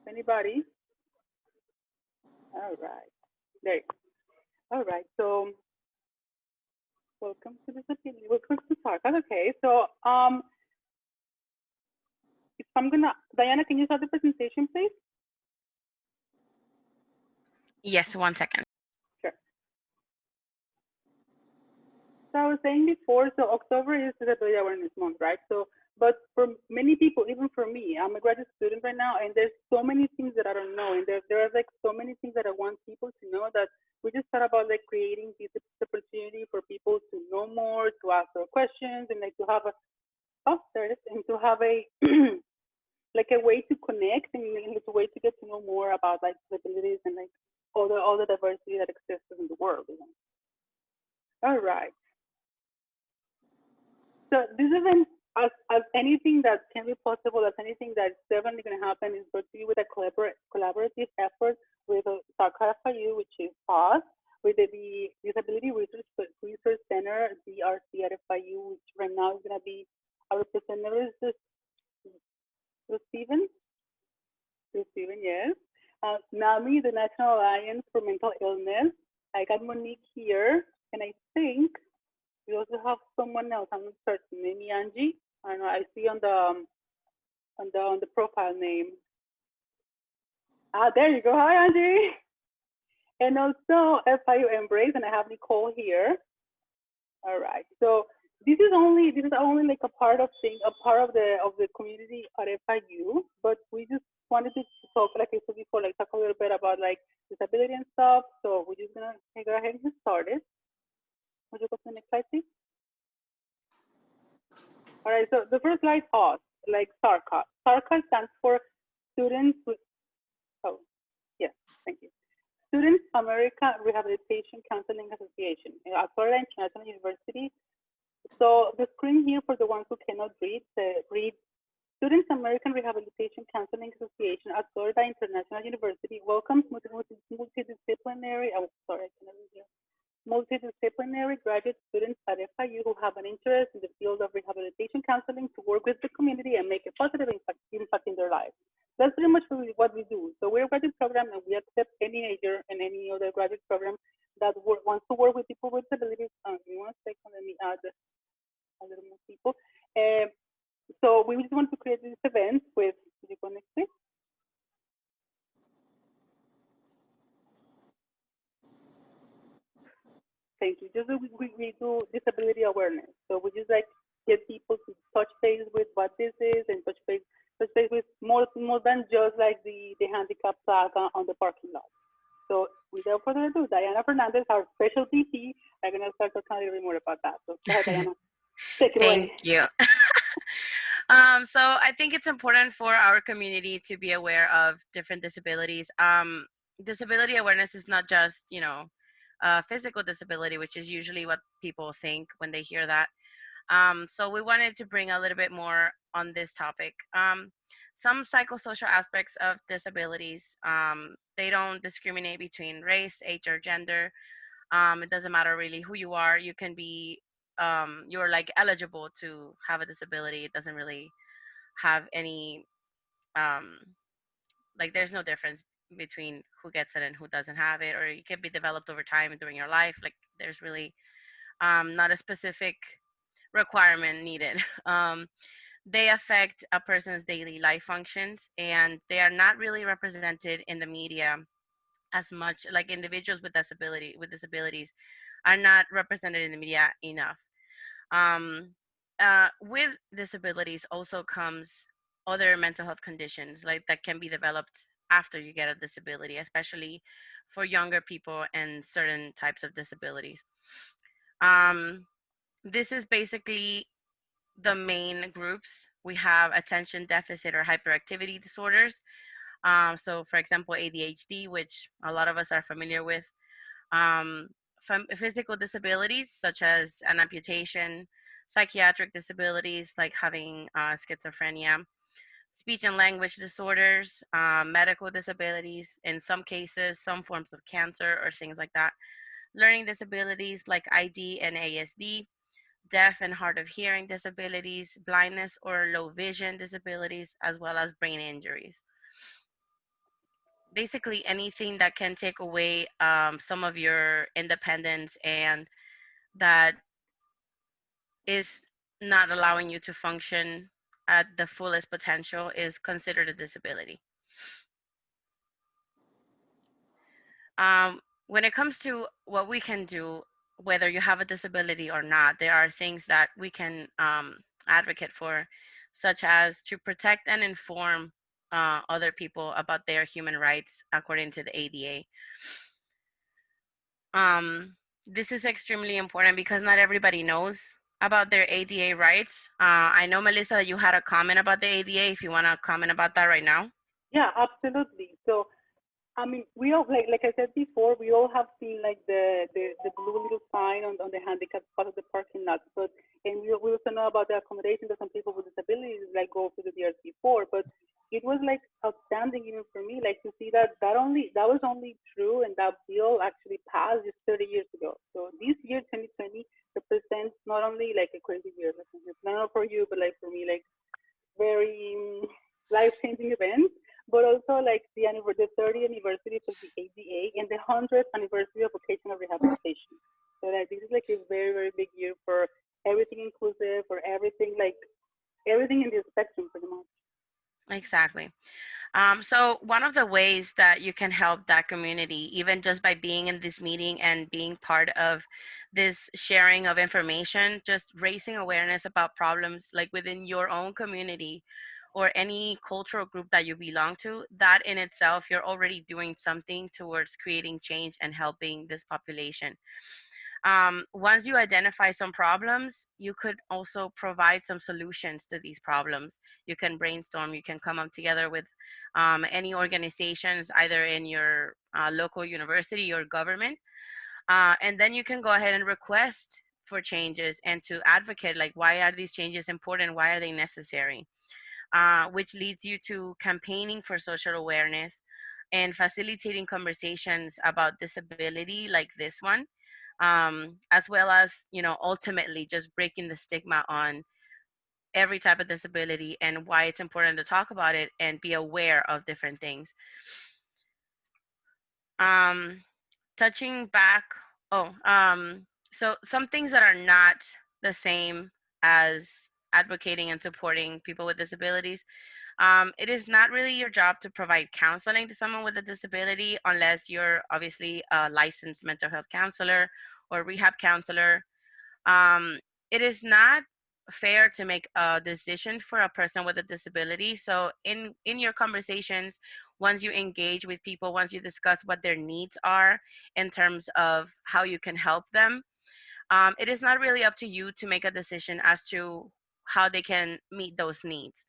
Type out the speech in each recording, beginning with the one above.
Anybody? All right. There. All right. So welcome to disability. Welcome to SARCA. Okay. So if I'm gonna, Diana, can you start the presentation, please? Yes, 1 second. Sure. So I was saying before, so October is Disability Awareness Month, right? So, but for many people, even for me, I'm a graduate student right now, and there's so many things that I don't know, and there are like so many things that I want people to know that we just thought about like creating this opportunity for people to know more, to ask their questions, and like to have a there it is, and to have a like a way to connect and it's a way to get to know more about like disabilities and like all the diversity that exists in the world. You know? All right. So this isn't as anything that can be possible, as anything that's definitely going to happen is going to be with a collaborative effort with SARCA FIU, which is us, with the Disability Resource Center, DRC at FIU, which right now is going to be our representative is Stephen. Stephen, yes. NAMI, the National Alliance for Mental Illness. I got Monique here, and I think we also have someone else. I'm not certain. Maybe Angie. I don't know. I see on the profile name. There you go. Hi, Angie. And also FIU Embrace, and I have Nicole here. All right. So this is only like a part of the community at FIU, but we just wanted to talk, like I said before, like talk a little bit about like disability and stuff. So we're just gonna go ahead and get started. Would you go to the next slide, please? All right. So the first slide, us, like SARCA. SARCA stands for Students with. Oh, yes. Thank you. Students America Rehabilitation Counseling Association at Florida International University. So the screen here for the ones who cannot read, read Students American Rehabilitation Counseling Association at Florida International University welcomes multidisciplinary, multidisciplinary graduate students at FIU who have an interest in the field of rehabilitation counseling to work with the community and make a positive impact in their lives. That's pretty much what we do. So we're a graduate program and we accept any major and any other graduate program that wants to work with people with disabilities. In 1 second, let me add a little more people. So we just want to create this event with, did you go next please? Thank you. Just we do disability awareness. So we just like get people to touch base with what this is and touch base with more than just like the handicap saga on the parking lot. So without further ado, Diana Fernandez, our special VP, I'm gonna start to tell you a little more about that. So go ahead, Diana. Take it Thank away. you. So I think it's important for our community to be aware of different disabilities. Disability awareness is not just, physical disability, which is usually what people think when they hear that. So we wanted to bring a little bit more on this topic. Some psychosocial aspects of disabilities, they don't discriminate between race, age, or gender. It doesn't matter really who you are. You can be, you're like eligible to have a disability. It doesn't really have any, um, like there's no difference between who gets it and who doesn't have it, or it can be developed over time during your life. Like there's really not a specific requirement needed. They affect a person's daily life functions, and they are not really represented in the media as much. Like individuals with disabilities are not represented in the media enough. Um, with disabilities also comes other mental health conditions like that can be developed after you get a disability, especially for younger people and certain types of disabilities. Um, this is basically the main groups. We have attention deficit or hyperactivity disorders. So, for example, ADHD, which a lot of us are familiar with. Um, Physical disabilities, such as an amputation, psychiatric disabilities, like having schizophrenia, speech and language disorders, medical disabilities, in some cases, some forms of cancer or things like that. Learning disabilities like ID and ASD, deaf and hard of hearing disabilities, blindness or low vision disabilities, as well as brain injuries. basically anything that can take away some of your independence and that is not allowing you to function at the fullest potential is considered a disability. When it comes to what we can do, whether you have a disability or not, there are things that we can advocate for, such as to protect and inform other people about their human rights according to the ADA. This is extremely important because not everybody knows about their ADA rights. I know, Melissa, that you had a comment about the ADA. If you want to comment about that right now. Yeah, absolutely. So I mean, we all like I said before, we all have seen like the blue little sign on the handicap spot of the parking lot. But and we also know about the accommodation that some people with disabilities like go to the DRC for. But it was like outstanding even for me, like to see that that was only true and that bill actually passed just 30 years ago. So this year, 2020, represents not only like a crazy year, like, not for you, but like for me, like very life-changing event, but also like the 30th anniversary of the ADA and the 100th anniversary of vocational rehabilitation. So like this is like a very, very big year for everything inclusive, for everything, like everything in the spectrum pretty much. Exactly. So one of the ways that you can help that community, even just by being in this meeting and being part of this sharing of information, just raising awareness about problems like within your own community or any cultural group that you belong to, that in itself, you're already doing something towards creating change and helping this population. Once you identify some problems, you could also provide some solutions to these problems. You can brainstorm, you can come up together with any organizations, either in your local university or government. And then you can go ahead and request for changes and to advocate, like, why are these changes important? Why are they necessary? Which leads you to campaigning for social awareness and facilitating conversations about disability like this one, as well as, ultimately just breaking the stigma on every type of disability and why it's important to talk about it and be aware of different things. Touching back, so some things that are not the same as advocating and supporting people with disabilities. It is not really your job to provide counseling to someone with a disability unless you're obviously a licensed mental health counselor or rehab counselor. It is not fair to make a decision for a person with a disability. So in your conversations, once you engage with people, once you discuss what their needs are in terms of how you can help them, it is not really up to you to make a decision as to how they can meet those needs.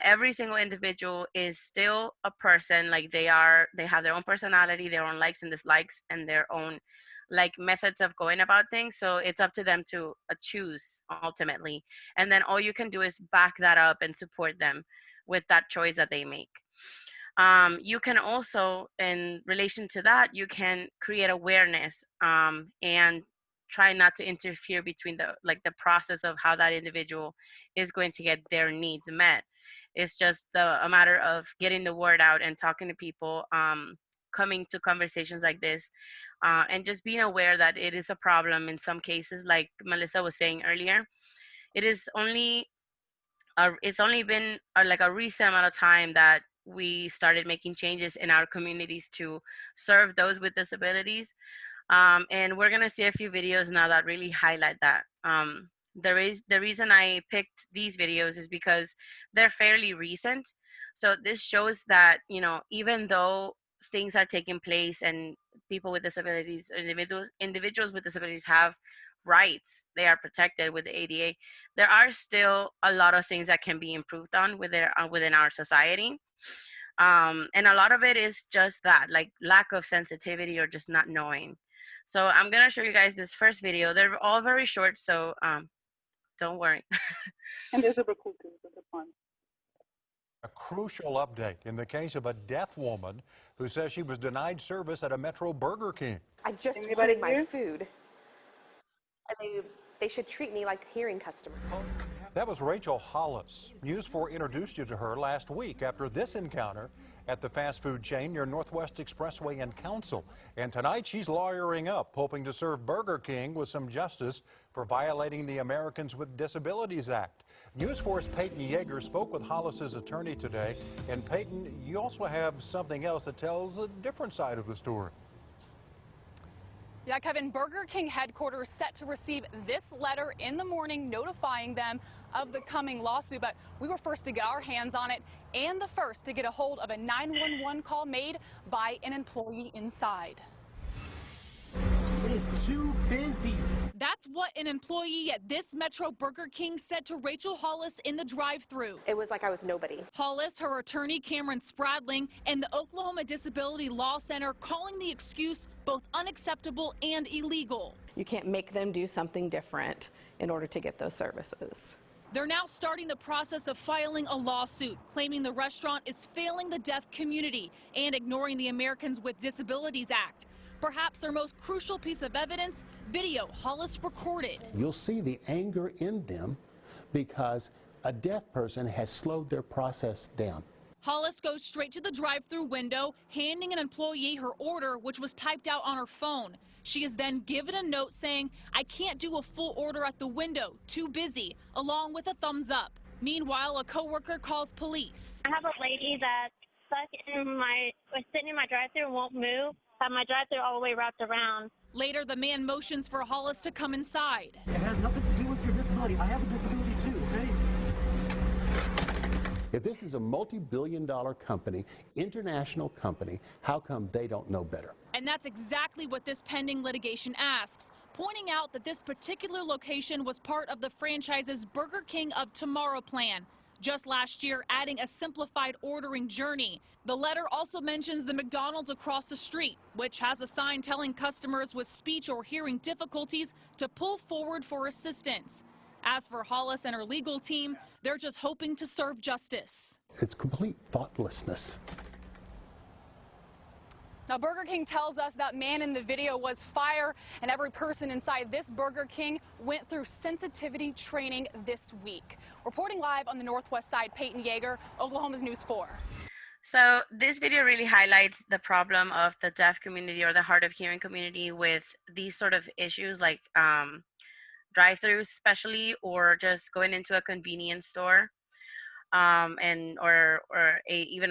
Every single individual is still a person. Like they have their own personality, their own likes and dislikes, and their own like methods of going about things. So it's up to them to choose ultimately. And then all you can do is back that up and support them with that choice that they make. You can also, in relation to that, you can create awareness and try not to interfere between the process of how that individual is going to get their needs met. It's just a matter of getting the word out and talking to people, coming to conversations like this, and just being aware that it is a problem in some cases. Like Melissa was saying earlier, it is only it's only been like a recent amount of time that we started making changes in our communities to serve those with disabilities. And we're gonna see a few videos now that really highlight that. The reason I picked these videos is because they're fairly recent. So this shows that, even though things are taking place and people with disabilities, individuals with disabilities have rights, they are protected with the ADA, there are still a lot of things that can be improved on within our society. And a lot of it is just that, like lack of sensitivity or just not knowing. So I'm gonna show you guys this first video. They're all very short, so don't worry. And they're super cool too, super fun. A crucial update in the case of a deaf woman who says she was denied service at a Metro Burger King. I just Anybody wanted my here? food. And they should treat me like a hearing customer. That was Rachel Hollis. News 4 introduced you to her last week after this encounter at the fast food chain near Northwest Expressway and Council. And tonight she's lawyering up, hoping to serve Burger King with some justice for violating the Americans with Disabilities Act. News 4's Peyton Yeager spoke with Hollis's attorney today. And Peyton, you also have something else that tells a different side of the story. Yeah, Kevin, Burger King headquarters set to receive this letter in the morning notifying them of the coming lawsuit, but we were first to get our hands on it and the first to get a hold of a 911 call made by an employee inside. It is too busy. That's what an employee at this Metro Burger King said to Rachel Hollis in the drive-thru. It was like I was nobody. Hollis, her attorney Cameron Spradling, and the Oklahoma Disability Law Center calling the excuse both unacceptable and illegal. You can't make them do something different in order to get those services. They're now starting the process of filing a lawsuit, claiming the restaurant is failing the deaf community and ignoring the Americans with Disabilities Act. Perhaps their most crucial piece of evidence, video Hollis recorded. You'll see the anger in them because a deaf person has slowed their process down. Hollis goes straight to the drive-thru window, handing an employee her order, which was typed out on her phone. She is then given a note saying, "I can't do a full order at the window, too busy," along with a thumbs up. Meanwhile, a coworker calls police. I have a lady that's sitting in my drive-thru and won't move. Have my drive-thru all the way wrapped around. Later, the man motions for Hollis to come inside. It has nothing to do with your disability. I have a disability too, okay? If this is a multi-billion-dollar company, international company, how come they don't know better? And that's exactly what this pending litigation asks, pointing out that this particular location was part of the franchise's Burger King of Tomorrow plan. Just last year, adding a simplified ordering journey. The letter also mentions the McDonald's across the street, which has a sign telling customers with speech or hearing difficulties to pull forward for assistance. As for Hollis and her legal team, they're just hoping to serve justice. It's complete thoughtlessness. Now, Burger King tells us that man in the video was fire, and every person inside this Burger King went through sensitivity training this week. Reporting live on the Northwest Side, Peyton Yeager, Oklahoma's News 4. So this video really highlights the problem of the deaf community or the hard of hearing community with these sort of issues like drive-thrus especially, or just going into a convenience store. Even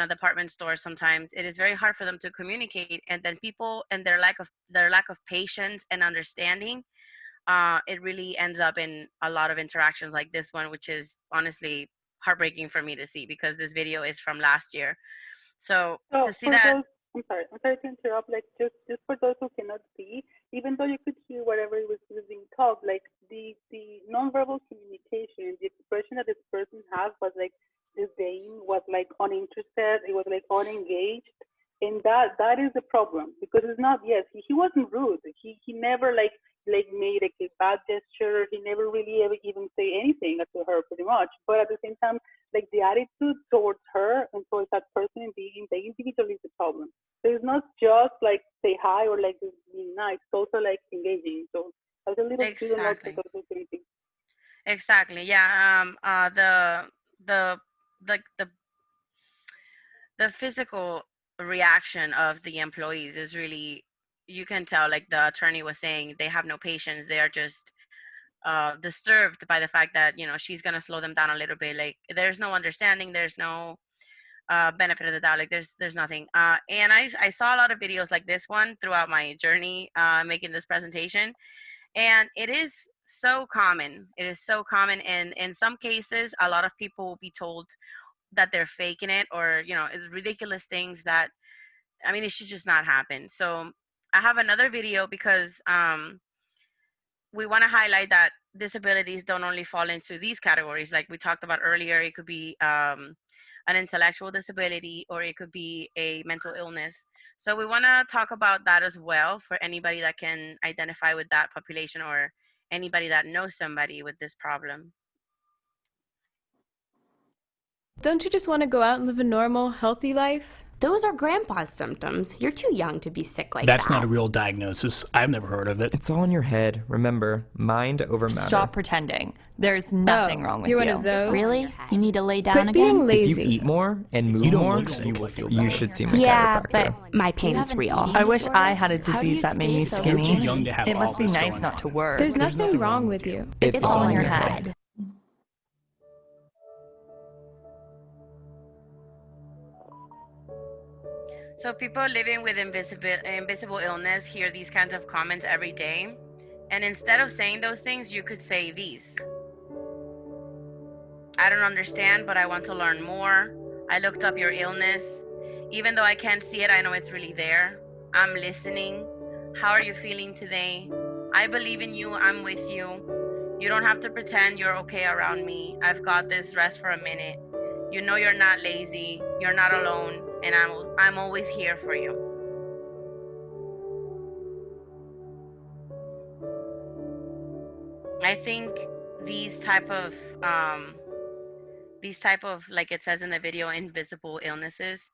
a department store. Sometimes it is very hard for them to communicate, and then people and their lack of patience and understanding, it really ends up in a lot of interactions like this one, which is honestly heartbreaking for me to see because this video is from last year. So to see that. I'm sorry to interrupt. Like just for those who cannot see, even though you could hear whatever was being talked, like the nonverbal communication, the expression that this person has was like disdain, was like uninterested, it was like unengaged, and that is the problem because it's not. Yes, he wasn't rude. He never like made like a bad gesture. He never really ever even say anything to her pretty much. But at the same time, like the attitude towards her and towards that person being the individual is the problem. So it's not just like say hi or like just being nice. It's also like engaging. So I was a little Exactly. student. Exactly. Yeah. The physical reaction of the employees is really, you can tell, like the attorney was saying, they have no patience. They are just disturbed by the fact that, you know, she's going to slow them down a little bit. Like there's no understanding. There's no benefit of the doubt. Like there's nothing. And I saw a lot of videos like this one throughout my journey making this presentation. And it is so common. It is so common. And in some cases, a lot of people will be told that they're faking it, or, you know, it's ridiculous things that, I mean, it should just not happen. So I have another video because we want to highlight that disabilities don't only fall into these categories. Like we talked about earlier, it could be an intellectual disability, or it could be a mental illness. So we want to talk about that as well for anybody that can identify with that population, or anybody that knows somebody with this problem. Don't you just want to go out and live a normal, healthy life? Those are grandpa's symptoms. You're too young to be sick like That's that. not a real diagnosis. I've never heard of it. It's all in your head. Remember, mind over matter. Stop pretending. There's nothing wrong with you. You're one of those? Really? You need to lay down Quit again? being lazy. If you eat more and move more, you should see my Yeah, chiropractor. but my pain's real. I wish I had a disease that made me skinny. You're too young to have It all must be this nice going not on. to work. There's nothing wrong with you. It's all in your head. So people living with invisible illness hear these kinds of comments every day. And instead of saying those things, you could say these. I don't understand, but I want to learn more. I looked up your illness. Even though I can't see it, I know it's really there. I'm listening. How are you feeling today? I believe in you. I'm with you. You don't have to pretend you're okay around me. I've got this. Rest for a minute. You know you're not lazy. You're not alone. And I'm always here for you. I think these type of like it says in the video, invisible illnesses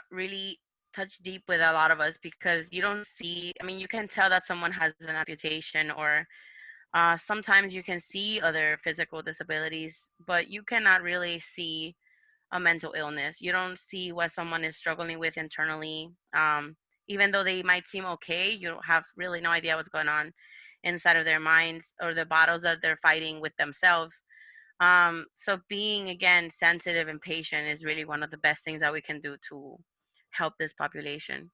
really touch deep with a lot of us, because you don't see, I mean, you can tell that someone has an amputation, or sometimes you can see other physical disabilities, but you cannot really see a mental illness. You don't see what someone is struggling with internally. Even though they might seem okay, you have really no idea what's going on inside of their minds, or the battles that they're fighting with themselves. So being, again, sensitive and patient is really one of the best things that we can do to help this population.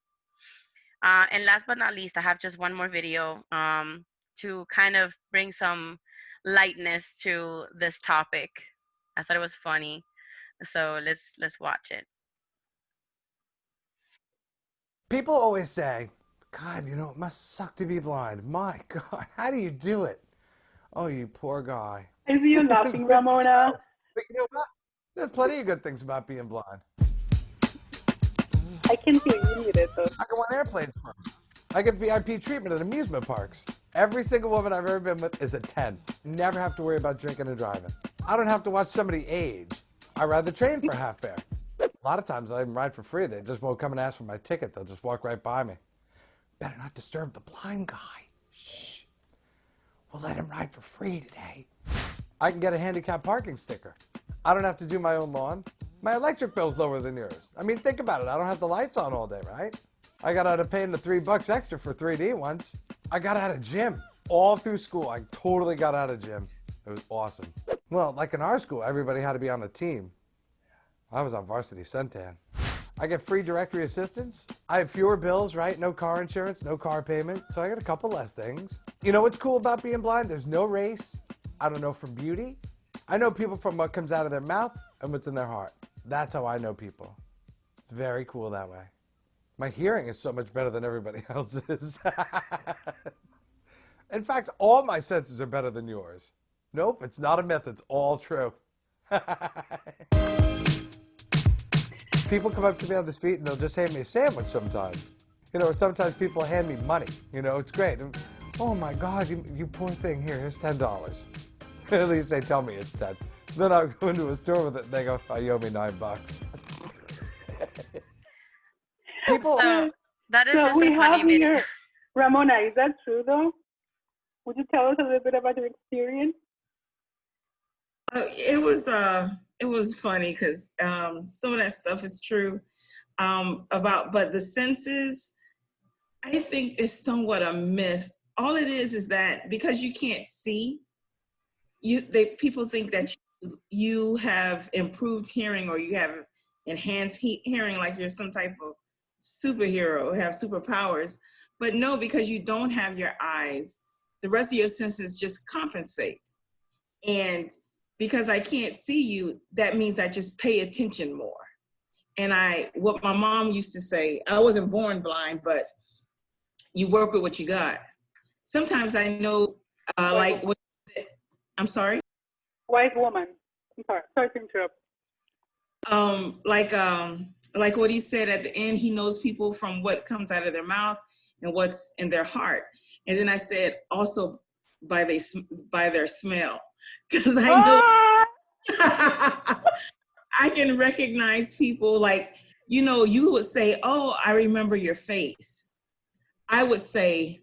And last but not least, I have just one more video to kind of bring some lightness to this topic. I thought it was funny. So let's watch it. People always say, God, you know, it must suck to be blind. My God, how do you do it? Oh, you poor guy. I see you laughing, Ramona. But you know what? There's plenty of good things about being blind. I can hear you need it, though. I go on airplanes first. I get VIP treatment at amusement parks. Every single woman I've ever been with is a 10. Never have to worry about drinking and driving. I don't have to watch somebody age. I ride the train for half fare. A lot of times I even ride for free. They just won't come and ask for my ticket. They'll just walk right by me. Better not disturb the blind guy. Shh. We'll let him ride for free today. I can get a handicap parking sticker. I don't have to do my own lawn. My electric bill's lower than yours. I mean, think about it. I don't have the lights on all day, right? I got out of paying the $3 extra for 3D once. I got out of gym. All through school, I totally got out of gym. It was awesome. Well, like in our school, everybody had to be on a team. I was on varsity suntan. I get free directory assistance. I have fewer bills, right? No car insurance, no car payment. So I got a couple less things. You know what's cool about being blind? There's no race. I don't know from beauty. I know people from what comes out of their mouth and what's in their heart. That's how I know people. It's very cool that way. My hearing is so much better than everybody else's. In fact, all my senses are better than yours. Nope, it's not a myth. It's all true. People come up to me on the street and they'll just hand me a sandwich sometimes. You know, or sometimes people hand me money. You know, it's great. Oh my God, you poor thing. Here's $10. At least they tell me it's 10. Then I'll go into a store with it and they go, oh, you owe me $9. People. So that is So just we a funny have video. here, Ramona, is that true though? Would you tell us a little bit about your experience? It was funny because some of that stuff is true but the senses, I think, is somewhat a myth. All it is that because you can't see, people think that you have improved hearing or you have enhanced hearing, like you're some type of superhero, have superpowers. But no, because you don't have your eyes, the rest of your senses just compensate. And because I can't see you, that means I just pay attention more. And what my mom used to say, I wasn't born blind, but you work with what you got. Sometimes I know, I'm sorry? White woman. I'm sorry to interrupt. Like what he said at the end, he knows people from what comes out of their mouth and what's in their heart. And then I said also by their smell, because I know I can recognize people. Like you know, you would say, oh, I remember your face. I would say,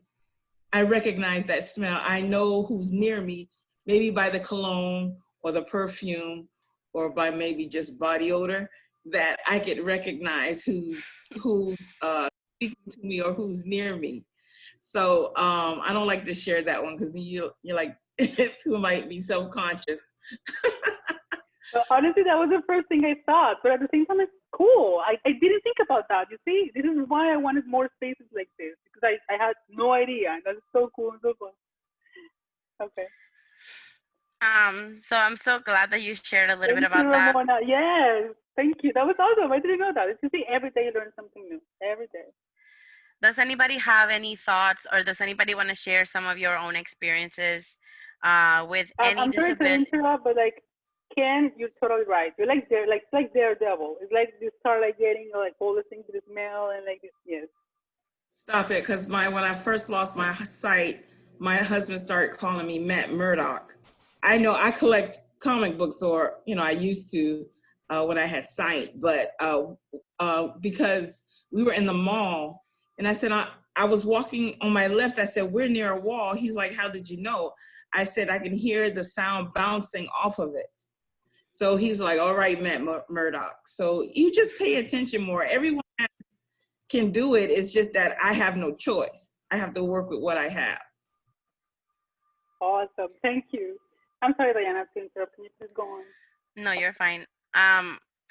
I recognize that smell. I know who's near me, maybe by the cologne or the perfume or by maybe just body odor, that I could recognize who's speaking to me or who's near me. So I don't like to share that one because you're like, people might be self-conscious. So honestly, that was the first thing I thought, but at the same time, it's cool. I didn't think about that. You see, this is why I wanted more spaces like this, because I had no idea. And that's so cool and so fun. Okay. So I'm so glad that you shared a little bit about Thank you, that. Ramona. Yes, thank you. That was awesome. I didn't know that. It's just every day you learn something new. Every day. Does anybody have any thoughts, or does anybody want to share some of your own experiences with any I'm sorry to disability? interrupt, but like, Ken, you're totally right. You're like it's like Daredevil. It's like you start like getting like all the things with the smell and like this. Yes. Stop it, because when I first lost my sight, my husband started calling me Matt Murdock. I know I collect comic books, or I used to when I had sight, but because we were in the mall, and I said I was walking on my left. I said, we're near a wall. He's like, how did you know? I said, I can hear the sound bouncing off of it. So he's like, all right, Matt Murdock. So you just pay attention more. Everyone can do it. It's just that I have no choice. I have to work with what I have. Awesome. Thank you. I'm sorry, Diana, to interrupt. Can you please go on? No, you're fine.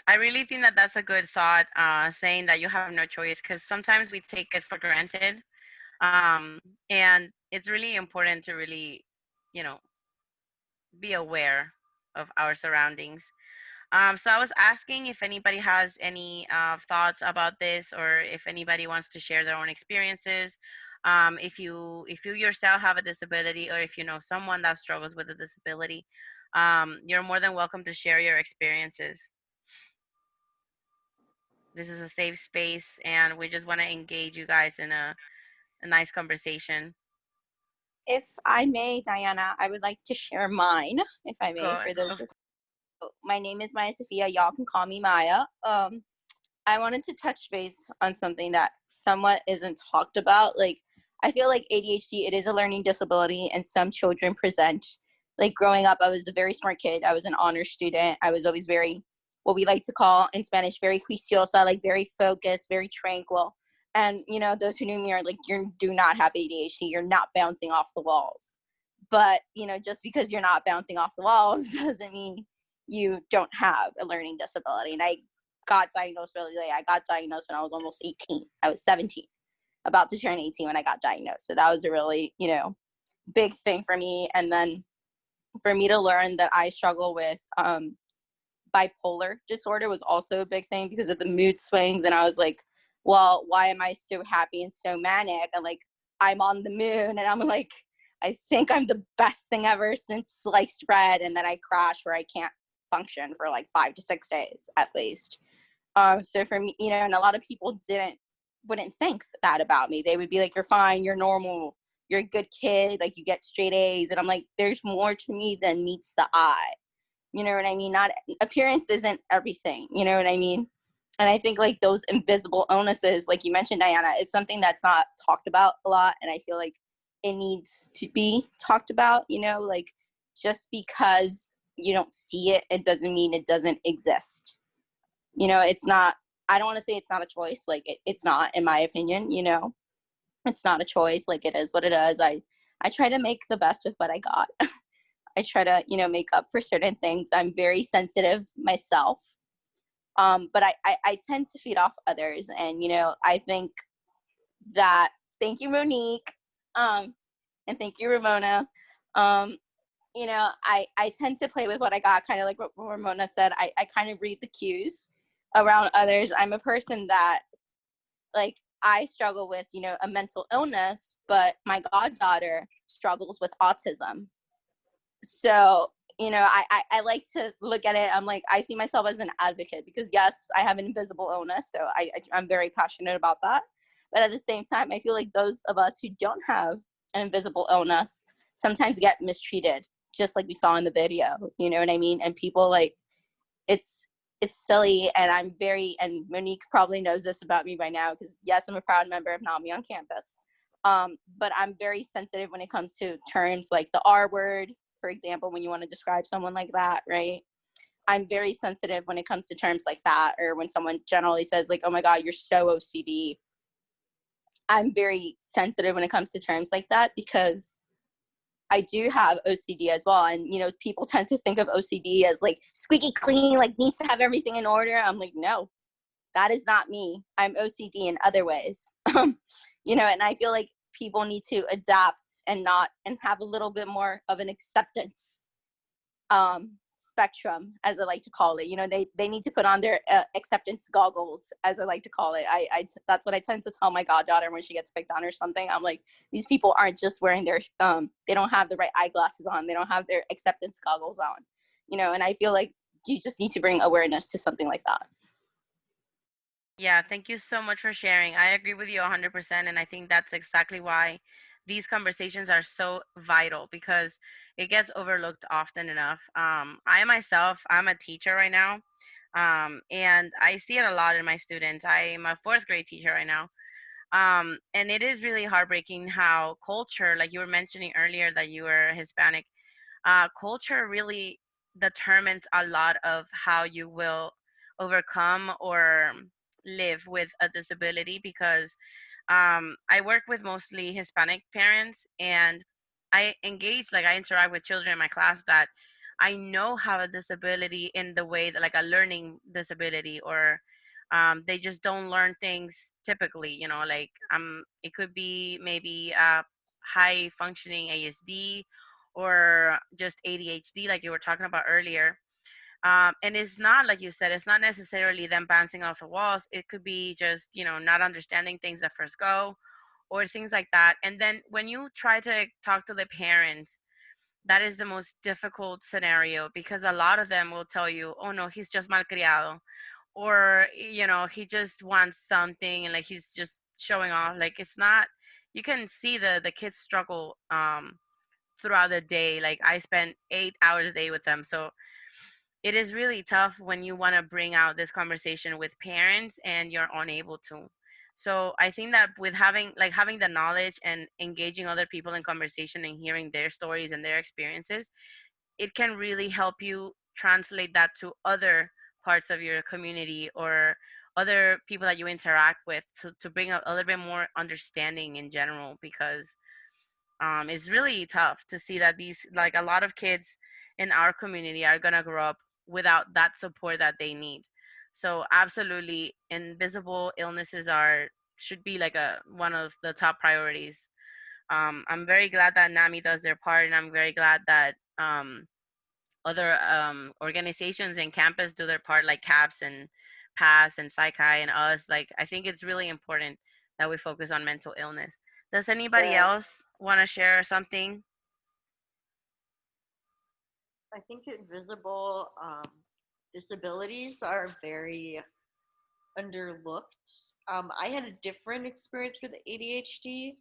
I really think that that's a good thought, saying that you have no choice, because sometimes we take it for granted. And it's really important to really, be aware of our surroundings. So I was asking if anybody has any thoughts about this, or if anybody wants to share their own experiences. If you yourself have a disability, or if you know someone that struggles with a disability, you're more than welcome to share your experiences. This is a safe space, and we just want to engage you guys in a nice conversation. If I may, Diana, I would like to share mine, if I may. For those, my name is Maya Sophia. Y'all can call me Maya. I wanted to touch base on something that somewhat isn't talked about. Like, I feel like ADHD, it is a learning disability, and some children present. Like, growing up, I was a very smart kid. I was an honor student. I was always very, what we like to call in Spanish, very juiciosa, like very focused, very tranquil. And, those who knew me are like, you do not have ADHD. You're not bouncing off the walls. But, just because you're not bouncing off the walls doesn't mean you don't have a learning disability. And I got diagnosed really late. I got diagnosed when I was almost 18. I was 17, about to turn 18 when I got diagnosed. So that was a really, big thing for me. And then for me to learn that I struggle with bipolar disorder was also a big thing, because of the mood swings. And I was like, well, why am I so happy and so manic? And like, I'm on the moon, and I'm like, I think I'm the best thing ever since sliced bread. And then I crash where I can't function for like 5 to 6 days at least. So for me, and a lot of people wouldn't think that about me. They would be like, you're fine, you're normal, you're a good kid, like you get straight A's. And I'm like, there's more to me than meets the eye. You know what I mean? Not appearance isn't everything. You know what I mean? And I think like those invisible illnesses, like you mentioned, Diana, is something that's not talked about a lot. And I feel like it needs to be talked about, like just because you don't see it, it doesn't mean it doesn't exist. It's not, I don't want to say it's not a choice. Like it's not, in my opinion, it's not a choice. Like it is what it is. I try to make the best with what I got. I try to, make up for certain things. I'm very sensitive myself. But I tend to feed off others. And, I think that, thank you, Monique. And thank you, Ramona. I tend to play with what I got, kind of like what Ramona said. I kind of read the cues around others. I'm a person that, like, I struggle with, a mental illness, but my goddaughter struggles with autism. So, I like to look at it. I'm like, I see myself as an advocate, because yes, I have an invisible illness. So I'm very passionate about that. But at the same time, I feel like those of us who don't have an invisible illness sometimes get mistreated, just like we saw in the video. You know what I mean? And people, like, it's it's silly, and and Monique probably knows this about me by now, because yes, I'm a proud member of NAMI on campus. But I'm very sensitive when it comes to terms like the R word, for example, when you want to describe someone like that, right? I'm very sensitive when it comes to terms like that, or when someone generally says like, oh my God, you're so OCD. I'm very sensitive when it comes to terms like that, because I do have OCD as well. And, you know, people tend to think of OCD as like squeaky clean, like needs to have everything in order. I'm like, no, that is not me. I'm OCD in other ways. You know, and I feel like people need to adapt and have a little bit more of an acceptance spectrum, as I like to call it. You know, they need to put on their acceptance goggles, as I like to call it. That's what I tend to tell my goddaughter when she gets picked on or something. I'm like, these people aren't just wearing their they don't have the right eyeglasses on, they don't have their acceptance goggles on, you know. And I feel like you just need to bring awareness to something like that. Yeah, thank you so much for sharing. I agree with you 100%, and I think that's exactly why these conversations are so vital, because it gets overlooked often enough. I myself, I'm a teacher right now, and I see it a lot in my students. I'm a 4th grade teacher right now, and it is really heartbreaking how culture, like you were mentioning earlier that you were Hispanic, culture really determines a lot of how you will overcome or live with a disability, because I work with mostly Hispanic parents, and I interact with children in my class that I know have a disability in the way that, like, a learning disability, or they just don't learn things typically, you know, like it could be maybe high functioning ASD or just ADHD, like you were talking about earlier. And it's not, like you said, it's not necessarily them bouncing off the walls. It could be just, you know, not understanding things at first go, or things like that. And then when you try to talk to the parents, that is the most difficult scenario, because a lot of them will tell you, oh no, he's just malcriado, or, you know, he just wants something, and like he's just showing off. Like, it's not, you can see the kids struggle throughout the day. Like, I spend 8 hours a day with them, so it is really tough when you want to bring out this conversation with parents and you're unable to. So I think that with having the knowledge and engaging other people in conversation and hearing their stories and their experiences, it can really help you translate that to other parts of your community or other people that you interact with, to bring a little bit more understanding in general, because it's really tough to see that these, like, a lot of kids in our community are gonna grow up without that support that they need. So absolutely, invisible illnesses should be like one of the top priorities. I'm very glad that NAMI does their part, and I'm very glad that other organizations and campus do their part, like CAPS and PASS and PsyCI and us. Like, I think it's really important that we focus on mental illness. Does anybody else want to share something? I think invisible disabilities are very underlooked. I had a different experience with ADHD.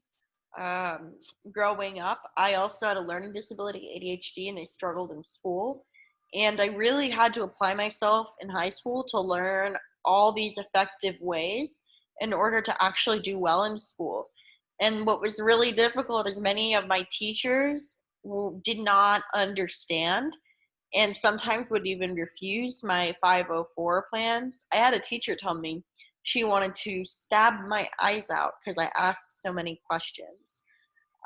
Growing up, I also had a learning disability, ADHD, and I struggled in school. And I really had to apply myself in high school to learn all these effective ways in order to actually do well in school. And what was really difficult is many of my teachers did not understand, and sometimes would even refuse my 504 plans. I had a teacher tell me she wanted to stab my eyes out because I asked so many questions.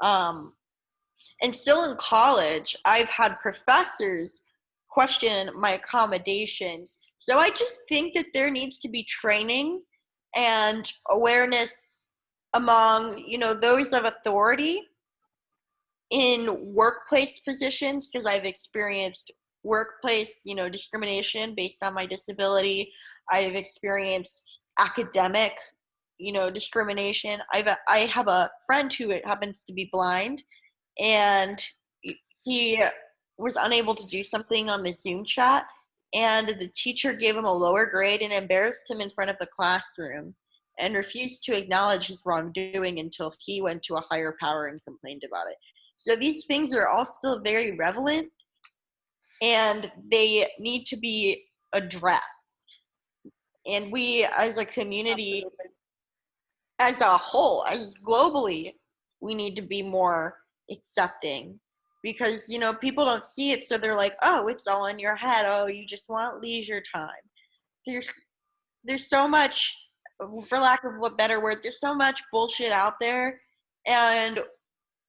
And still in college, I've had professors question my accommodations. So I just think that there needs to be training and awareness among, those of authority in workplace positions, because I've experienced workplace, discrimination based on my disability. I've experienced academic, discrimination. I have a friend who happens to be blind, and he was unable to do something on the Zoom chat, and the teacher gave him a lower grade and embarrassed him in front of the classroom and refused to acknowledge his wrongdoing until he went to a higher power and complained about it. So these things are all still very relevant, and they need to be addressed. And we as a community, as a whole, as globally, we need to be more accepting, because people don't see it, so they're like, oh, it's all in your head, oh, you just want leisure time. There's so much, for lack of a better word, there's so much bullshit out there, and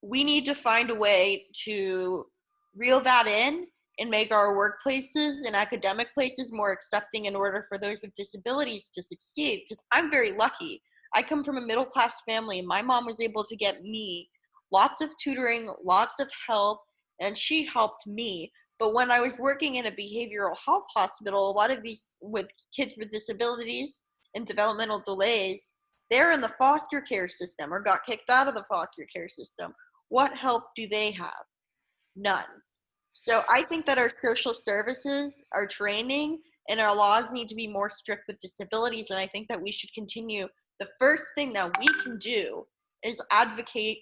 we need to find a way to reel that in and make our workplaces and academic places more accepting in order for those with disabilities to succeed. Because I'm very lucky. I come from a middle-class family, and my mom was able to get me lots of tutoring, lots of help, and she helped me. But when I was working in a behavioral health hospital, a lot of these with kids with disabilities and developmental delays, they're in the foster care system or got kicked out of the foster care system. What help do they have? None. So I think that our social services, our training, and our laws need to be more strict with disabilities, and I think that we should continue. The first thing that we can do is advocate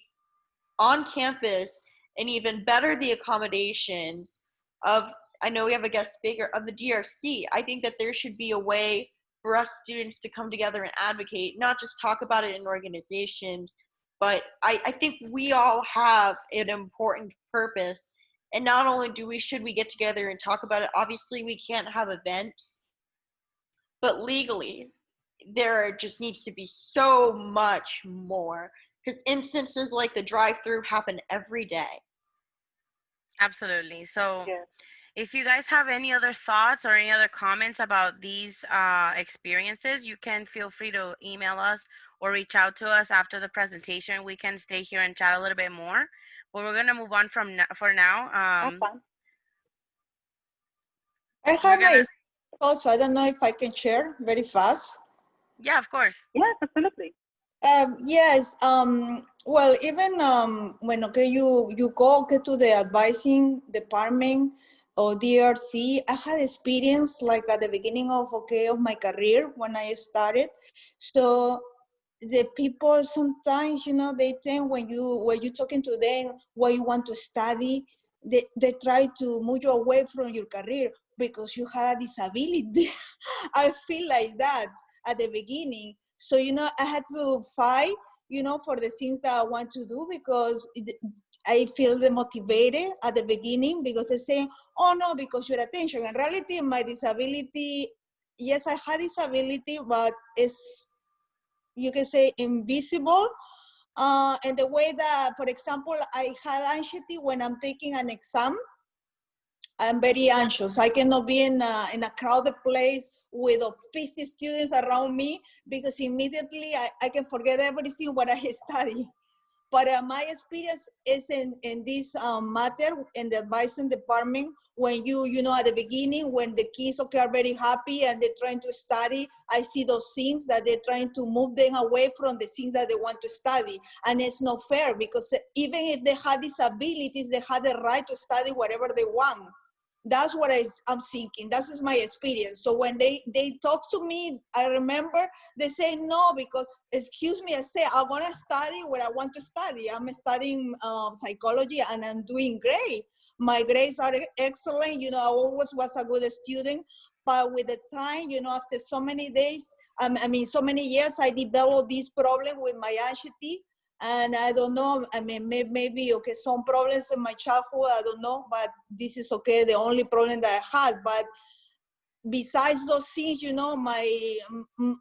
on campus and even better the accommodations of, I know we have a guest speaker, of the DRC. I think that there should be a way for us students to come together and advocate, not just talk about it in organizations, but I think we all have an important purpose. And not only should we get together and talk about it, obviously we can't have events, but legally, there just needs to be so much more, because instances like the drive-through happen every day. Absolutely. So if you guys have any other thoughts or any other comments about these experiences, you can feel free to email us or reach out to us after the presentation. We can stay here and chat a little bit more, but we're going to move on for now. I have my thoughts. I don't know if I can share very fast. Yeah, of course. Yes, absolutely. Yes. Well, even when you go to the advising department or DRC, I had experience like at the beginning of my career when I started. So the people sometimes, they think when you're talking to them what you want to study, they try to move you away from your career because you have a disability. I feel like that at the beginning. So, I had to fight, for the things that I want to do, because I feel demotivated at the beginning because they're saying, oh no, because your attention. In reality, my disability, yes, I had disability, but it's, you can say, invisible. And the way that, for example, I had anxiety when I'm taking an exam. I'm very anxious. I cannot be in a crowded place with 50 students around me, because immediately I can forget everything what I study. But my experience is in this matter in the advising department, when you at the beginning, when the kids are very happy and they're trying to study, I see those things that they're trying to move them away from the things that they want to study. And it's not fair, because even if they had disabilities, they had the right to study whatever they want. That's what I'm thinking. That is my experience. So when they talk to me, I remember they say no, because, excuse me, I say, I want to study what I want to study. I'm studying psychology and I'm doing great. My grades are excellent. I always was a good student. But with the time, after so many days, so many years, I developed this problem with my anxiety. And I don't know, maybe, some problems in my childhood, I don't know, but this is the only problem that I had. But besides those things,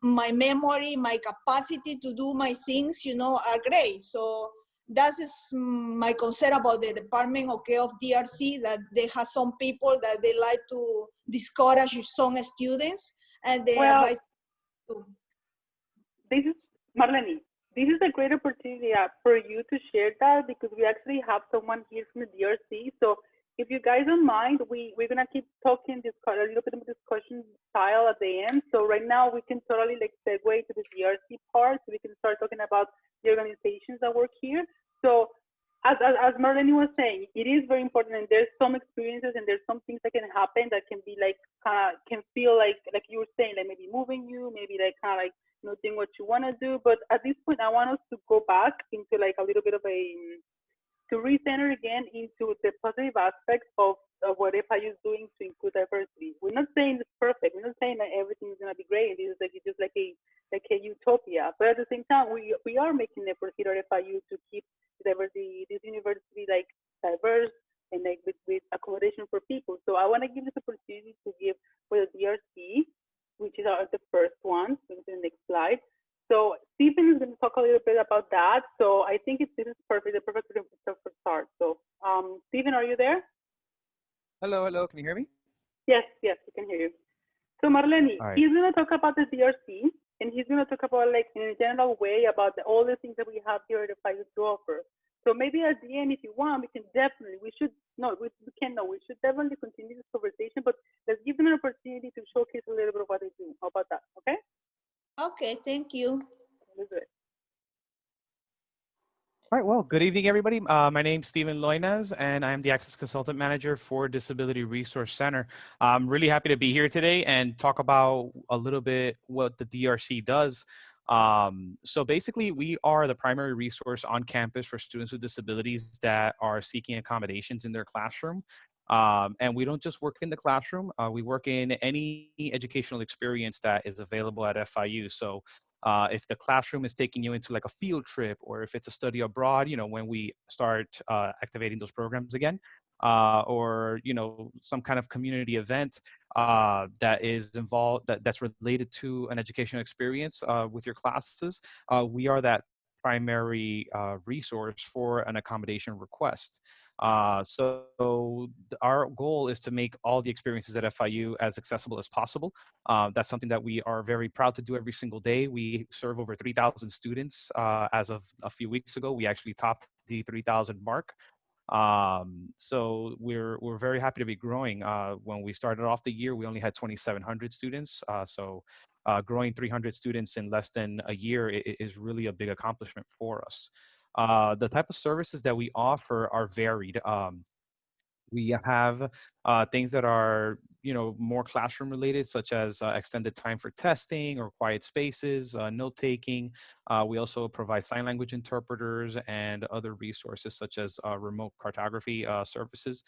my memory, my capacity to do my things, are great. So that is my concern about the department, of DRC, that they have some people that they like to discourage some students, and they advise to. This is Marlene. This is a great opportunity for you to share that, because we actually have someone here from the DRC. So if you guys don't mind, we're going to keep talking a little bit of discussion style at the end. So right now we can totally segue to the DRC part, so we can start talking about the organizations that work here. So as Marlene was saying, it is very important, and there's some experiences and there's some things that can happen that can be can feel like you were saying, like maybe moving you, maybe doing what you want to do. But at this point, I want us to go back into a little bit of a to recenter again into the positive aspects of what FIU is doing to include diversity. We're not saying it's perfect. We're not saying that everything is going to be great. It's just like a utopia. But at the same time, we are making efforts here at FIU to keep diversity, this university like diverse and like with accommodation for people. So I want to give this opportunity to give for the DRC, which is the first one. Go to the next slide. So Stephen is going to talk a little bit about that. So I think this is perfect, the perfect for start. So Stephen, are you there? Hello, can you hear me? Yes, we can hear you. So Marlene, All right. he's going to talk about the DRC, and he's going to talk about like in a general way about all the things that we have here at the FIU to offer. So maybe at the end, if you want, we should definitely continue this conversation, but let's give them an opportunity to showcase a little bit of what they do. How about that, okay? Okay, thank you. Let's do it. All right, well, good evening, everybody. My name's Steven Loinez, and I'm the Access Consultant Manager for Disability Resource Center. I'm really happy to be here today and talk about a little bit what the DRC does. So basically, we are the primary resource on campus for students with disabilities that are seeking accommodations in their classroom. And we don't just work in the classroom, we work in any educational experience that is available at FIU. So if the classroom is taking you into like a field trip, or if it's a study abroad, when we start activating those programs again, or some kind of community event that is involved, that's related to an educational experience with your classes, we are that primary resource for an accommodation request. So our goal is to make all the experiences at FIU as accessible as possible. That's something that we are very proud to do every single day. We serve over 3,000 students. As of a few weeks ago, we actually topped the 3,000 mark. So we're very happy to be growing. When we started off the year, we only had 2,700 students. So growing 300 students in less than a year is really a big accomplishment for us. The type of services that we offer are varied. We have things that are, more classroom related, such as extended time for testing or quiet spaces, note taking. We also provide sign language interpreters and other resources such as remote cartography services.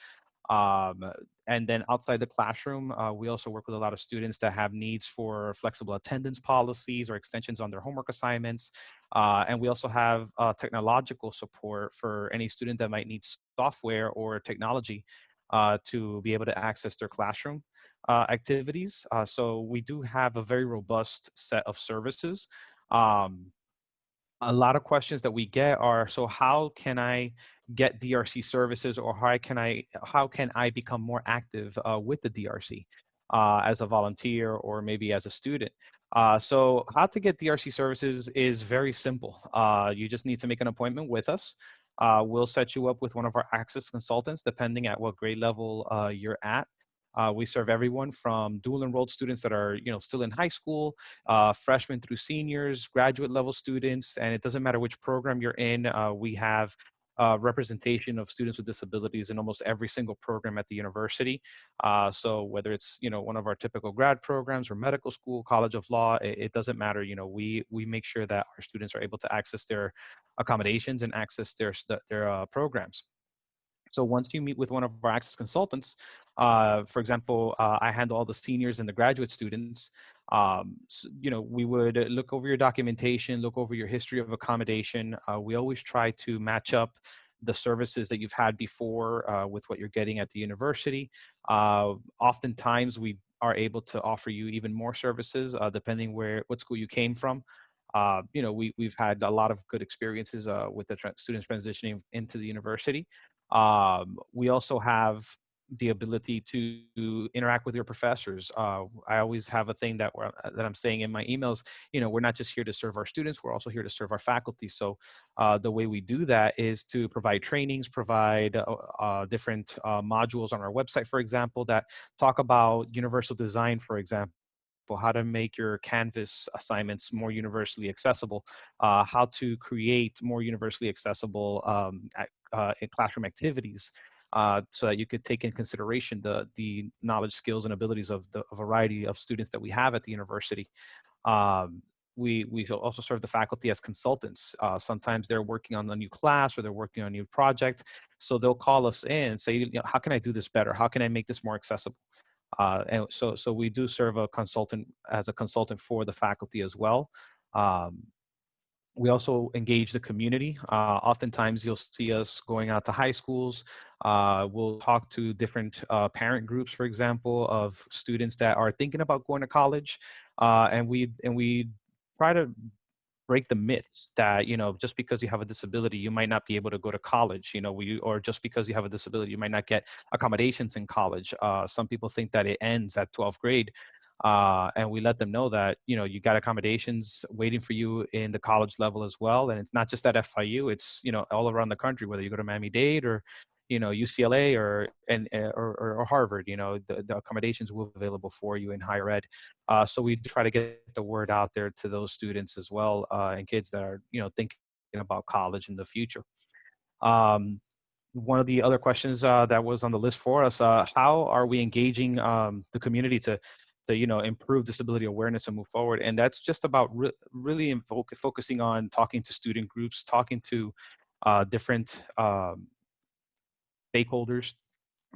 And then outside the classroom, we also work with a lot of students that have needs for flexible attendance policies or extensions on their homework assignments. And we also have technological support for any student that might need software or technology to be able to access their classroom activities. So we do have a very robust set of services. A lot of questions that we get are, so how can I get DRC services, or how can I become more active with the DRC as a volunteer or maybe as a student? So how to get DRC services is very simple. You just need to make an appointment with us. We'll set you up with one of our access consultants, depending at what grade level you're at. We serve everyone from dual enrolled students that are, still in high school, freshmen through seniors, graduate level students, and it doesn't matter which program you're in. We have representation of students with disabilities in almost every single program at the university. So whether it's, one of our typical grad programs or medical school, college of law, it doesn't matter. We make sure that our students are able to access their accommodations and access their programs. So once you meet with one of our access consultants, for example, I handle all the seniors and the graduate students. So, we would look over your documentation, look over your history of accommodation. We always try to match up the services that you've had before with what you're getting at the university. Oftentimes, we are able to offer you even more services depending what school you came from. We've had a lot of good experiences with the students transitioning into the university. We also have the ability to interact with your professors. I always have a thing that I'm saying in my emails, we're not just here to serve our students, we're also here to serve our faculty. So the way we do that is to provide trainings, provide different modules on our website, for example, that talk about universal design, for example, how to make your Canvas assignments more universally accessible, how to create more universally accessible classroom activities, so that you could take in consideration the knowledge, skills, and abilities of the variety of students that we have at the university. we also serve the faculty as consultants. Sometimes they're working on a new class or they're working on a new project. So they'll call us in and say, you know, how can I do this better? How can I make this more accessible? And so we do serve a consultant for the faculty as well. We also engage the community. Oftentimes you'll see us going out to high schools. We'll talk to different parent groups, for example, of students that are thinking about going to college. And we try to break the myths that, you know, just because you have a disability, you might not be able to go to college, you know, or just because you have a disability, you might not get accommodations in college. Some people think that it ends at 12th grade. And we let them know that, you know, you got accommodations waiting for you in the college level as well. And it's not just at FIU, it's, you know, all around the country, whether you go to Miami-Dade or, you know, UCLA or Harvard, you know, the accommodations will be available for you in higher ed. So we try to get the word out there to those students as well, and kids that are, you know, thinking about college in the future. One of the other questions that was on the list for us, how are we engaging the community to you know, improve disability awareness and move forward? And that's just about really focusing on talking to student groups, talking to different stakeholders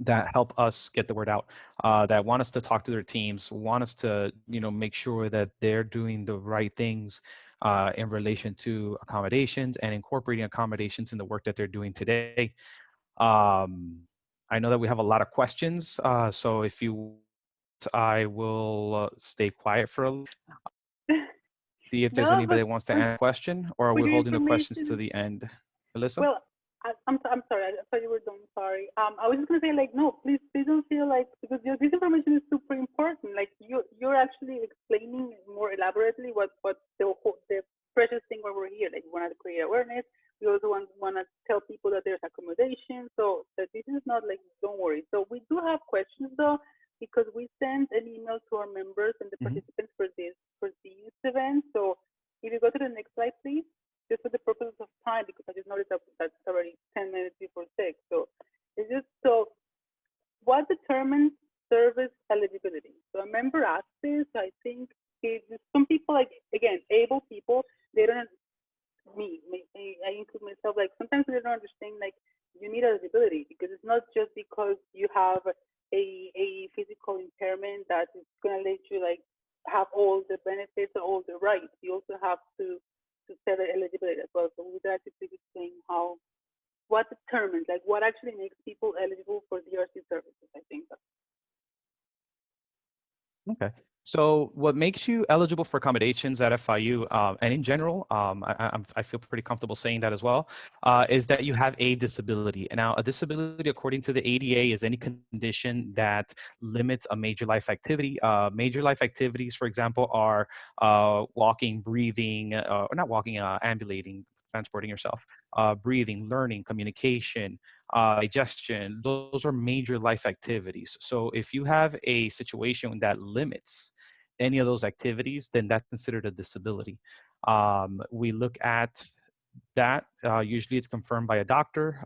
that help us get the word out, that want us to talk to their teams, want us to, you know, make sure that they're doing the right things in relation to accommodations and incorporating accommodations in the work that they're doing today. I know that we have a lot of questions, so if you, I will stay quiet for a little. See if there's No, anybody that wants to ask a question, or are we holding the questions to the end? Alyssa? Well, I'm sorry. I thought you were done. Sorry. I was just gonna say, like, no, please don't feel like, because this information is super important. Like, you're actually explaining more elaborately what the precious thing where we're here. Like, we want to create awareness. We also want to tell people that there's accommodation. So that this is not like, don't worry. So we do have questions though, because we sent an email to our members and the participants for these event. So if you go to the next slide, please, just for the purposes of time, because I just noticed that that's already 10 minutes before 6. So it's just, so what determines service eligibility? So a member asked this. I think some people, like, again, able people, they don't, I include myself, like, sometimes they don't understand, like, you need eligibility, because it's not just because you have a physical impairment that is going to let you, like, have all the benefits or all the rights. You also have to set the eligibility as well. So we'd like to please explain what determines, like, what actually makes people eligible for DRC services, I think. Okay. So what makes you eligible for accommodations at FIU, and in general, I feel pretty comfortable saying that as well, is that you have a disability. And now a disability, according to the ADA, is any condition that limits a major life activity. Major life activities, for example, are walking, breathing, or not walking, ambulating, transporting yourself, breathing, learning, communication, digestion. Those are major life activities. So if you have a situation that limits any of those activities, then that's considered a disability. We look at that. Usually it's confirmed by a doctor.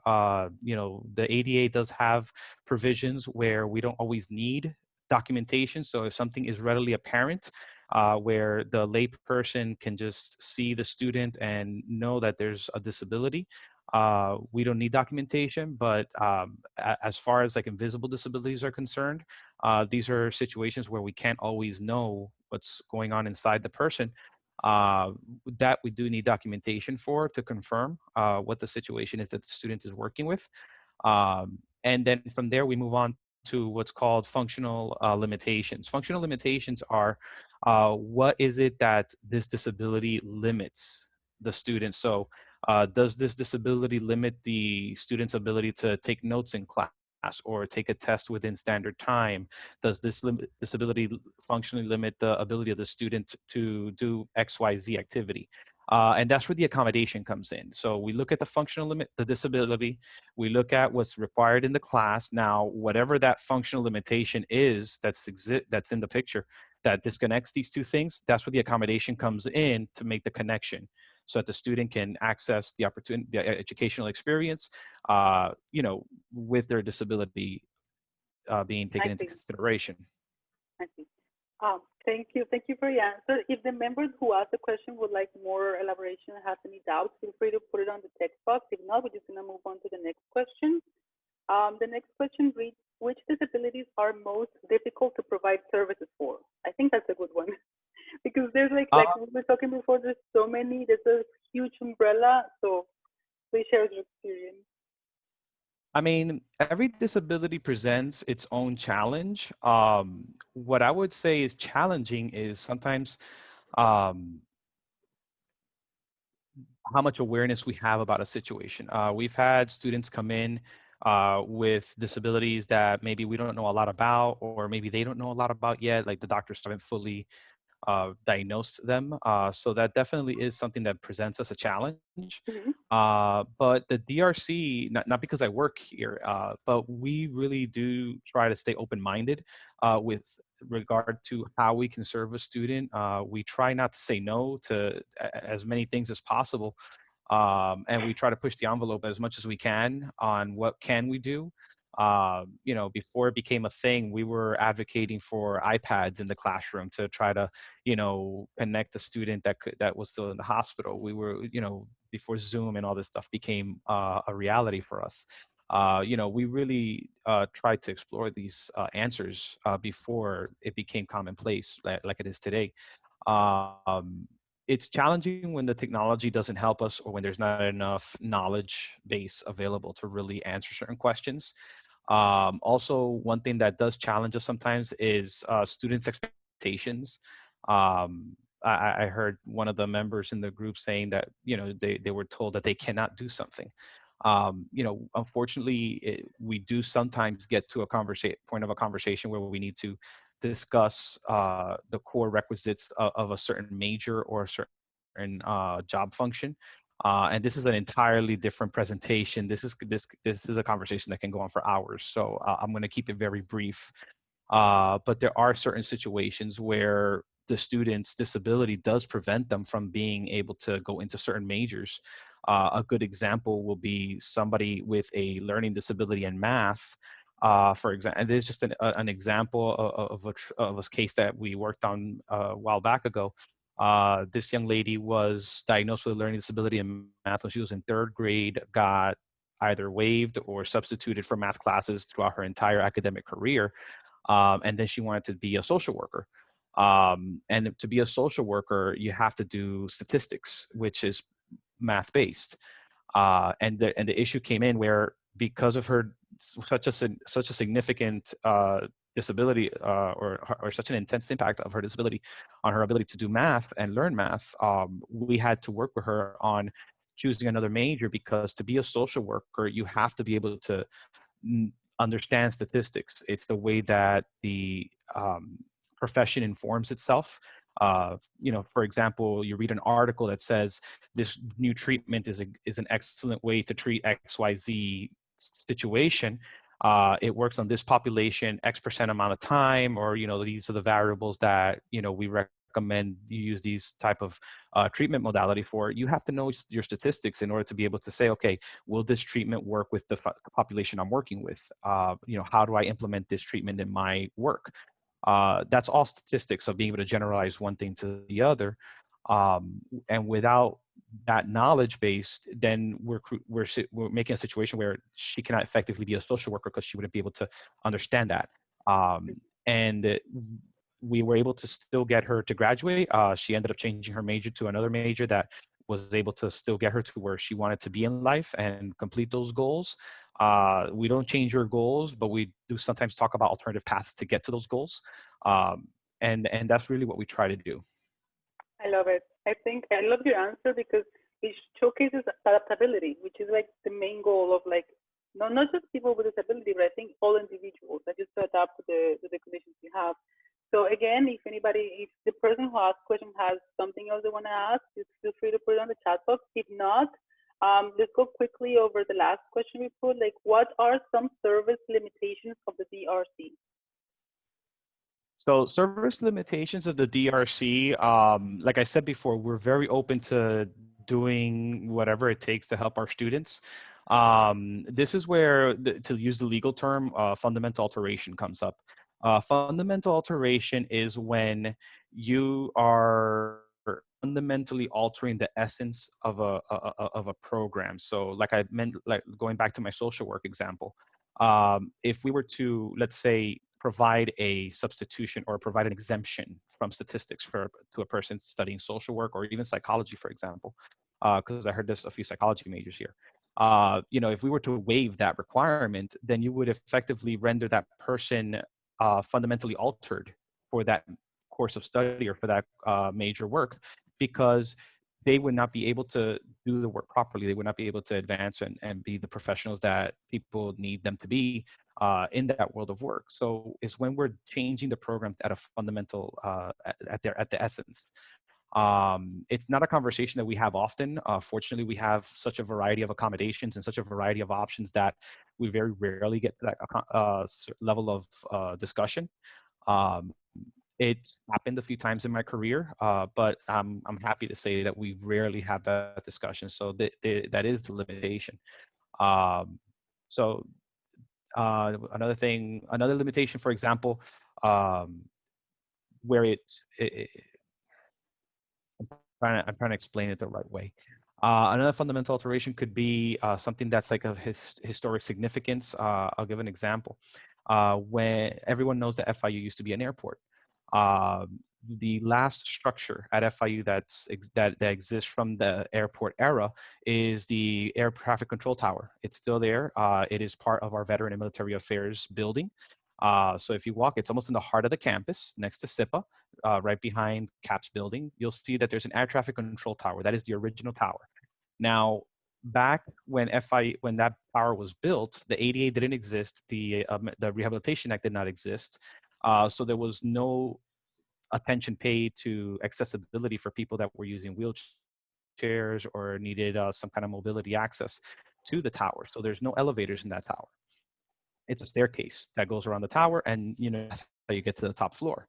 You know, the ADA does have provisions where we don't always need documentation. So if something is readily apparent, where the lay person can just see the student and know that there's a disability, we don't need documentation. But as far as like invisible disabilities are concerned, these are situations where we can't always know what's going on inside the person. That we do need documentation for, to confirm what the situation is that the student is working with. And then from there, we move on to what's called functional limitations. Functional limitations are what is it that this disability limits the student? So does this disability limit the student's ability to take notes in class or take a test within standard time? Does this disability functionally limit the ability of the student to do XYZ activity? And that's where the accommodation comes in. So we look at the functional limit, the disability, we look at what's required in the class. Now, whatever that functional limitation is that's in the picture that disconnects these two things, that's where the accommodation comes in to make the connection, so that the student can access the opportunity, the educational experience, you know, with their disability being taken into consideration. I see. Thank you. Thank you for your answer. If the members who asked the question would like more elaboration or have any doubts, feel free to put it on the text box. If not, we're just going to move on to the next question. The next question reads, which disabilities are most difficult to provide services for? I think that's a good one. Because there's like we were talking before, there's so many, there's a huge umbrella. So please share your experience. I mean, every disability presents its own challenge. What I would say is challenging is sometimes how much awareness we have about a situation. We've had students come in with disabilities that maybe we don't know a lot about, or maybe they don't know a lot about yet, like the doctors haven't fully diagnose them. So that definitely is something that presents us a challenge. But the DRC, not because I work here, but we really do try to stay open-minded with regard to how we can serve a student. We try not to say no to as many things as possible. And we try to push the envelope as much as we can on what can we do. You know, before it became a thing, we were advocating for iPads in the classroom to try to, you know, connect the student that was still in the hospital. We were, you know, before Zoom and all this stuff became a reality for us. You know, we really tried to explore these answers before it became commonplace like it is today. It's challenging when the technology doesn't help us, or when there's not enough knowledge base available to really answer certain questions. Also, one thing that does challenge us sometimes is students' expectations. I heard one of the members in the group saying that, you know, they were told that they cannot do something. You know, unfortunately, we do sometimes get to a point of a conversation where we need to discuss the core requisites of a certain major or a certain job function. And this is an entirely different presentation. This is a conversation that can go on for hours. So I'm going to keep it very brief. But there are certain situations where the student's disability does prevent them from being able to go into certain majors. A good example will be somebody with a learning disability in math. For example, and this is just an example of a case that we worked on a while back ago. This young lady was diagnosed with a learning disability in math when she was in 3rd grade, got either waived or substituted for math classes throughout her entire academic career. And then she wanted to be a social worker. And to be a social worker, you have to do statistics, which is math-based. And the issue came in where, because of her such a significant disability or such an intense impact of her disability on her ability to do math and learn math, we had to work with her on choosing another major, because to be a social worker, you have to be able to understand statistics. It's the way that the profession informs itself. You know, for example, you read an article that says this new treatment is an excellent way to treat XYZ situation. It works on this population X% amount of time, or, you know, these are the variables that, you know, we recommend you use these type of treatment modality for. You have to know your statistics in order to be able to say, okay, will this treatment work with the population I'm working with? You know, how do I implement this treatment in my work? That's all statistics of being able to generalize one thing to the other. And without that knowledge base, then we're making a situation where she cannot effectively be a social worker, because she wouldn't be able to understand that. And we were able to still get her to graduate. She ended up changing her major to another major that was able to still get her to where she wanted to be in life and complete those goals. We don't change your goals, but we do sometimes talk about alternative paths to get to those goals. And that's really what we try to do. I love it. I love your answer, because it showcases adaptability, which is like the main goal of, like, not just people with disability, but I think all individuals that just adapt to the conditions you have. So again, if the person who asked question has something else they want to ask, just feel free to put it on the chat box. If not, let's go quickly over the last question we put. Like, what are some service limitations of the DRC? So service limitations of the DRC, like I said before, we're very open to doing whatever it takes to help our students. This is where, to use the legal term, fundamental alteration comes up. Fundamental alteration is when you are fundamentally altering the essence of a program. So like I meant, like going back to my social work example, if we were to, let's say, provide a substitution or provide an exemption from statistics to a person studying social work or even psychology, for example, because I heard there's a few psychology majors here. If we were to waive that requirement, then you would effectively render that person fundamentally altered for that course of study or for that major work, because they would not be able to do the work properly. They would not be able to advance and be the professionals that people need them to be in that world of work. So it's when we're changing the program at a fundamental, at the essence. It's not a conversation that we have often. Fortunately, we have such a variety of accommodations and such a variety of options that we very rarely get to that level of discussion. It's happened a few times in my career, but I'm happy to say that we rarely have that discussion. So that is the limitation. Another limitation, for example, where I'm trying to explain it the right way. Another fundamental alteration could be something that's like of historic significance. I'll give an example. When everyone knows that FIU used to be an airport. The last structure at FIU that exists from the airport era is the air traffic control tower. It's still there. It is part of our Veteran and Military Affairs building. So if you walk, it's almost in the heart of the campus, next to SIPA, right behind CAPS building. You'll see that there's an air traffic control tower. That is the original tower. Now, back when that tower was built, the ADA didn't exist. The Rehabilitation Act did not exist. So there was no attention paid to accessibility for people that were using wheelchairs or needed some kind of mobility access to the tower. So there's no elevators in that tower. It's a staircase that goes around the tower, and that's how you get to the top floor.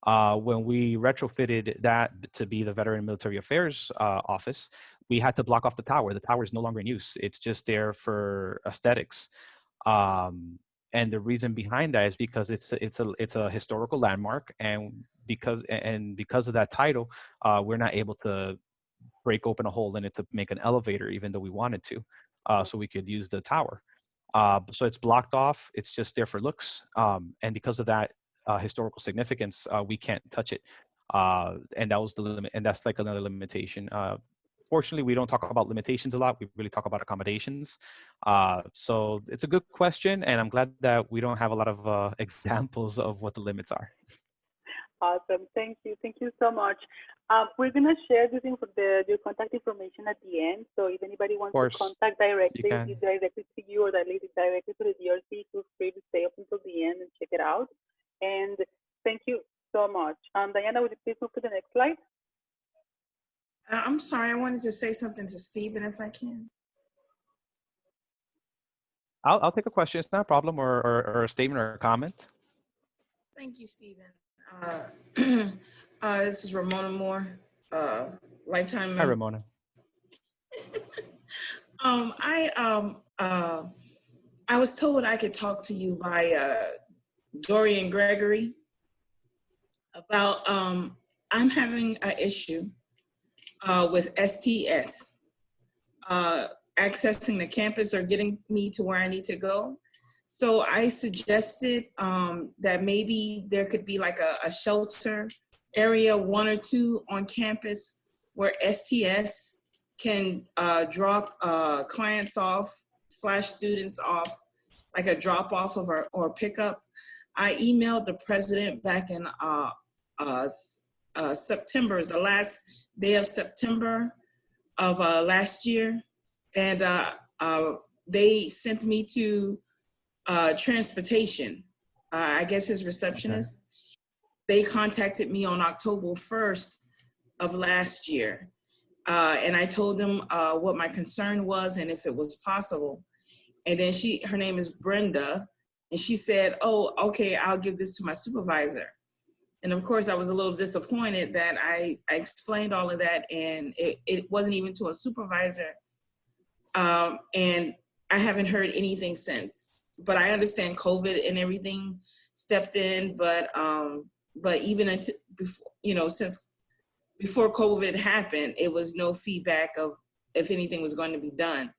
When we retrofitted that to be the Veteran and Military Affairs office, we had to block off the tower. The tower is no longer in use. It's just there for aesthetics. And the reason behind that is because it's a historical landmark, and because of that title, we're not able to break open a hole in it to make an elevator, even though we wanted to, so we could use the tower. So it's blocked off. It's just there for looks, and because of that historical significance, we can't touch it. And that was the limit, and that's like another limitation. Fortunately, we don't talk about limitations a lot. We really talk about accommodations. So it's a good question, and I'm glad that we don't have a lot of examples of what the limits are. Awesome. Thank you. Thank you so much. We're going to share your contact information at the end. So if anybody wants to contact directly to you or directly to the DRC, feel free to stay up until the end and check it out. And thank you so much. Diana, would you please move to the next slide? I'm sorry, I wanted to say something to Stephen if I can. I'll take a question. It's not a problem, or a statement or a comment. Thank you, Stephen. This is Ramona Moore, lifetime member. Hi, Ramona. I was told I could talk to you by Dorian Gregory about I'm having an issue with STS, accessing the campus or getting me to where I need to go. So I suggested that maybe there could be like a shelter area, 1 or 2 on campus, where STS can drop clients off / students off, like a drop off of or pickup. I emailed the president back in September, is the last day of September of last year, and they sent me to transportation. I guess his receptionist. Okay. They contacted me on October 1st of last year, and I told them what my concern was and if it was possible. And then her name is Brenda, and she said, "Oh, okay, I'll give this to my supervisor." And of course, I was a little disappointed that I explained all of that, and it wasn't even to a supervisor. And I haven't heard anything since. But I understand COVID and everything, stepped in, but even until before, since before COVID happened, it was no feedback of if anything was going to be done.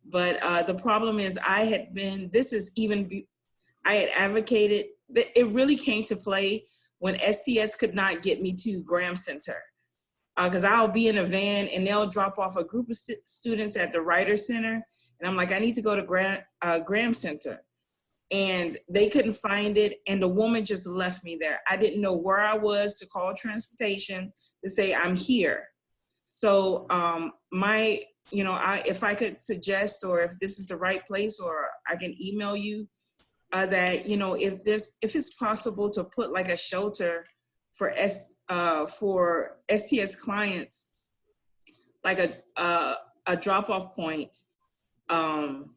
But the problem is I had advocated, it really came to play when STS could not get me to Graham Center. Because I'll be in a van and they'll drop off a group of students at the Writer Center. And I'm like, I need to go to Graham Center. And they couldn't find it. And the woman just left me there. I didn't know where I was to call transportation to say I'm here. So if I could suggest, or if this is the right place, or I can email you that, if it's possible to put like a shelter for STS clients, like a drop-off point, and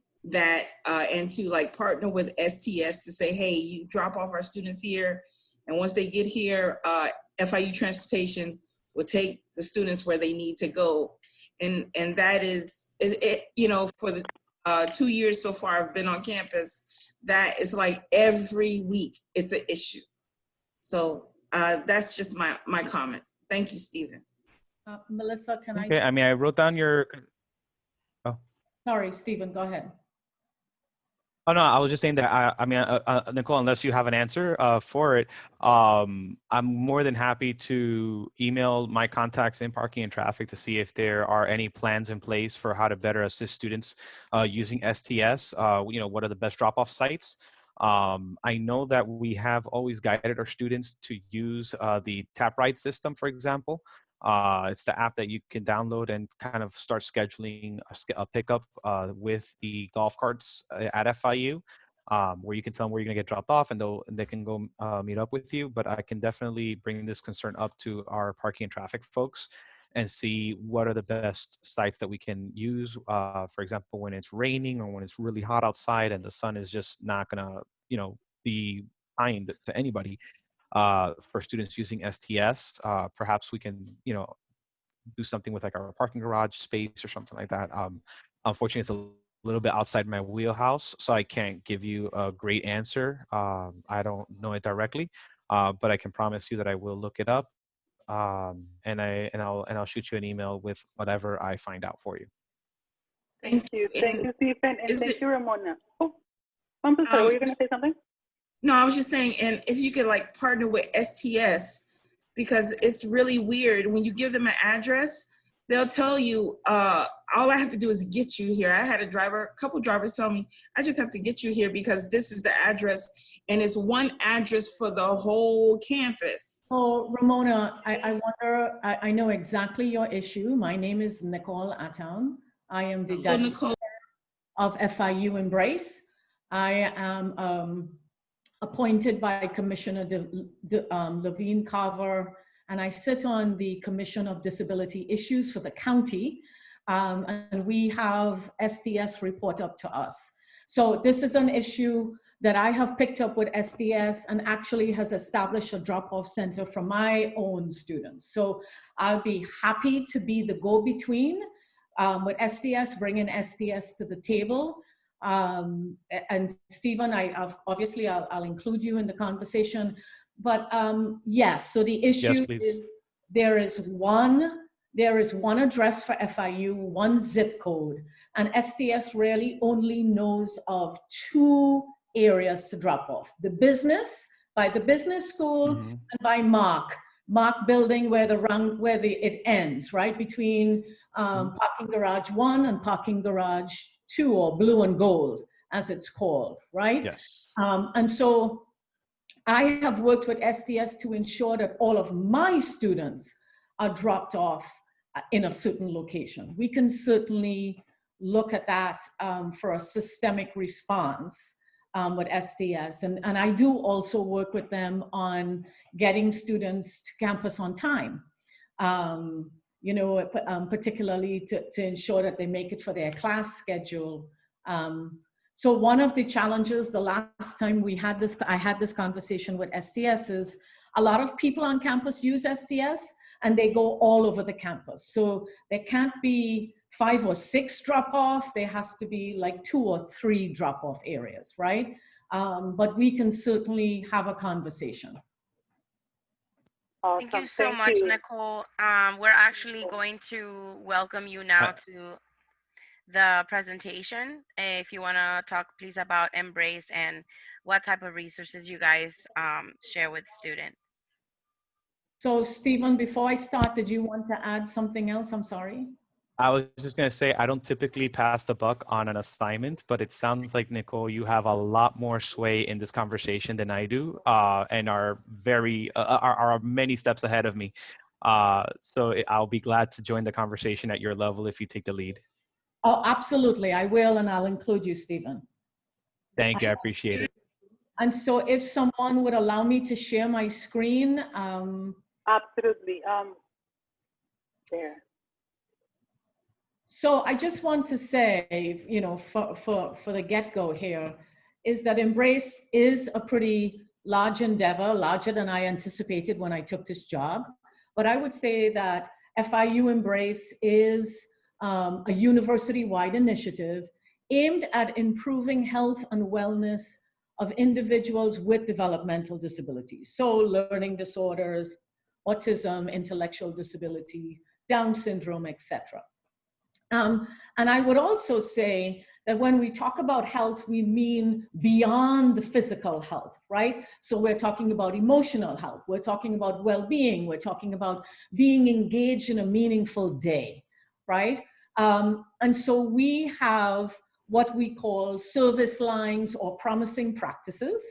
to like partner with STS to say, hey, you drop off our students here, and once they get here, FIU Transportation will take the students where they need to go. And that is for the 2 years so far I've been on campus, that is like every week it's an issue. So that's just my comment. Thank you, Stephen. Melissa, can Okay, I wrote down your. Oh. Sorry, Stephen, go ahead. Oh no, I was just saying that Nicole, unless you have an answer for it, I'm more than happy to email my contacts in parking and traffic to see if there are any plans in place for how to better assist students using STS. What are the best drop-off sites? I know that we have always guided our students to use the Tap Ride system, for example. It's the app that you can download and kind of start scheduling a pickup with the golf carts at FIU, where you can tell them where you're gonna get dropped off, and they can go meet up with you. But I can definitely bring this concern up to our parking and traffic folks and see what are the best sites that we can use. For example, when it's raining or when it's really hot outside and the sun is just not gonna, be kind to anybody. For students using STS, perhaps we can, do something with like our parking garage space or something like that. Unfortunately, it's a little bit outside my wheelhouse, so I can't give you a great answer. I don't know it directly, but I can promise you that I will look it up, and I'll shoot you an email with whatever I find out for you. Thank you, Stephen, and thank you, Ramona. Oh, I'm so sorry. Were you going to say something? No, I was just saying, and if you could like partner with STS, because it's really weird when you give them an address, they'll tell you, all I have to do is get you here. I had a couple drivers tell me, I just have to get you here because this is the address, and it's one address for the whole campus. Oh, Ramona, I wonder, I know exactly your issue. My name is Nicole Atown. I am the director of FIU Embrace. I am appointed by Commissioner Levine Carver, and I sit on the Commission of Disability Issues for the county, and we have STS report up to us. So this is an issue that I have picked up with STS and actually has established a drop-off center for my own students. So I'll be happy to be the go-between with STS, bringing STS to the table. And Stephen, I'll include you in the conversation, but yes, so the issue is there is one address for FIU, one zip code, and STS really only knows of 2 areas to drop off: the business, by the business school, and by Mark building where it ends, right between parking garage 1 and parking garage 2, or blue and gold as it's called, right? Yes. And so I have worked with STS to ensure that all of my students are dropped off in a certain location. We can certainly look at that for a systemic response with STS. And I do also work with them on getting students to campus on time. Particularly to ensure that they make it for their class schedule. So one of the challenges the last time I had this conversation with STS is a lot of people on campus use STS and they go all over the campus. So there can't be 5 or 6 drop-off. There has to be like 2 or 3 drop-off areas, right? but we can certainly have a conversation. Thank you so much, Nicole. We're actually going to welcome you now to the presentation. If you want to talk, please, about Embrace and what type of resources you guys share with students. So, Stephen, before I start, did you want to add something else? I'm sorry. I was just going to say, I don't typically pass the buck on an assignment, but it sounds like, Nicole, you have a lot more sway in this conversation than I do, and are many steps ahead of me. So I'll be glad to join the conversation at your level if you take the lead. Oh, absolutely. I will, and I'll include you, Stephen. Thank you. I appreciate it. And so if someone would allow me to share my screen. Absolutely. There. So I just want to say, you know, for the get-go here, is that Embrace is a pretty large endeavor, larger than I anticipated when I took this job. But I would say that FIU Embrace is a university-wide initiative aimed at improving health and wellness of individuals with developmental disabilities. So learning disorders, autism, intellectual disability, Down syndrome, etc. And I would also say that when we talk about health, we mean beyond the physical health, right? So we're talking about emotional health, we're talking about well-being, we're talking about being engaged in a meaningful day, right? And so we have what we call service lines or promising practices.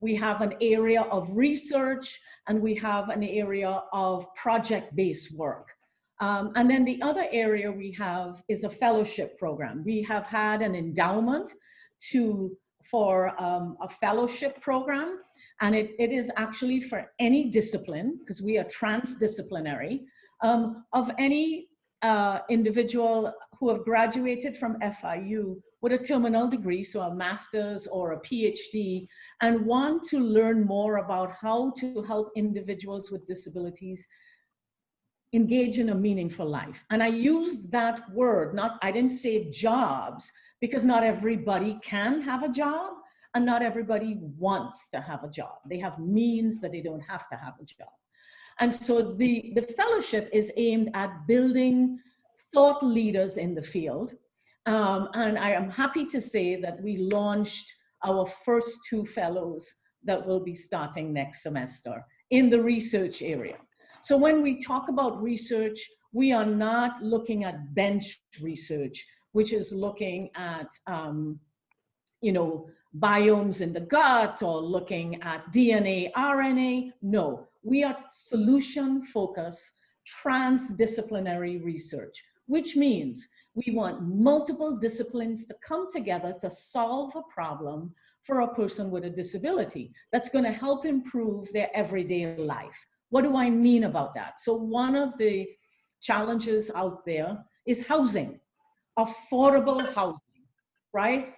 We have an area of research, and we have an area of project-based work. And then the other area we have is a fellowship program. We have had an endowment for a fellowship program, and it is actually for any discipline, because we are transdisciplinary, of any individual who have graduated from FIU with a terminal degree, so a master's or a PhD, and want to learn more about how to help individuals with disabilities engage in a meaningful life. And I use that word, I didn't say jobs, because not everybody can have a job and not everybody wants to have a job. They have means that they don't have to have a job. And so the fellowship is aimed at building thought leaders in the field. And I am happy to say that we launched our first 2 fellows that will be starting next semester in the research area. So when we talk about research, we are not looking at bench research, which is looking at, you know, biomes in the gut or looking at DNA, RNA. No, we are solution-focused, transdisciplinary research, which means we want multiple disciplines to come together to solve a problem for a person with a disability that's going to help improve their everyday life. What do I mean about that? So one of the challenges out there is housing, affordable housing, right?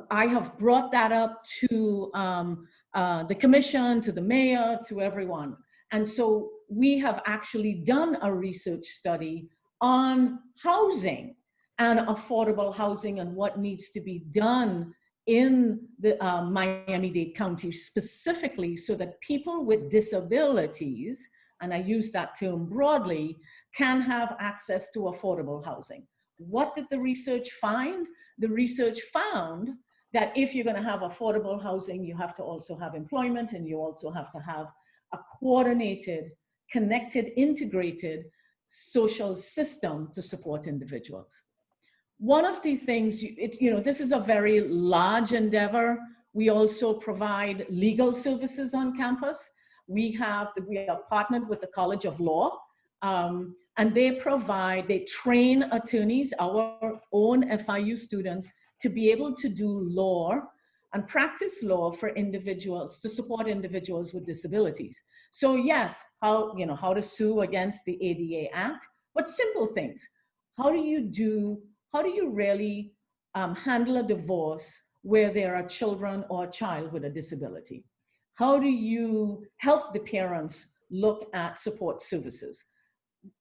I have brought that up to the commission, to the mayor, to everyone. And so we have actually done a research study on housing and affordable housing and what needs to be done in the Miami-Dade County specifically, so that people with disabilities, and I use that term broadly, can have access to affordable housing. What did the research find? The research found that if you're going to have affordable housing, you have to also have employment, and you also have to have a coordinated, connected, integrated social system to support individuals. One of the things, this is a very large endeavor. We also provide legal services on campus. We are partnered with the College of Law, and they train attorneys, our own FIU students, to be able to do law and practice law for individuals, to support individuals with disabilities. So yes, how to sue against the ADA Act, but simple things. How do you really handle a divorce where there are children or a child with a disability? How do you help the parents look at support services?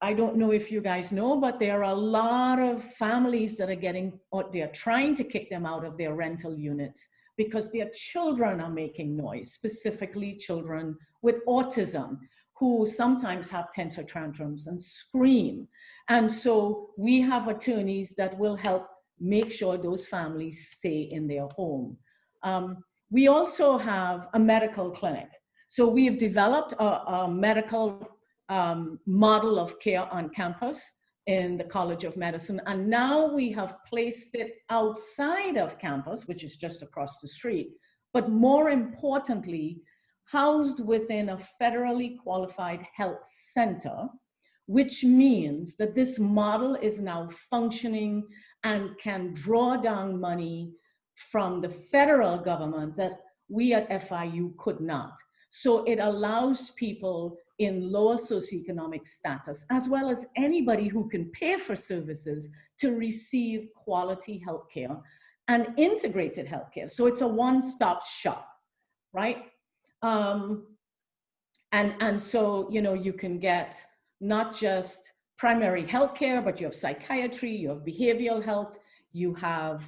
I don't know if you guys know, but there are a lot of families that are they're trying to kick them out of their rental units because their children are making noise, specifically children with autism, who sometimes have temper tantrums and scream. And so we have attorneys that will help make sure those families stay in their home. We also have a medical clinic. So we've developed a medical model of care on campus in the College of Medicine. And now we have placed it outside of campus, which is just across the street, but more importantly, housed within a federally qualified health center, which means that this model is now functioning and can draw down money from the federal government that we at FIU could not. So it allows people in lower socioeconomic status, as well as anybody who can pay for services, to receive quality healthcare and integrated healthcare. So it's a one-stop shop, right? And so, you know, you can get not just primary healthcare, but you have psychiatry, you have behavioral health, you have,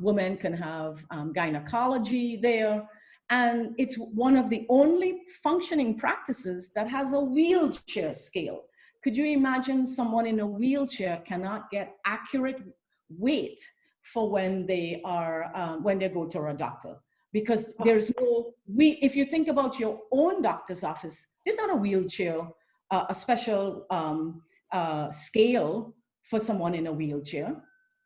women can have gynecology there. And it's one of the only functioning practices that has a wheelchair scale. Could you imagine someone in a wheelchair cannot get accurate weight for when they are, when they go to a doctor? Because there's no, if you think about your own doctor's office, there's not a wheelchair, a special scale for someone in a wheelchair,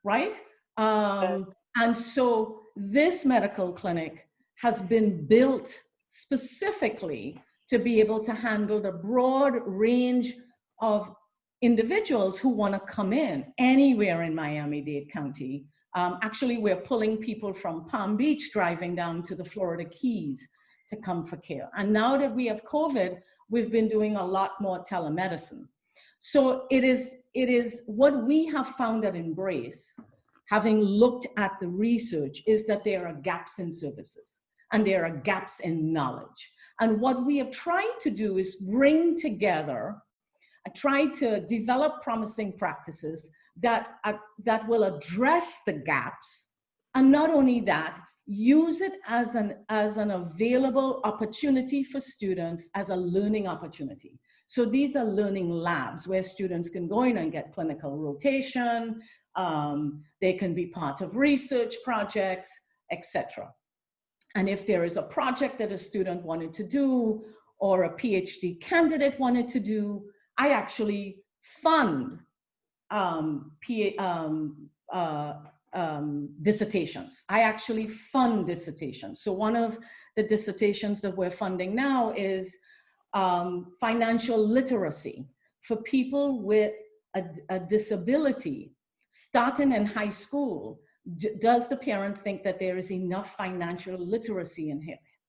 right? And so this medical clinic has been built specifically to be able to handle the broad range of individuals who want to come in anywhere in Miami-Dade County. Actually, we're pulling people from Palm Beach driving down to the Florida Keys to come for care. And now that we have COVID, we've been doing a lot more telemedicine. So it is what we have found at Embrace, having looked at the research, is that there are gaps in services and there are gaps in knowledge. And what we have tried to do is bring together, try to develop promising practices that will address the gaps. And not only that, use it as an available opportunity for students, as a learning opportunity. So these are learning labs where students can go in and get clinical rotation, they can be part of research projects, etc. And if there is a project that a student wanted to do, or a PhD candidate wanted to do, I actually fund dissertations. I actually fund dissertations. So one of the dissertations that we're funding now is financial literacy for people with a disability starting in high school. Does the parent think that there is enough financial literacy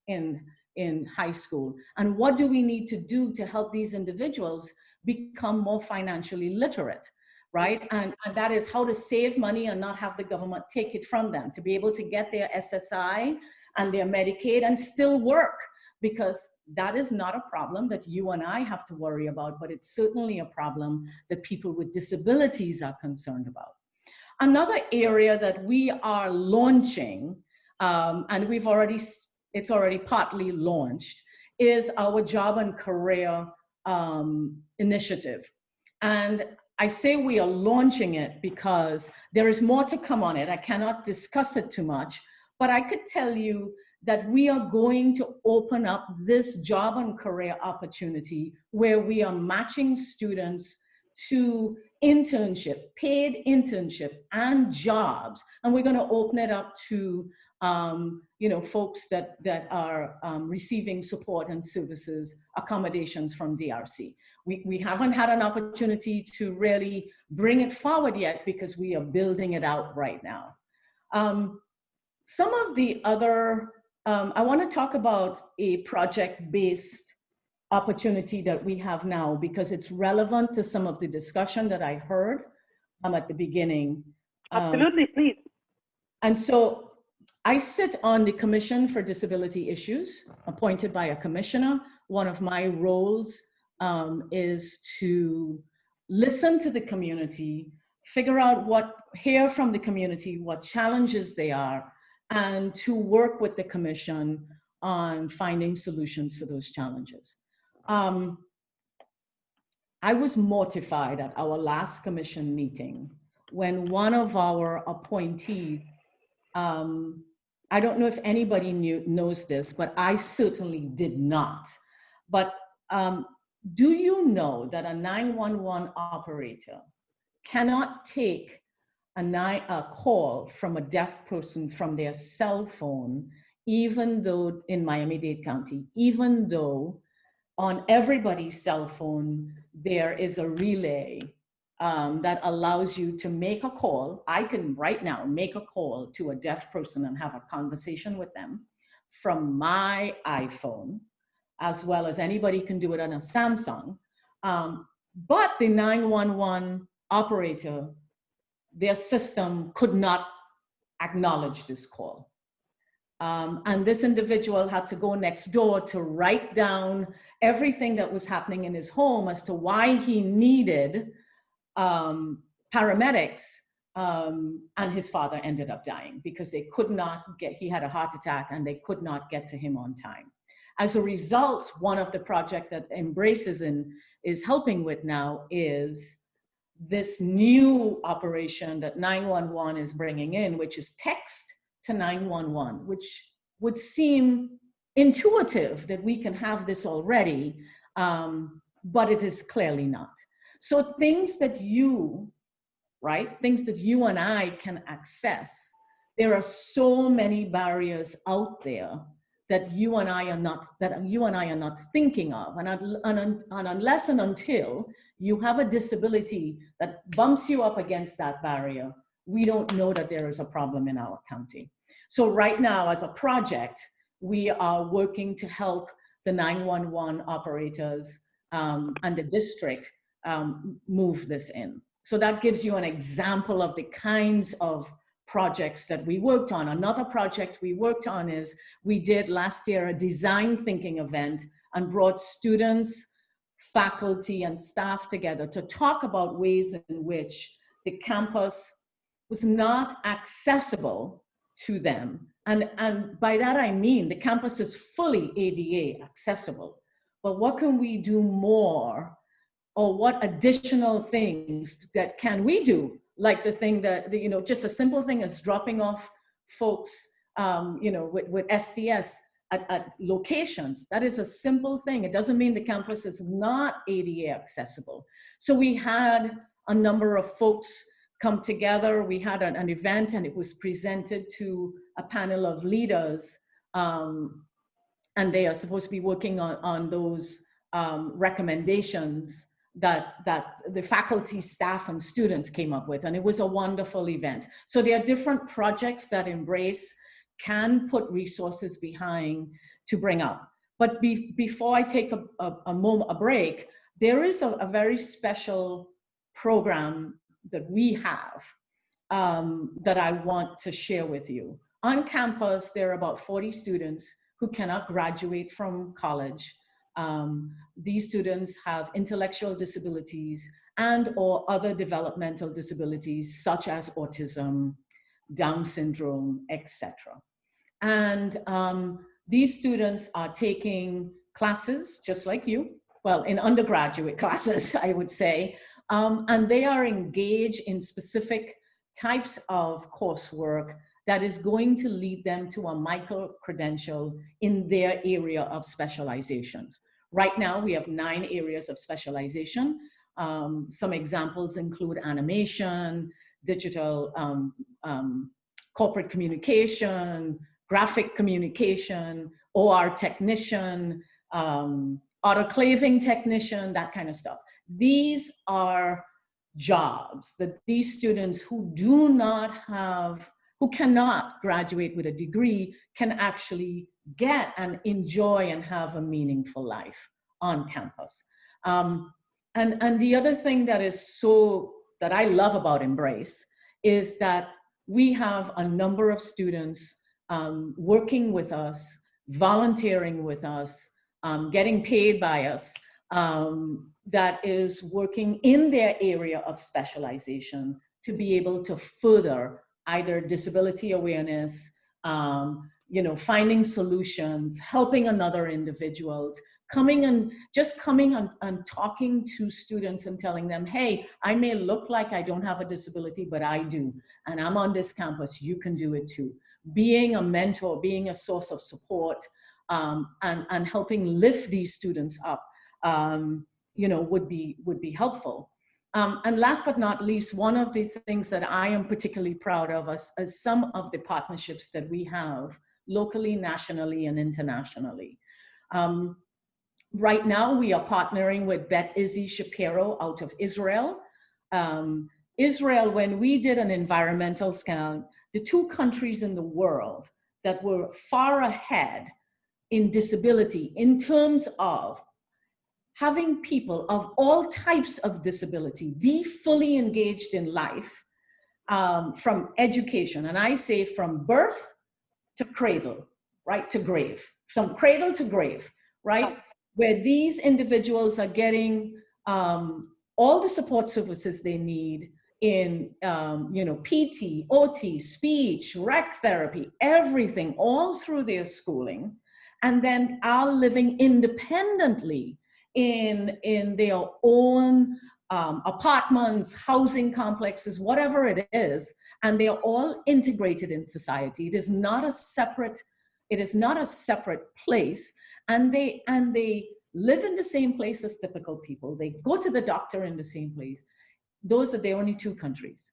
in high school? And what do we need to do to help these individuals become more financially literate, right? And that is how to save money and not have the government take it from them, to be able to get their SSI and their Medicaid and still work, because that is not a problem that you and I have to worry about, but it's certainly a problem that people with disabilities are concerned about. Another area that we are launching, and it's already partly launched, is our job and career initiative. And I say we are launching it because there is more to come on it. I cannot discuss it too much, but I could tell you that we are going to open up this job and career opportunity where we are matching students to internship, paid internship and jobs. And we're going to open it up to folks that are receiving support and services, accommodations from DRC. We haven't had an opportunity to really bring it forward yet because we are building it out right now. Some of the other, I want to talk about a project-based opportunity that we have now because it's relevant to some of the discussion that I heard at the beginning. Absolutely, please. And so I sit on the Commission for Disability Issues, appointed by a commissioner. One of my roles is to listen to the community, figure out hear from the community, what challenges they are, and to work with the commission on finding solutions for those challenges. I was mortified at our last commission meeting when one of our appointees, I don't know if anybody knows this, but I certainly did not. But do you know that a 911 operator cannot take a call from a deaf person from their cell phone, even though in Miami-Dade County, even though on everybody's cell phone, there is a relay that allows you to make a call. I can right now make a call to a deaf person and have a conversation with them from my iPhone, as well as anybody can do it on a Samsung. But the 911 operator, their system could not acknowledge this call. And this individual had to go next door to write down everything that was happening in his home as to why he needed paramedics, and his father ended up dying because they could not get, he had a heart attack and they could not get to him on time. As a result, one of the projects that Embrace is helping with now is this new operation that 911 is bringing in, which is text to 911, which would seem intuitive that we can have this already, but it is clearly not. So things that you, things that you and I can access, there are so many barriers out there that you and I are not thinking of, and unless and until you have a disability that bumps you up against that barrier, we don't know that there is a problem in our county. So right now, as a project, we are working to help the 911 operators and the district move this in. So that gives you an example of the kinds of projects that we worked on. Another project we worked on is we did last year a design thinking event and brought students, faculty, and staff together to talk about ways in which the campus was not accessible to them. And by that I mean the campus is fully ADA accessible, but what can we do more, or what additional things that can we do? Like the thing that, just a simple thing as dropping off folks, with SDS at locations. That is a simple thing. It doesn't mean the campus is not ADA accessible. So we had a number of folks come together. We had an event and it was presented to a panel of leaders, and they are supposed to be working on those recommendations that the faculty, staff, and students came up with, and it was a wonderful event. So there are different projects that Embrace can put resources behind to bring up. But before I take a break, there is a very special program that we have that I want to share with you. On campus, there are about 40 students who cannot graduate from college. These students have intellectual disabilities and or other developmental disabilities such as autism, Down syndrome, etc. And these students are taking classes just like you, well, in undergraduate classes, I would say, and they are engaged in specific types of coursework that is going to lead them to a micro-credential in their area of specialization. Right now, we have 9 areas of specialization. Some examples include animation, digital corporate communication, graphic communication, OR technician, autoclaving technician, that kind of stuff. These are jobs that these students who cannot graduate with a degree can actually get and enjoy and have a meaningful life on campus. And the other thing that I love about Embrace is that we have a number of students working with us, volunteering with us, getting paid by us, that is working in their area of specialization to be able to further either disability awareness, you know, finding solutions, helping another individuals, coming and talking to students and telling them, hey, I may look like I don't have a disability, but I do. And I'm on this campus, you can do it too. Being a mentor, being a source of support, and helping lift these students up, you know, would be helpful. And last but not least, one of the things that I am particularly proud of is some of the partnerships that we have locally, nationally, and internationally. Right now, we are partnering with Bet Izzy Shapiro out of Israel. Israel, when we did an environmental scan, the 2 countries in the world that were far ahead in disability in terms of having people of all types of disability be fully engaged in life, from education, and I say from birth to cradle, right, to grave, from cradle to grave, right, where these individuals are getting all the support services they need in, you know, PT, OT, speech, rec therapy, everything, all through their schooling, and then are living independently in their own apartments, housing complexes, whatever it is, and they are all integrated in society. It is not a separate place, and they live in the same place as typical people. They go to the doctor in the same place. Those are the only 2 countries,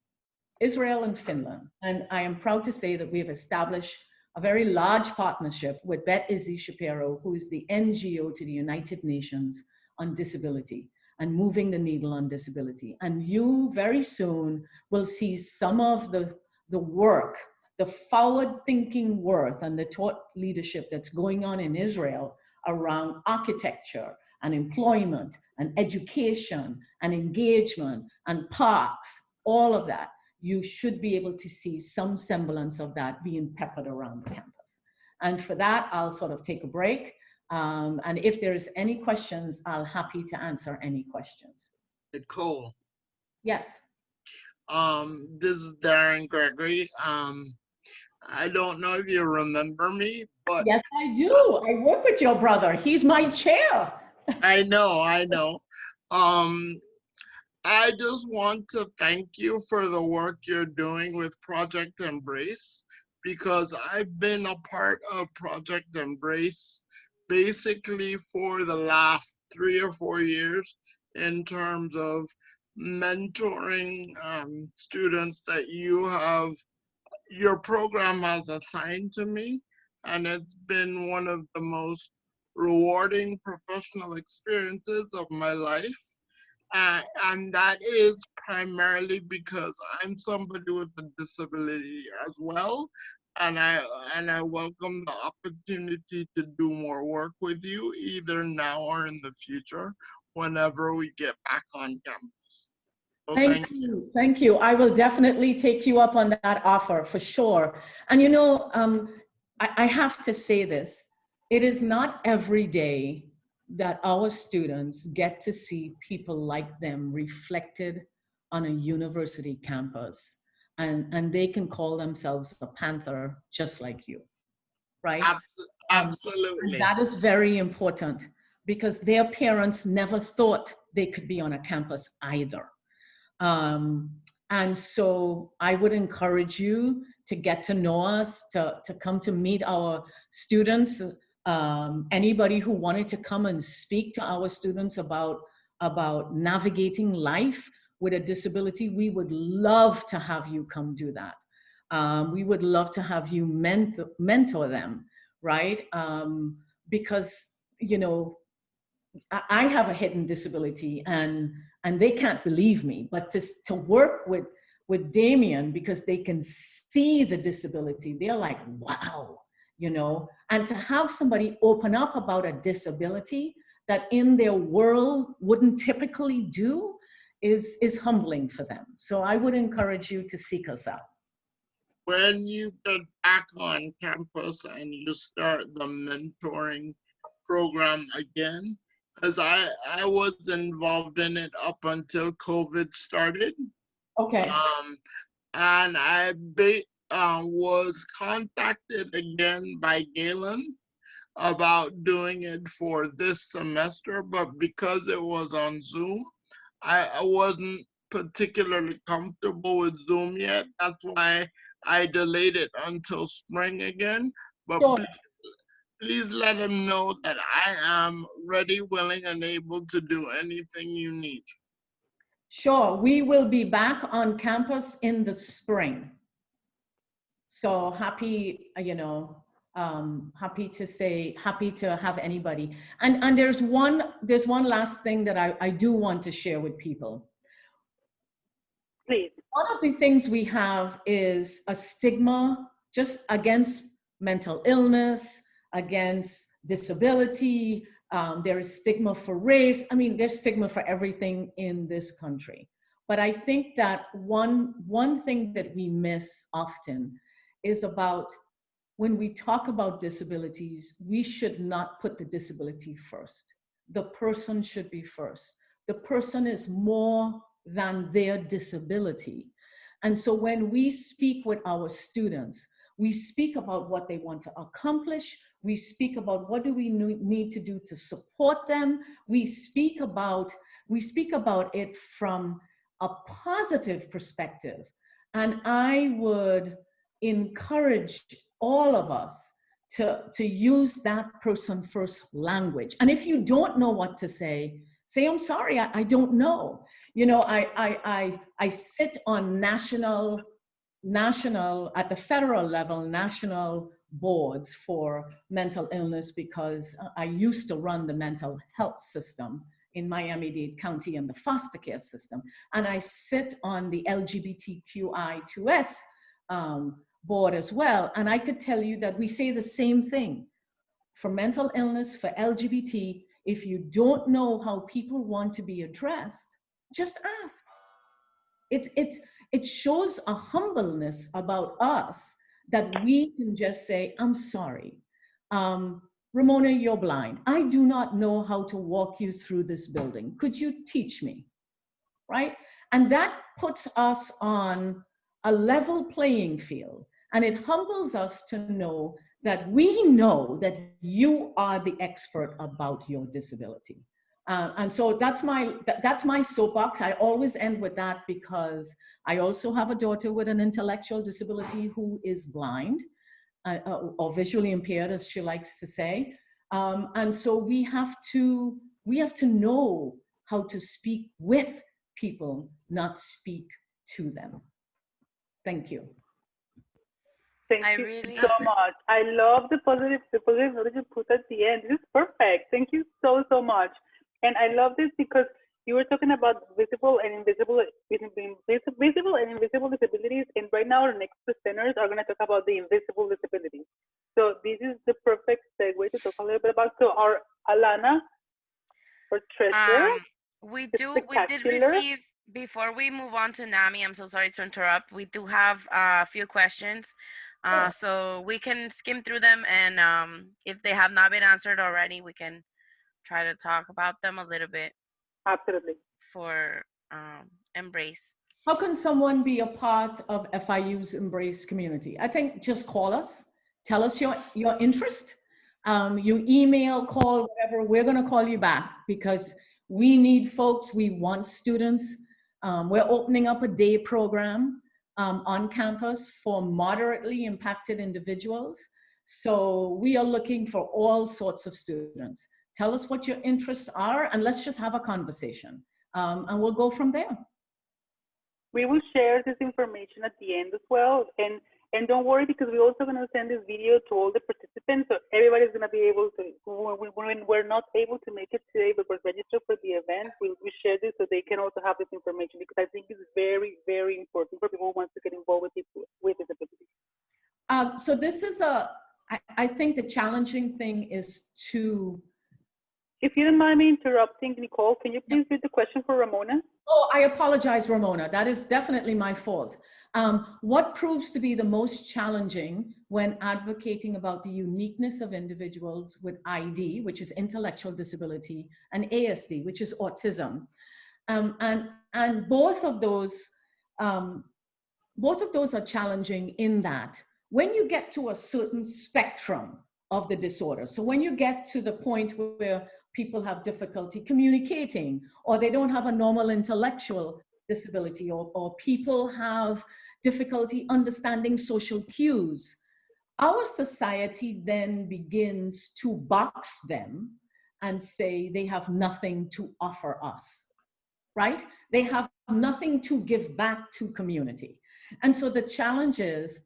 Israel and Finland. And I am proud to say that we have established a very large partnership with Bet Izzy Shapiro, who is the NGO to the United Nations on disability and moving the needle on disability. And you very soon will see some of the work, the forward-thinking work and the thought leadership that's going on in Israel around architecture and employment and education and engagement and parks, all of that. You should be able to see some semblance of that being peppered around the campus. And for that, I'll sort of take a break. And if there's any questions, I'll happy to answer any questions. Nicole. Yes. This is Darren Gregory. I don't know if you remember me, but yes, I do. I work with your brother. He's my chair. I know. I just want to thank you for the work you're doing with Project Embrace, because I've been a part of Project Embrace basically for the last 3 or 4 years in terms of mentoring students that your program has assigned to me, and it's been one of the most rewarding professional experiences of my life. And that is primarily because I'm somebody with a disability as well, and I welcome the opportunity to do more work with you, either now or in the future, whenever we get back on campus. So thank you. Thank you. I will definitely take you up on that offer for sure. And you know, I have to say this, it is not every day that our students get to see people like them reflected on a university campus, and they can call themselves a Panther just like you, right? Absolutely. That is very important, because their parents never thought they could be on a campus either. And so I would encourage you to get to know us, to come to meet our students. Anybody who wanted to come and speak to our students about navigating life with a disability, we would love to have you come do that. We would love to have you mentor them, right? Because, you know, I have a hidden disability, and they can't believe me, but to work with Damien, because they can see the disability, they're like, wow, you know, and to have somebody open up about a disability that in their world wouldn't typically do is humbling for them. So I would encourage you to seek us out. When you get back on campus and you start the mentoring program again, because I was involved in it up until COVID started. Okay. And was contacted again by Galen about doing it for this semester, but because it was on Zoom, I wasn't particularly comfortable with Zoom yet. That's why I delayed it until spring again. But Sure. please let him know that I am ready, willing, and able to do anything you need. Sure, we will be back on campus in the spring. So happy, happy to have anybody. And there's one last thing that I do want to share with people. Please. One of the things we have is a stigma just against mental illness, against disability. There is stigma for race. I mean, there's stigma for everything in this country. But I think that one thing that we miss often is about when we talk about disabilities, we should not put the disability first. The person should be first. The person is more than their disability. And so when we speak with our students, we speak about what they want to accomplish. We speak about what do we need to do to support them. We speak about it from a positive perspective. And I would encourage all of us to use that person first language. And if you don't know what to say, I'm sorry, I don't know. You know, I sit on national, at the federal level, national boards for mental illness because I used to run the mental health system in Miami-Dade County and the foster care system. And I sit on the LGBTQI2S board as well. And I could tell you that we say the same thing. For mental illness, for LGBT, if you don't know how people want to be addressed, just ask. It shows a humbleness about us that we can just say, I'm sorry. Ramona, you're blind. I do not know how to walk you through this building. Could you teach me? Right? And that puts us on a level playing field. And it humbles us to know that we know that you are the expert about your disability. And so that's my soapbox. I always end with that because I also have a daughter with an intellectual disability who is blind or visually impaired, as she likes to say. And so we have to know how to speak with people, not speak to them. Thank you. Thank you so much. I love the positive note you put at the end. This is perfect. Thank you so much. And I love this because you were talking about visible and invisible disabilities, and right now our next presenters are going to talk about the invisible disabilities. So this is the perfect segue to talk a little bit about. So our Alana, our treasurer, we did receive, before we move on to NAMI, I'm so sorry to interrupt. We do have a few questions. So we can skim through them, and if they have not been answered already, we can try to talk about them a little bit. Absolutely. For Embrace. How can someone be a part of FIU's Embrace community? I think just call us, tell us your interest. You email, call, whatever, we're gonna call you back because we need folks, we want students. We're opening up a day program on campus for moderately impacted individuals. So we are looking for all sorts of students. Tell us what your interests are and let's just have a conversation. And we'll go from there. We will share this information at the end as well. And don't worry, because we're also going to send this video to all the participants. So everybody's going to be able to, when we're not able to make it today, but we're registered for the event, we share this so they can also have this information, because I think it's very, very important for people who want to get involved with people with disabilities. So this is I think the challenging thing is to... If you don't mind me interrupting, Nicole, can you please read the question for Ramona? Oh, I apologize, Ramona. That is definitely my fault. What proves to be the most challenging when advocating about the uniqueness of individuals with ID, which is intellectual disability, and ASD, which is autism? And both of those both of those are challenging in that when you get to a certain spectrum of the disorder, so when you get to the point where people have difficulty communicating, or they don't have a normal intellectual disability, or people have difficulty understanding social cues, our society then begins to box them and say they have nothing to offer us, right? They have nothing to give back to community. And so the challenge is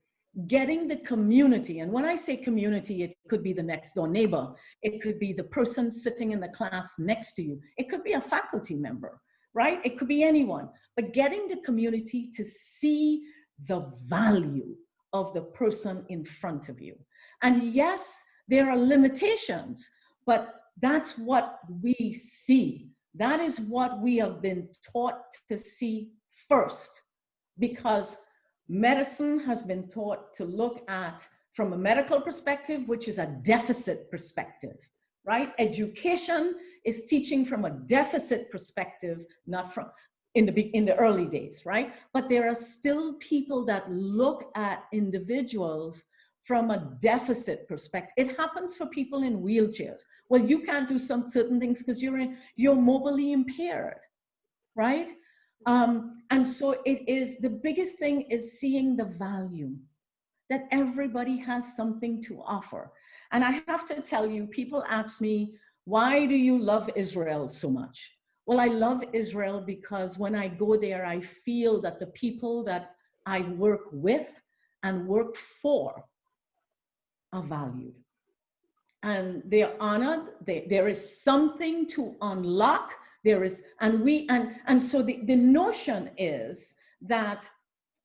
getting the community, and when I say community, it could be the next door neighbor, it could be the person sitting in the class next to you, it could be a faculty member, right? It could be anyone, but getting the community to see the value of the person in front of you. And yes, there are limitations, but that's what we see. That is what we have been taught to see first, because medicine has been taught to look at from a medical perspective, which is a deficit perspective, right? Education is teaching from a deficit perspective, not from in the early days, right? But there are still people that look at individuals from a deficit perspective. It happens for people in wheelchairs. Well, you can't do some certain things because you're mobilely impaired, right? And so it is, the biggest thing is seeing the value that everybody has something to offer. And I have to tell you, people ask me, why do you love Israel so much? Well, I love Israel because when I go there, I feel that the people that I work with and work for are valued. And they're honored. There is something to unlock. There is, and so the notion is that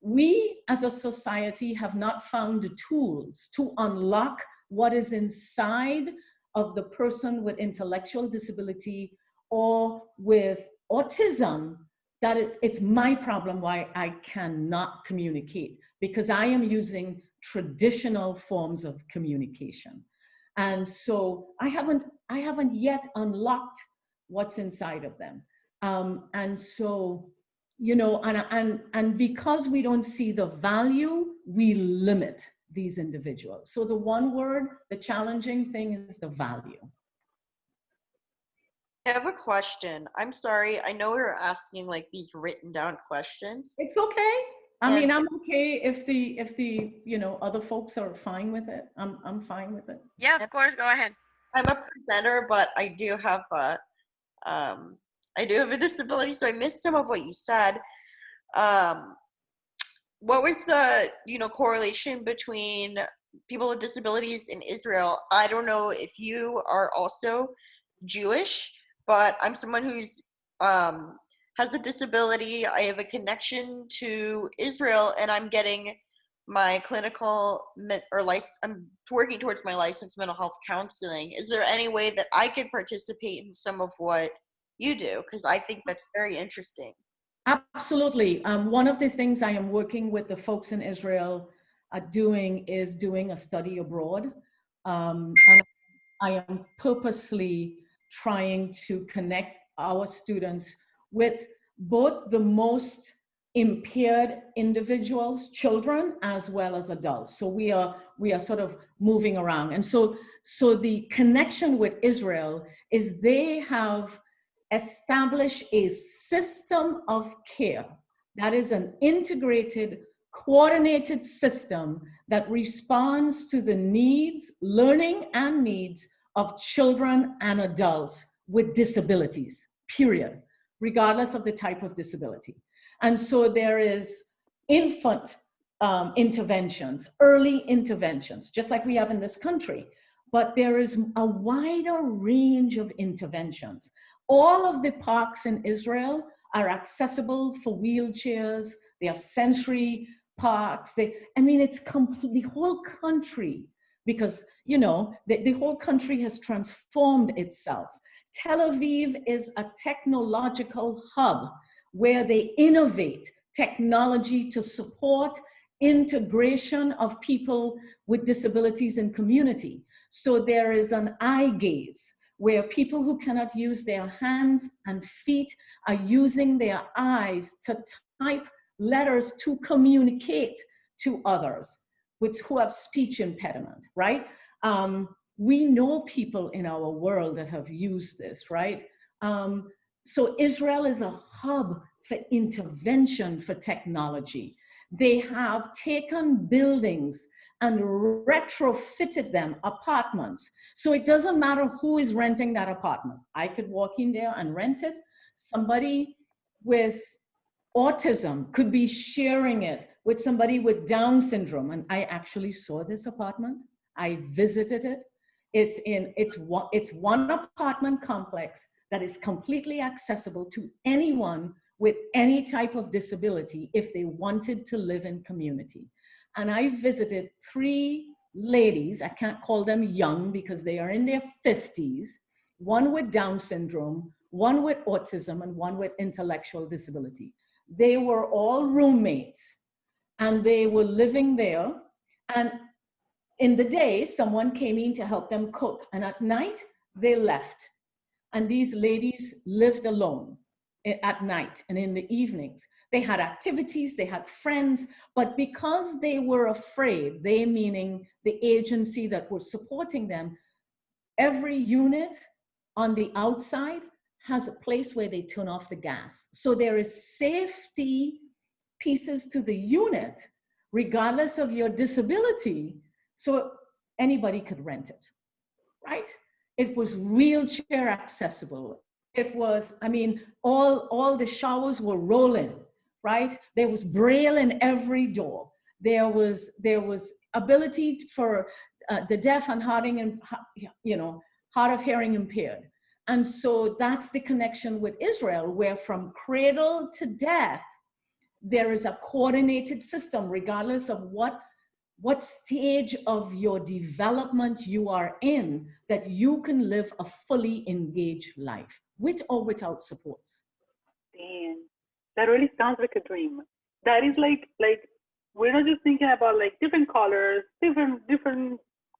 we as a society have not found the tools to unlock what is inside of the person with intellectual disability or with autism. That it's my problem why I cannot communicate, because I am using traditional forms of communication. And so I haven't yet unlocked what's inside of them. And so, you know, and because we don't see the value, we limit these individuals. So the one word, the challenging thing is the value. I have a question. I'm sorry. I know we were asking like these written down questions. It's okay. I mean, I'm okay if the you know, other folks are fine with it. I'm fine with it. Yeah, of course. Go ahead. I'm a presenter, but I do have a disability, so I missed some of what you said. What was the, you know, correlation between people with disabilities in Israel? I don't know if you are also Jewish, but I'm someone who's has a disability. I have a connection to Israel, and I'm getting my clinical I'm working towards my licensed mental health counseling. Is there any way that I could participate in some of what you do? Because I think that's very interesting. Absolutely. One of the things I am working with the folks in Israel doing a study abroad. And I am purposely trying to connect our students with both the most impaired individuals, children, as well as adults. So we are sort of moving around. And so the connection with Israel is they have established a system of care that is an integrated, coordinated system that responds to the needs, learning and needs of children and adults with disabilities, period, regardless of the type of disability. And so there is infant interventions, early interventions, just like we have in this country, but there is a wider range of interventions. All of the parks in Israel are accessible for wheelchairs. They have sensory parks. It's the whole country, because, you know, the whole country has transformed itself. Tel Aviv is a technological hub where they innovate technology to support integration of people with disabilities in community. So there is an eye gaze where people who cannot use their hands and feet are using their eyes to type letters to communicate to others who have speech impediment, right? We know people in our world that have used this, right? So Israel is a hub for intervention for technology. They have taken buildings and retrofitted them, apartments. So it doesn't matter who is renting that apartment. I could walk in there and rent it. Somebody with autism could be sharing it with somebody with Down syndrome. And I actually saw this apartment. I visited it. It's one apartment complex that is completely accessible to anyone with any type of disability if they wanted to live in community. And I visited 3 ladies, I can't call them young because they are in their 50s, one with Down syndrome, one with autism, and one with intellectual disability. They were all roommates and they were living there. And in the day, someone came in to help them cook. And at night, they left. And these ladies lived alone at night and in the evenings. They had activities, they had friends, but because they were afraid, they meaning the agency that was supporting them, every unit on the outside has a place where they turn off the gas. So there is safety pieces to the unit, regardless of your disability, so anybody could rent it, right? It was wheelchair accessible. It was, I mean, all the showers were rolling, right? There was braille in every door. There was ability for the deaf and hard of hearing impaired. And so that's the connection with Israel, where from cradle to death, there is a coordinated system, regardless of what stage of your development you are in, that you can live a fully engaged life, with or without supports. Damn, that really sounds like a dream. That is like we're not just thinking about like different colors, different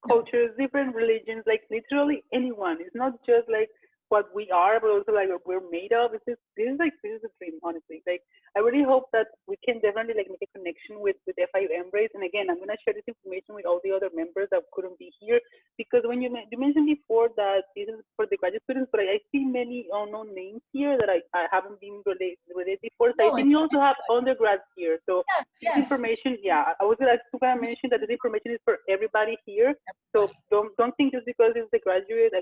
cultures, different religions, like literally anyone. It's not just like what we are, but also like what we're made of. This is a dream, honestly. Like I really hope that we can definitely like make a connection with FIU Embrace. And again, I'm gonna share this information with all the other members that couldn't be here, because when you mentioned before that this is for the graduate students, but I see many unknown names here that I haven't been related before. So I think you also have undergrads here. So this information, I was gonna mention that this information is for everybody here. So don't think just because it's a graduate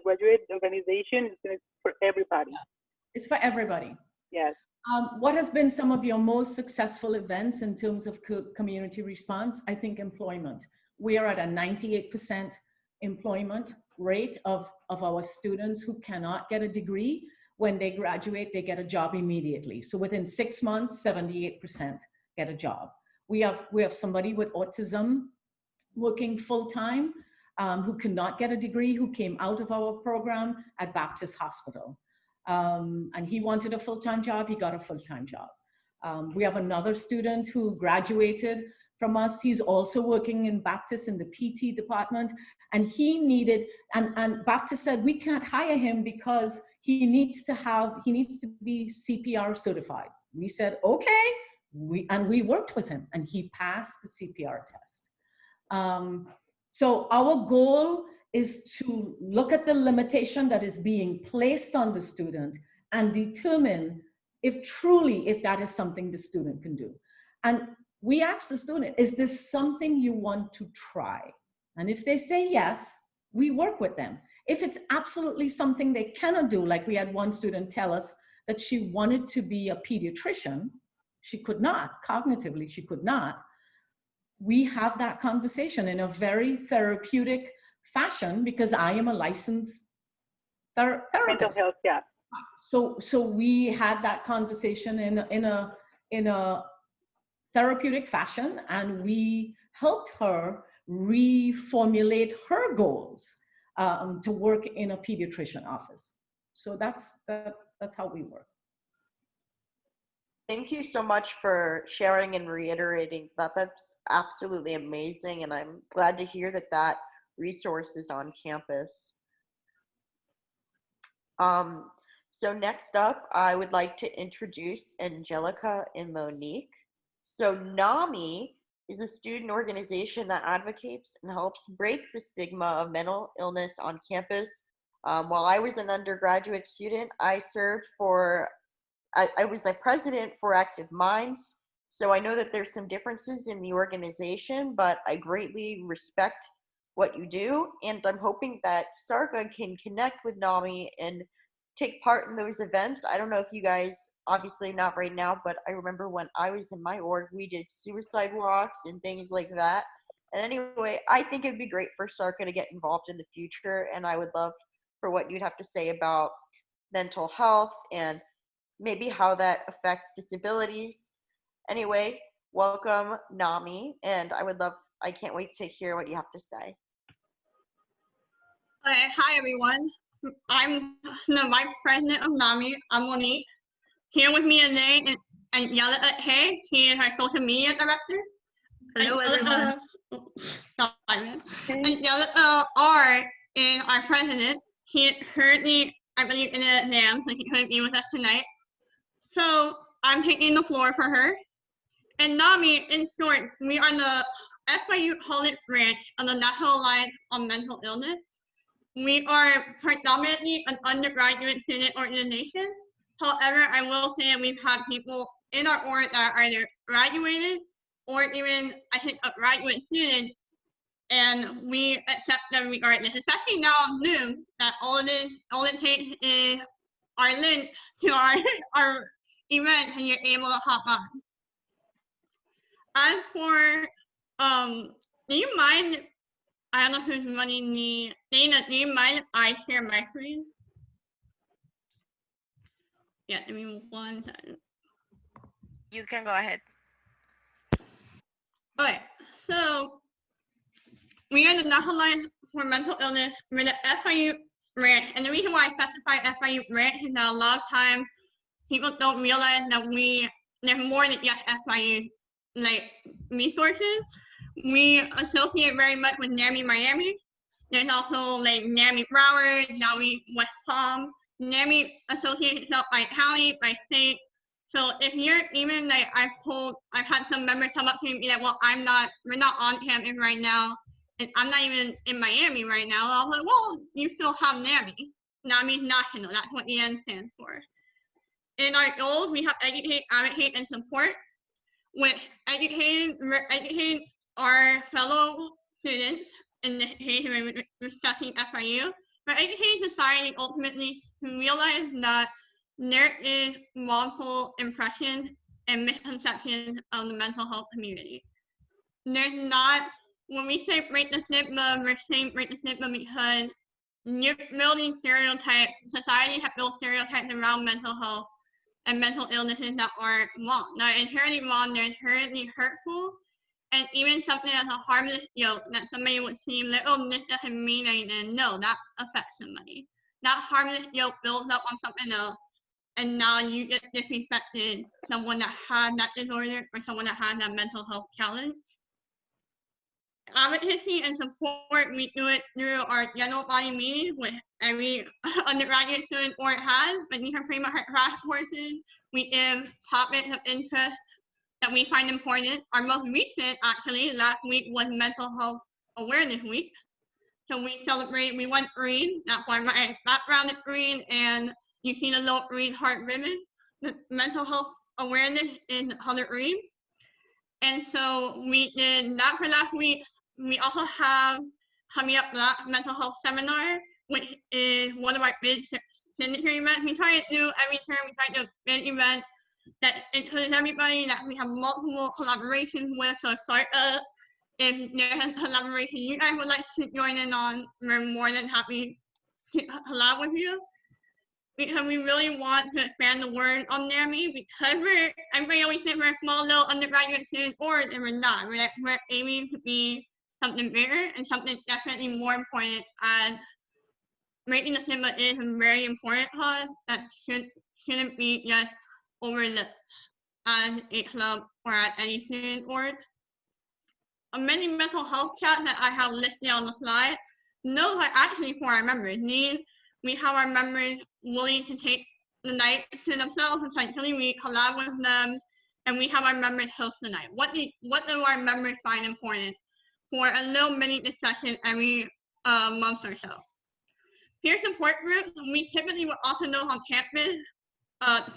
organization, it's for everybody. It's for everybody. Yes. What has been some of your most successful events in terms of community response? I think employment. We are at a 98% employment rate of our students who cannot get a degree. When they graduate, they get a job immediately. So within 6 months, 78% get a job. We have somebody with autism working full-time who cannot get a degree, who came out of our program at Baptist Hospital. And he wanted a full-time job, he got a full-time job. We have another student who graduated from us. He's also working in Baptist in the PT department, and he needed, and Baptist said, we can't hire him because he needs to be CPR certified. We said, okay, we worked with him and he passed the CPR test. So our goal is to look at the limitation that is being placed on the student and determine if that is something the student can do. And we ask the student, is this something you want to try? And if they say yes, we work with them. If it's absolutely something they cannot do, like we had one student tell us that she wanted to be a pediatrician, she could not, cognitively she could not, we have that conversation in a very therapeutic fashion because I am a licensed therapist. Mental health, yeah. So we had that conversation in a therapeutic fashion, and we helped her reformulate her goals to work in a pediatrician office. So that's how we work. Thank you so much for sharing and reiterating that. That's absolutely amazing, and I'm glad to hear that resource is on campus. So next up, I would like to introduce Angelica and Monique. So NAMI is a student organization that advocates and helps break the stigma of mental illness on campus. While I was an undergraduate student, I was a president for Active Minds. So I know that there's some differences in the organization, but I greatly respect what you do. And I'm hoping that SARCA can connect with NAMI and take part in those events. I don't know if you guys, obviously not right now, but I remember when I was in my org, we did suicide walks and things like that. And anyway, I think it'd be great for SARCA to get involved in the future. And I would love for what you'd have to say about mental health and maybe how that affects disabilities. Anyway, welcome NAMI, and I can't wait to hear what you have to say. Hi everyone, I'm the Vice President of NAMI, I'm Monique. Here with me today is Angela Hay, she is our social media director. Hello everyone. Angela R is our president. She is currently, I believe, in an exam, so she couldn't be with us tonight. So I'm taking the floor for her. And NAMI, in short, we are the FIU College branch of the National Alliance on Mental Illness. We are predominantly an undergraduate student organization. However, I will say that we've had people in our org that are either graduated or even, I think, a graduate student, and we accept them regardless, especially now new, that all it takes is our link to our event and you're able to hop on. As for, do you mind, I don't know who's running the Dana, do you mind if I share my screen? Yeah, give me 1 second. You can go ahead. Okay, so we are the National Alliance for Mental Illness. We're the FIU branch, and the reason why I specify FIU branch is that a lot of times people don't realize that there's more than just FIU like resources. We associate very much with NAMI Miami. There's also like NAMI Broward, NAMI West Palm. NAMI associates itself by county, by state. So if you're even like I've had some members come up to me and be like, well, we're not on campus right now, and I'm not even in Miami right now. I was like, well, you still have NAMI. NAMI is national. That's what EN stands for. In our goals, we have educate, advocate, and support. With educating our fellow students, in this case, we're discussing FIU, we're educating society ultimately to realize that there is wrongful impressions and misconceptions of the mental health community. There's not, when we say break the stigma, we're saying break the stigma because you're building stereotypes, society has built stereotypes around mental health and mental illnesses that are wrong. They're inherently wrong, they're inherently hurtful, and even something that's a harmless joke that somebody would seem like, oh, this doesn't mean anything. No, that affects somebody. That harmless joke builds up on something else, and now you get disrespected someone that has that disorder or someone that has that mental health challenge. Advocacy and support, we do it through our general body meetings with every undergraduate student or it has, but these are pretty much our crash courses. We give topics of interest that we find important. Our most recent, actually, last week was Mental Health Awareness Week. So we went green, that's why my background is green, and you see the little green heart ribbon. The mental health awareness is the color green. And so we did that for last week. We also have coming up Black Mental Health Seminar, which is one of our big signature events. We try to do every term, we try to do a big event that includes everybody, that we have multiple collaborations with. So SARCA, if there's a collaboration you guys would like to join in on, we're more than happy to collab with you. Because we really want to expand the word on NAMI, because everybody always thinks we're a small little undergraduate student org, and we're not. We're aiming to be something bigger and something definitely more important, as breaking the stigma is a very important cause that shouldn't be just overlooked as a club or at any student org. Many mental health chats that I have listed on the slide, those are actually for our members. We have our members willing to take the night to themselves. Essentially, we collab with them and we have our members host the night. What do our members find important for a little mini discussion every month or so? Peer support groups, we typically will also know on campus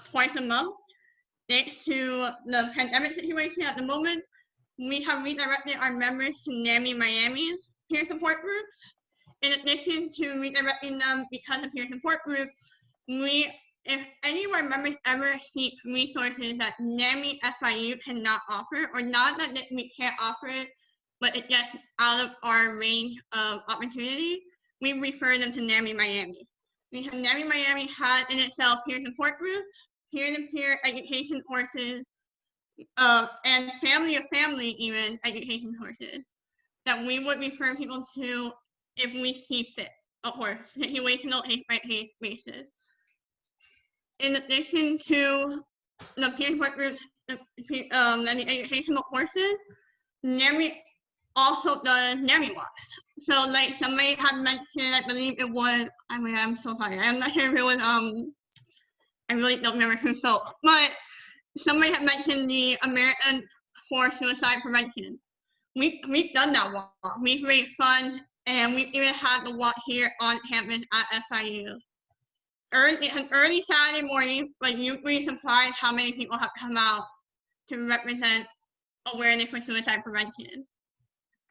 twice a month. Thanks to the pandemic situation at the moment, we have redirected our members to NAMI Miami's peer support groups. In addition to redirecting them because of peer support groups, if any of our members ever seek resources that NAMI FIU cannot offer, or not that we can't offer it, but it's just out of our range of opportunity, we refer them to NAMI Miami. Because NAMI Miami has in itself peer support groups, peer-to-peer education courses, and family-of-family even education courses that we would refer people to if we see fit, or situational case-by-case basis. In addition to the peer support groups and the educational courses, NAMI also does NAMI walks. So like somebody had mentioned, I believe it was, I mean, I'm so sorry, I'm not sure if it was, I really don't remember who spoke, but somebody had mentioned the American for Suicide Prevention. We've done that walk. We've raised funds, and we've even had the walk here on campus at FIU. It's an early Saturday morning, but you'd be surprised how many people have come out to represent awareness for suicide prevention.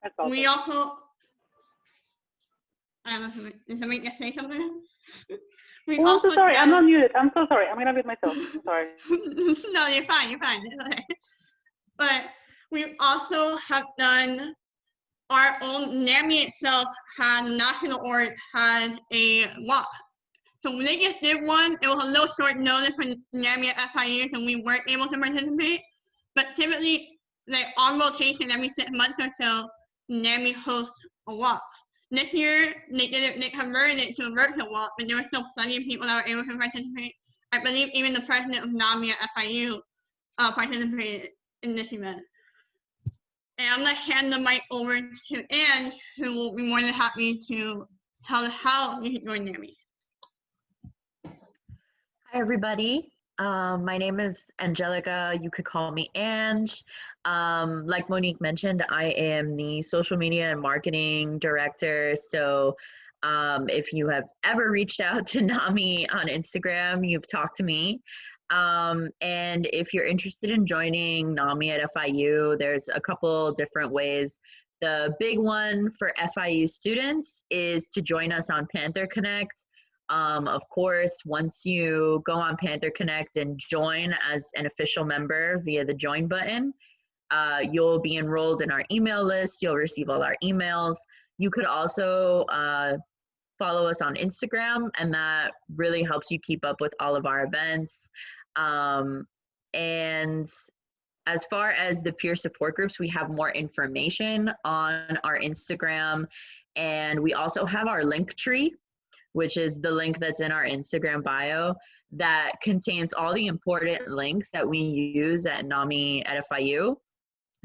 That's awesome. We also, I don't know, did somebody just say something? I'm so sorry, I'm not muted. I'm so sorry. I'm gonna mute myself. I'm sorry. No, you're fine. You're fine. It's okay. But we also have done our own. NAMI itself has national org has a walk. So when they just did one, it was a little short notice for NAMI at FIU, and we weren't able to participate. But typically, like on rotation every 6 months or so, NAMI hosts a walk. This year, they converted it to a virtual walk, but there were still plenty of people that were able to participate. I believe even the president of NAMI at FIU participated in this event. And I'm going to hand the mic over to Anne, who will be more than happy to tell us how you can join NAMI. Hi, everybody. My name is Angelica. You could call me Ange. Like Monique mentioned, I am the social media and marketing director. So if you have ever reached out to NAMI on Instagram, you've talked to me. And if you're interested in joining NAMI at FIU, there's a couple different ways. The big one for FIU students is to join us on Panther Connect. Of course, once you go on Panther Connect and join as an official member via the join button, you'll be enrolled in our email list. You'll receive all our emails. You could also follow us on Instagram, and that really helps you keep up with all of our events. And as far as the peer support groups, we have more information on our Instagram, and we also have our link tree, which is the link that's in our Instagram bio that contains all the important links that we use at NAMI at FIU.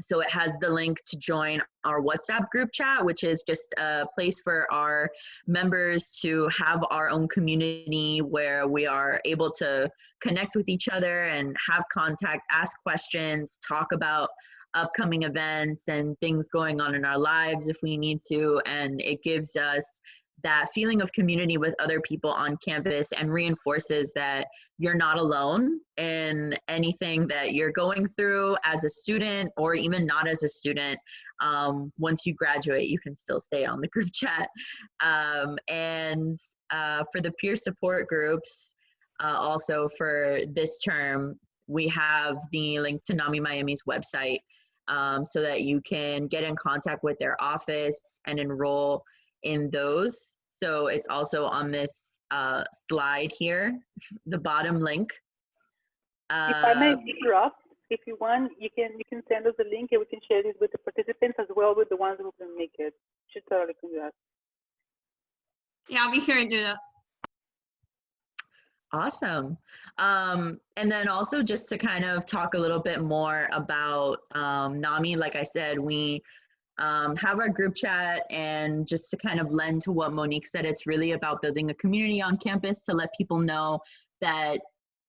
So it has the link to join our WhatsApp group chat, which is just a place for our members to have our own community where we are able to connect with each other and have contact, ask questions, talk about upcoming events and things going on in our lives if we need to. And it gives us that feeling of community with other people on campus and reinforces that you're not alone in anything that you're going through as a student or even not as a student. Once you graduate, you can still stay on the group chat. And for the peer support groups, also for this term, we have the link to NAMI Miami's website so that you can get in contact with their office and enroll in those. So it's also on this slide here, the bottom link. If I may interrupt, if you want, you can send us the link and we can share this with the participants as well with the ones who can make it. Should totally do that. Yeah, I'll be sure to do that. Awesome. And then also just to kind of talk a little bit more about NAMI, like I said, we have our group chat, and just to kind of lend to what Monique said, it's really about building a community on campus to let people know that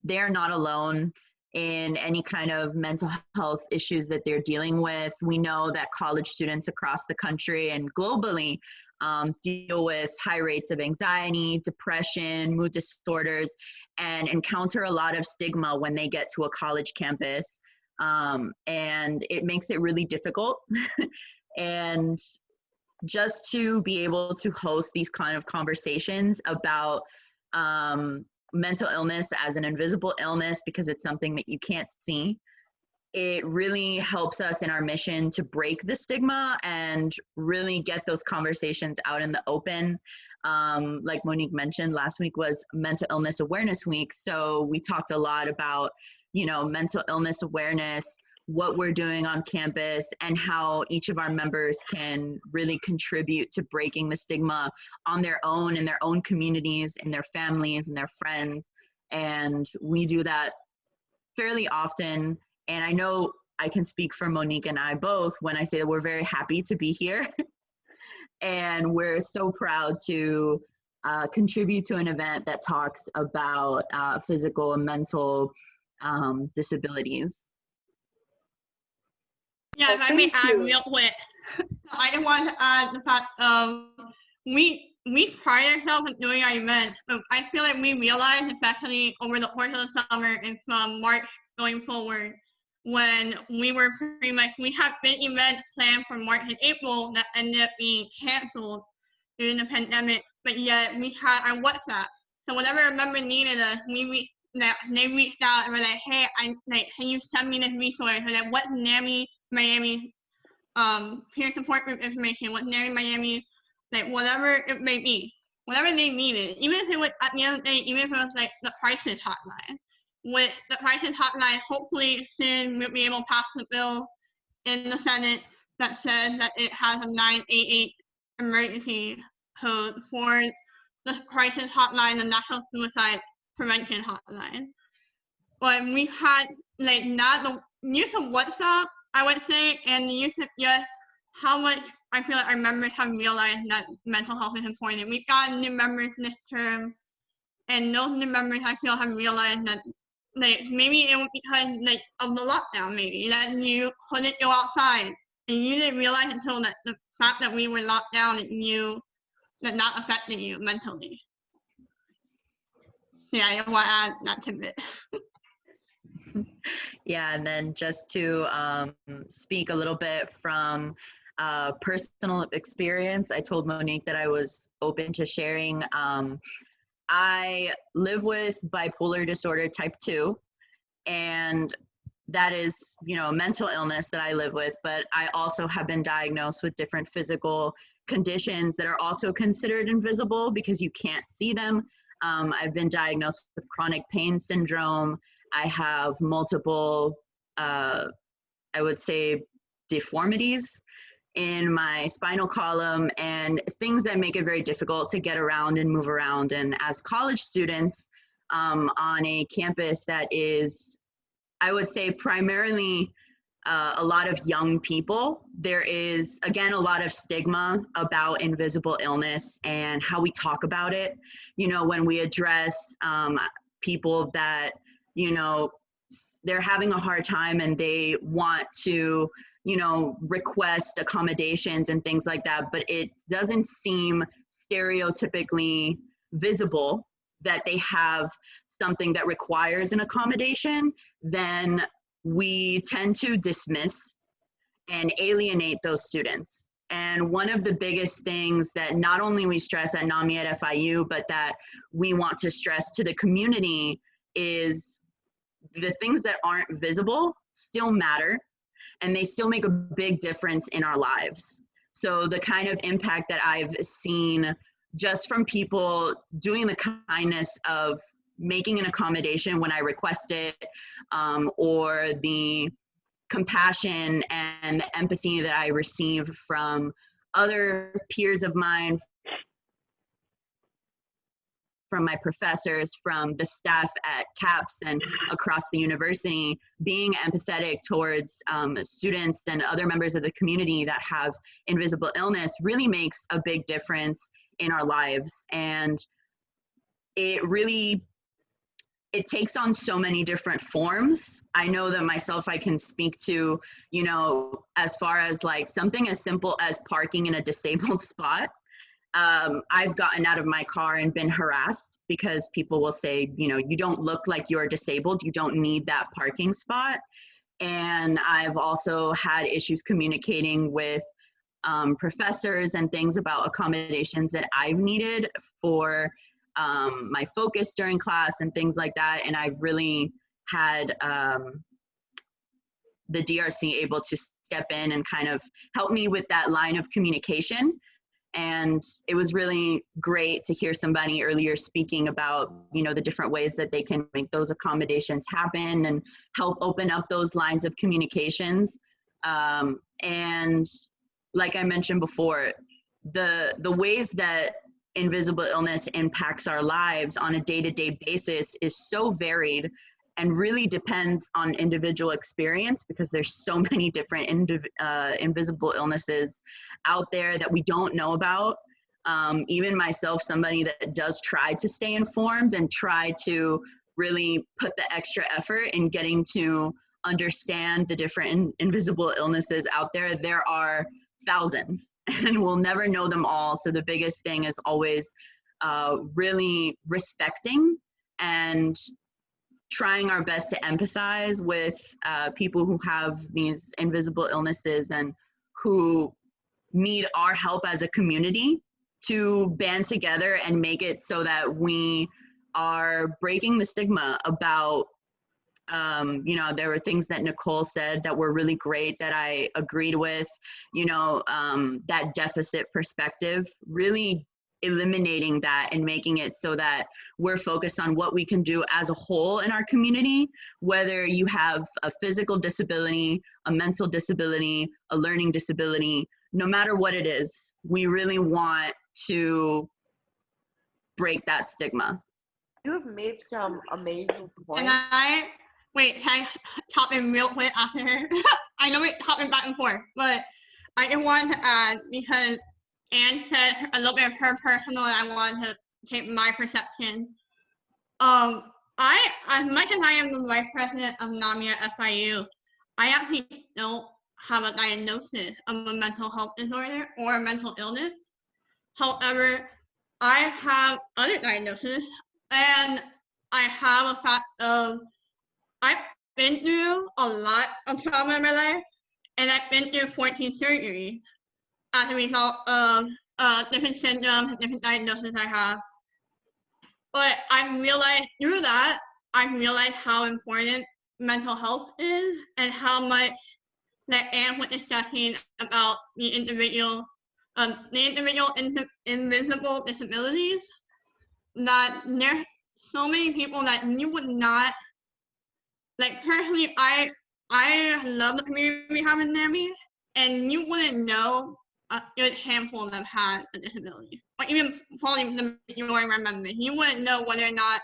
they're not alone in any kind of mental health issues that they're dealing with. We know that college students across the country and globally deal with high rates of anxiety, depression, mood disorders, and encounter a lot of stigma when they get to a college campus. And it makes it really difficult. And just to be able to host these kind of conversations about mental illness as an invisible illness, because it's something that you can't see, it really helps us in our mission to break the stigma and really get those conversations out in the open. Like Monique mentioned, last week was Mental Illness Awareness Week. So we talked a lot about, you know, mental illness awareness, what we're doing on campus, and how each of our members can really contribute to breaking the stigma on their own, in their own communities, in their families, and their friends. And we do that fairly often. And I know I can speak for Monique and I both when I say that we're very happy to be here. And we're so proud to contribute to an event that talks about physical and mental disabilities. Yeah, if I may add real quick, I just want to add the fact of we pride ourselves in doing our events, but I feel like we realize, especially over the course of the summer and from March going forward, when we were pretty much, we had big events planned for March and April that ended up being canceled during the pandemic, but yet we had our WhatsApp. So whenever a member needed us, they reached out and were like, hey, can you send me this resource? Or like, what's NAMI Miami peer support group information, what's NAMI Miami, like whatever it may be, whatever they needed, even if it was at the end of the day, even if it was like the crisis hotline. With the crisis hotline, hopefully soon we'll be able to pass the bill in the Senate that says that it has a 988 emergency code for the crisis hotline, the National Suicide Prevention Hotline. But we had like not the use of WhatsApp, I would say, and the use of just how much I feel like our members have realized that mental health is important. We've got new members this term, and those new members I feel have realized that like maybe it was because like of the lockdown, maybe that you couldn't go outside and you didn't realize until that the fact that we were locked down and you that not affecting you mentally. Yeah, I want to add that tidbit. Yeah, and then just to speak a little bit from personal experience, I told Monique that I was open to sharing. I live with bipolar disorder type 2, and that is, you know, a mental illness that I live with, but I also have been diagnosed with different physical conditions that are also considered invisible because you can't see them. I've been diagnosed with chronic pain syndrome. I have multiple, I would say, deformities in my spinal column and things that make it very difficult to get around and move around. And as college students on a campus that is, I would say, primarily a lot of young people, there is, again, a lot of stigma about invisible illness and how we talk about it. You know, when we address people that, you know, they're having a hard time and they want to, you know, request accommodations and things like that, but it doesn't seem stereotypically visible that they have something that requires an accommodation, then we tend to dismiss and alienate those students. And one of the biggest things that not only we stress at NAMI at FIU, but that we want to stress to the community is the things that aren't visible still matter, and they still make a big difference in our lives. So the kind of impact that I've seen just from people doing the kindness of making an accommodation when I request it, or the compassion and the empathy that I receive from other peers of mine, from my professors, from the staff at CAPS and across the university, being empathetic towards students and other members of the community that have invisible illness really makes a big difference in our lives. And it really it takes on so many different forms. I know that myself, I can speak to, you know, as far as like something as simple as parking in a disabled spot. I've gotten out of my car and been harassed because people will say, you know, you don't look like you're disabled, you don't need that parking spot. And I've also had issues communicating with professors and things about accommodations that I've needed for my focus during class and things like that. And I've really had the DRC able to step in and kind of help me with that line of communication. And it was really great to hear somebody earlier speaking about, you know, the different ways that they can make those accommodations happen and help open up those lines of communications. And like I mentioned before, the ways that invisible illness impacts our lives on a day-to-day basis is so varied and really depends on individual experience, because there's so many different invisible illnesses out there that we don't know about. Even myself, somebody that does try to stay informed and try to really put the extra effort in getting to understand the different invisible illnesses out there, there are thousands and we'll never know them all. So the biggest thing is always really respecting and trying our best to empathize with people who have these invisible illnesses and who need our help as a community to band together and make it so that we are breaking the stigma about, you know, there were things that Nicole said that were really great that I agreed with, you know, that deficit perspective, really eliminating that and making it so that we're focused on what we can do as a whole in our community, whether you have a physical disability, a mental disability, a learning disability, no matter what it is, we really want to break that stigma. You have made some amazing points. Can I hop in real quick after her? I know we're hopping back and forth, but I just wanted to add, because Anne said a little bit of her personal, and I wanted to take my perception. As much as I am the vice president of NAMI at FIU, I actually don't have a diagnosis of a mental health disorder or a mental illness. However, I have other diagnoses, and I have a fact of I've been through a lot of trauma in my life, and I've been through 14 surgeries as a result of different symptoms, different diagnoses I have. But I realized through that, I realized how important mental health is and how much, like Anne was discussing about the individual invisible disabilities, that there's so many people that you would not, like personally, I love the community we have in NAMI, and you wouldn't know a good handful of them had a disability. Or even probably the majority of our members, you wouldn't know whether or not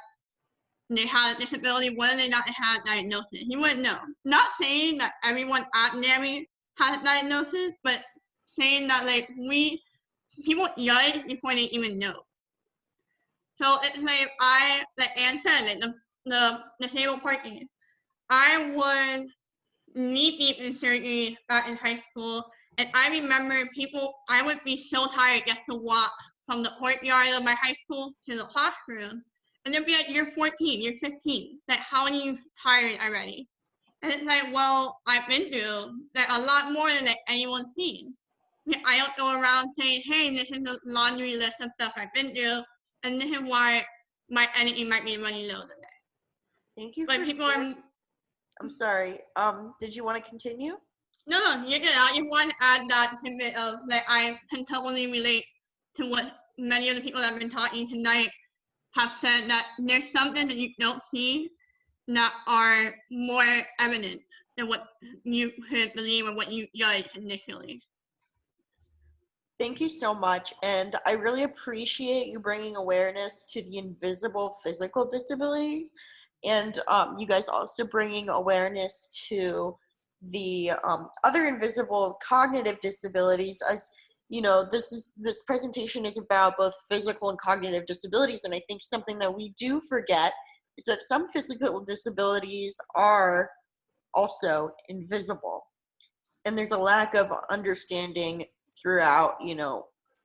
they had a disability, whether or not they had a diagnosis. You wouldn't know. Not saying that everyone at NAMI has a diagnosis, but saying that like people judge before they even know. So it's like Anne said, like the disabled parking. I was knee-deep in surgery back in high school, and I remember I would be so tired just to walk from the courtyard of my high school to the classroom, and they'd be like, you're 14, you're 15, like how are you tired already? And it's like, well, I've been through like a lot more than like anyone's seen. I don't go around saying, hey, this is a laundry list of stuff I've been through, and this is why my energy might be running low today. Thank you. But people are. I'm sorry. Did you want to continue? No, you did. I just want to add that tidbit of that I can totally relate to what many of the people that have been talking tonight have said, that there's something that you don't see that are more evident than what you could believe or what you judge initially. Thank you so much. And I really appreciate you bringing awareness to the invisible physical disabilities, and you guys also bringing awareness to the other invisible cognitive disabilities. As you know, this presentation is about both physical and cognitive disabilities, and I think something that we do forget is that some physical disabilities are also invisible. And there's a lack of understanding throughout,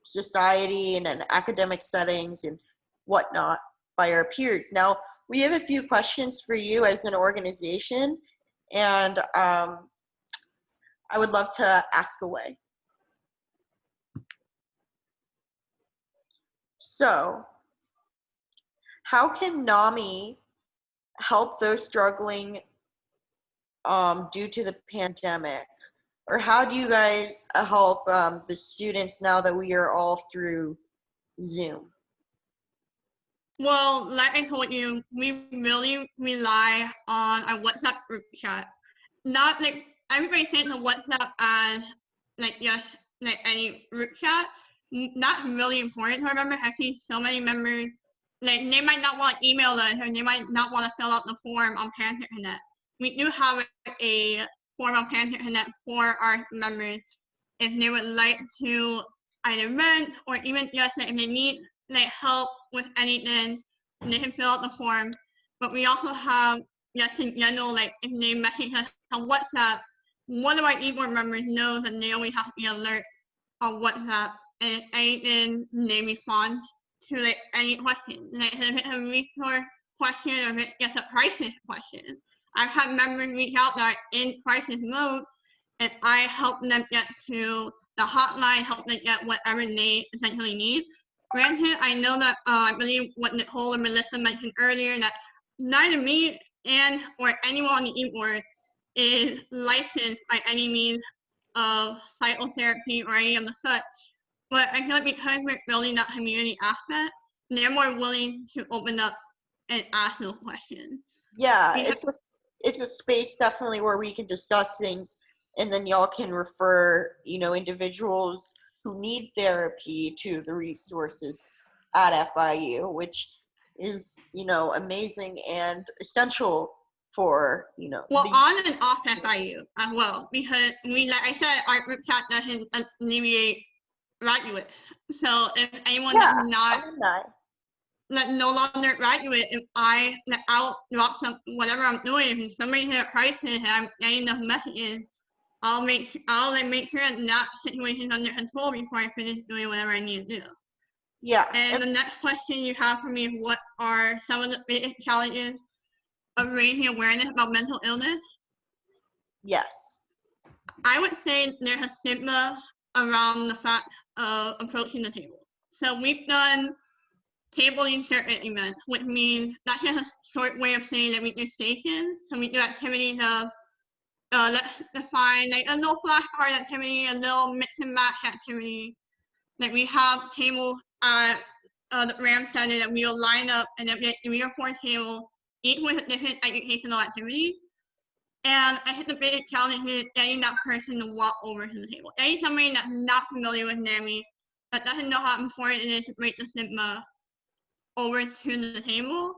society and in academic settings and whatnot by our peers. Now, we have a few questions for you as an organization, and I would love to ask away. So, how can NAMI help those struggling due to the pandemic? Or how do you guys help the students now that we are all through Zoom? Well, like I told you, we really rely on our WhatsApp group chat. Not like everybody thinks of WhatsApp as like just like any group chat. Not really important to remember. I see so many members, like they might not want to email us or they might not want to fill out the form on Panther Connect. We do have a form on Panther Connect for our members if they would like to either rent or even just like if they need like help with anything, they can fill out the form. But we also have just in general, like if they message us on WhatsApp, one of our e-board members knows that they always have to be alert on WhatsApp, and if anything, they respond to like any question. Like if it's a resource question or if it's just a crisis question. I've had members reach out that are in crisis mode, and I help them get to the hotline, help them get whatever they essentially need. Granted, I know that I believe what Nicole and Melissa mentioned earlier, that neither me and or anyone on the e-board is licensed by any means of psychotherapy or any of the such. But I feel like because we're building that community aspect, they're more willing to open up and ask those questions. Yeah, it's a space definitely where we can discuss things, and then y'all can refer, individuals who need therapy to the resources at FIU, which is, amazing and essential for, Well, on and off FIU as well, because like I said, our group chat doesn't alleviate graduates. So if anyone that's not no longer graduate, if I'll drop whatever I'm doing, if somebody's in a crisis and I'm getting enough messages, I'll make sure that situation's under control before I finish doing whatever I need to do. Yeah. And the next question you have for me is, what are some of the biggest challenges of raising awareness about mental illness? Yes. I would say there's a stigma around the fact of approaching the table. So we've done table insert events, which means that's just a short way of saying that we do stations. So we do activities of let's define like a little flashcard activity, a little mix and match activity. Like we have tables at the Ram Center that we will line up, and then we have 3 or 4 tables, each with a different educational activity. And I think the biggest challenge is getting that person to walk over to the table. Getting somebody that's not familiar with NAMI, that doesn't know how important it is to break the stigma over to the table,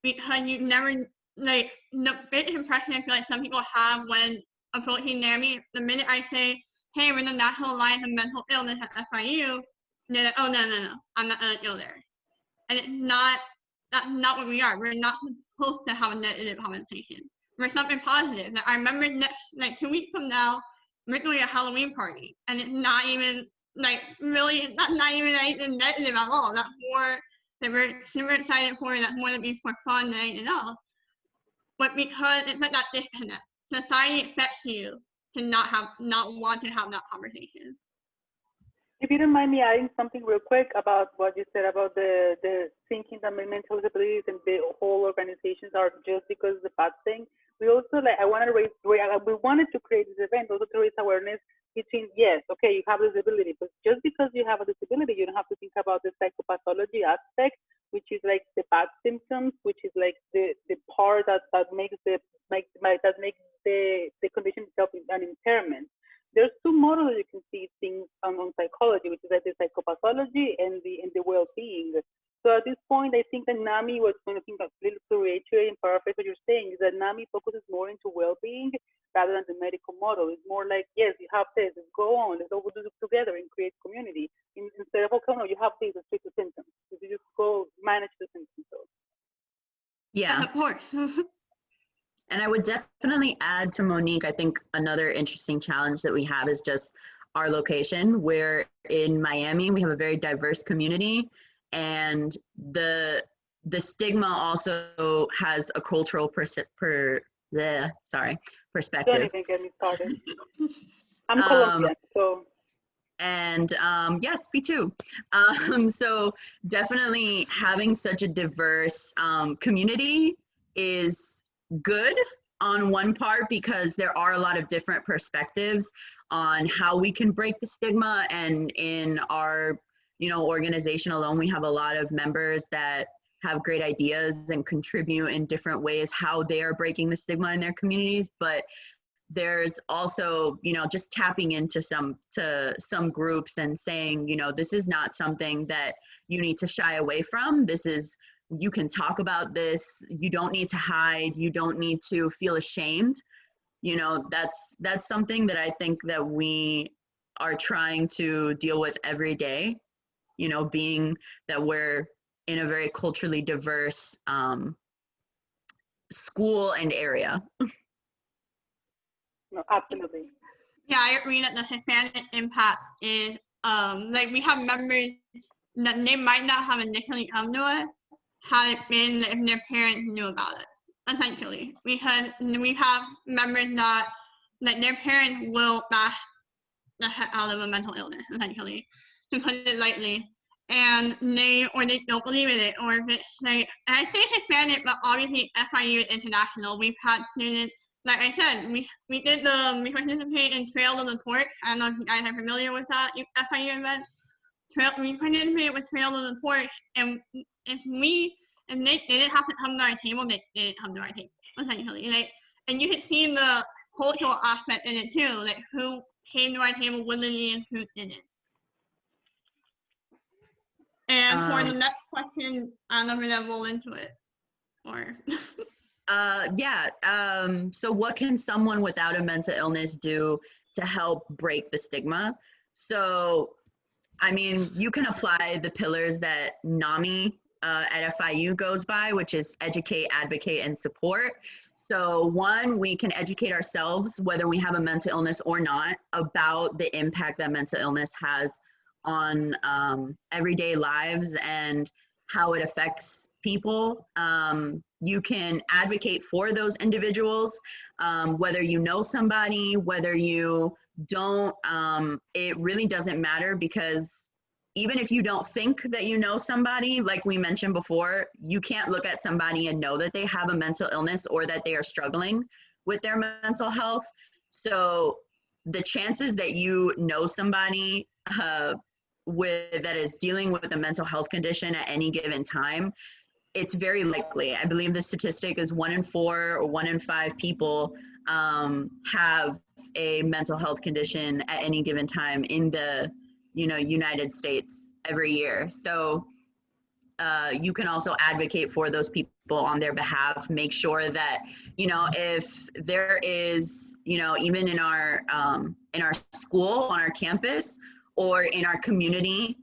because you never, like, the biggest impression I feel like some people have when approaching NAMI, the minute I say, hey, we're the National Alliance of Mental Illness at FIU, they're like, oh, no, I'm not gonna go there. And that's not what we are. We're not supposed to have a negative conversation. We're something positive. Like, I remember 2 weeks from now, we're doing a Halloween party, and it's not even, really, that's not even anything negative at all. That's more that we're super excited for, that's more to be for fun than anything else. But because it's like that disconnect, society expects you to not want to have that conversation. If you don't mind me adding something real quick about what you said about the thinking that mental disabilities and the whole organizations are just because the bad thing. We also we wanted to create this event also to raise awareness between, yes, okay, you have a disability, but just because you have a disability, you don't have to think about the psychopathology aspect, which is like the bad symptoms, which is like the part that makes the condition itself an impairment. There's 2 models you can see things on psychology, which is like the psychopathology and the well-being. So at this point, I think that NAMI, what's going to think a little to reiterate and paraphrase what you're saying, is that NAMI focuses more into well-being rather than the medical model. It's more like, yes, you have this, let's go on, let's all do it together and create community. Instead of, okay, no, you have this, let's treat the symptoms. You just go manage the symptoms. Yeah. And support. And I would definitely add to Monique, I think another interesting challenge that we have is just our location. Where in Miami, we have a very diverse community, and the stigma also has a cultural perspective. Don't even get me started. I'm Colombian, so. And yes, me too. So definitely having such a diverse community is good on one part, because there are a lot of different perspectives on how we can break the stigma. And in our, organization alone, we have a lot of members that have great ideas and contribute in different ways how they are breaking the stigma in their communities. But there's also, just tapping into some groups and saying, this is not something that you need to shy away from. You can talk about this. You don't need to hide. You don't need to feel ashamed. That's something that I think that we are trying to deal with every day, being that we're in a very culturally diverse school and area. No, absolutely. Yeah, I agree that the Hispanic impact is like we have members that they might not have initially come to us had it been if their parents knew about it. Essentially, because we have members that their parents will bash the heck out of a mental illness, essentially, to put it lightly, and they don't believe in it, or if it's like, and I say Hispanic, but obviously FIU is international. We've had students. Like I said, we participate in Trail of the Torch. I don't know if you guys are familiar with that FIU event. We participated with Trail of the Torch, and if they didn't have to come to our table, they didn't come to our table, essentially. And you can see the cultural aspect in it too, like who came to our table willingly and who didn't. And for the next question, I don't know if we're gonna roll into it, or. So what can someone without a mental illness do to help break the stigma? So, I mean, you can apply the pillars that NAMI at FIU goes by, which is educate, advocate, and support. So one, we can educate ourselves, whether we have a mental illness or not, about the impact that mental illness has on everyday lives and how it affects people. You can advocate for those individuals, whether you know somebody, whether you don't, it really doesn't matter, because even if you don't think that you know somebody, like we mentioned before, you can't look at somebody and know that they have a mental illness or that they are struggling with their mental health. So the chances that you know somebody that is dealing with a mental health condition at any given time, it's very likely. I believe the statistic is 1 in 4 or 1 in 5 people have a mental health condition at any given time in the United States every year. So you can also advocate for those people on their behalf. Make sure that if there is even in our school, on our campus, or in our community,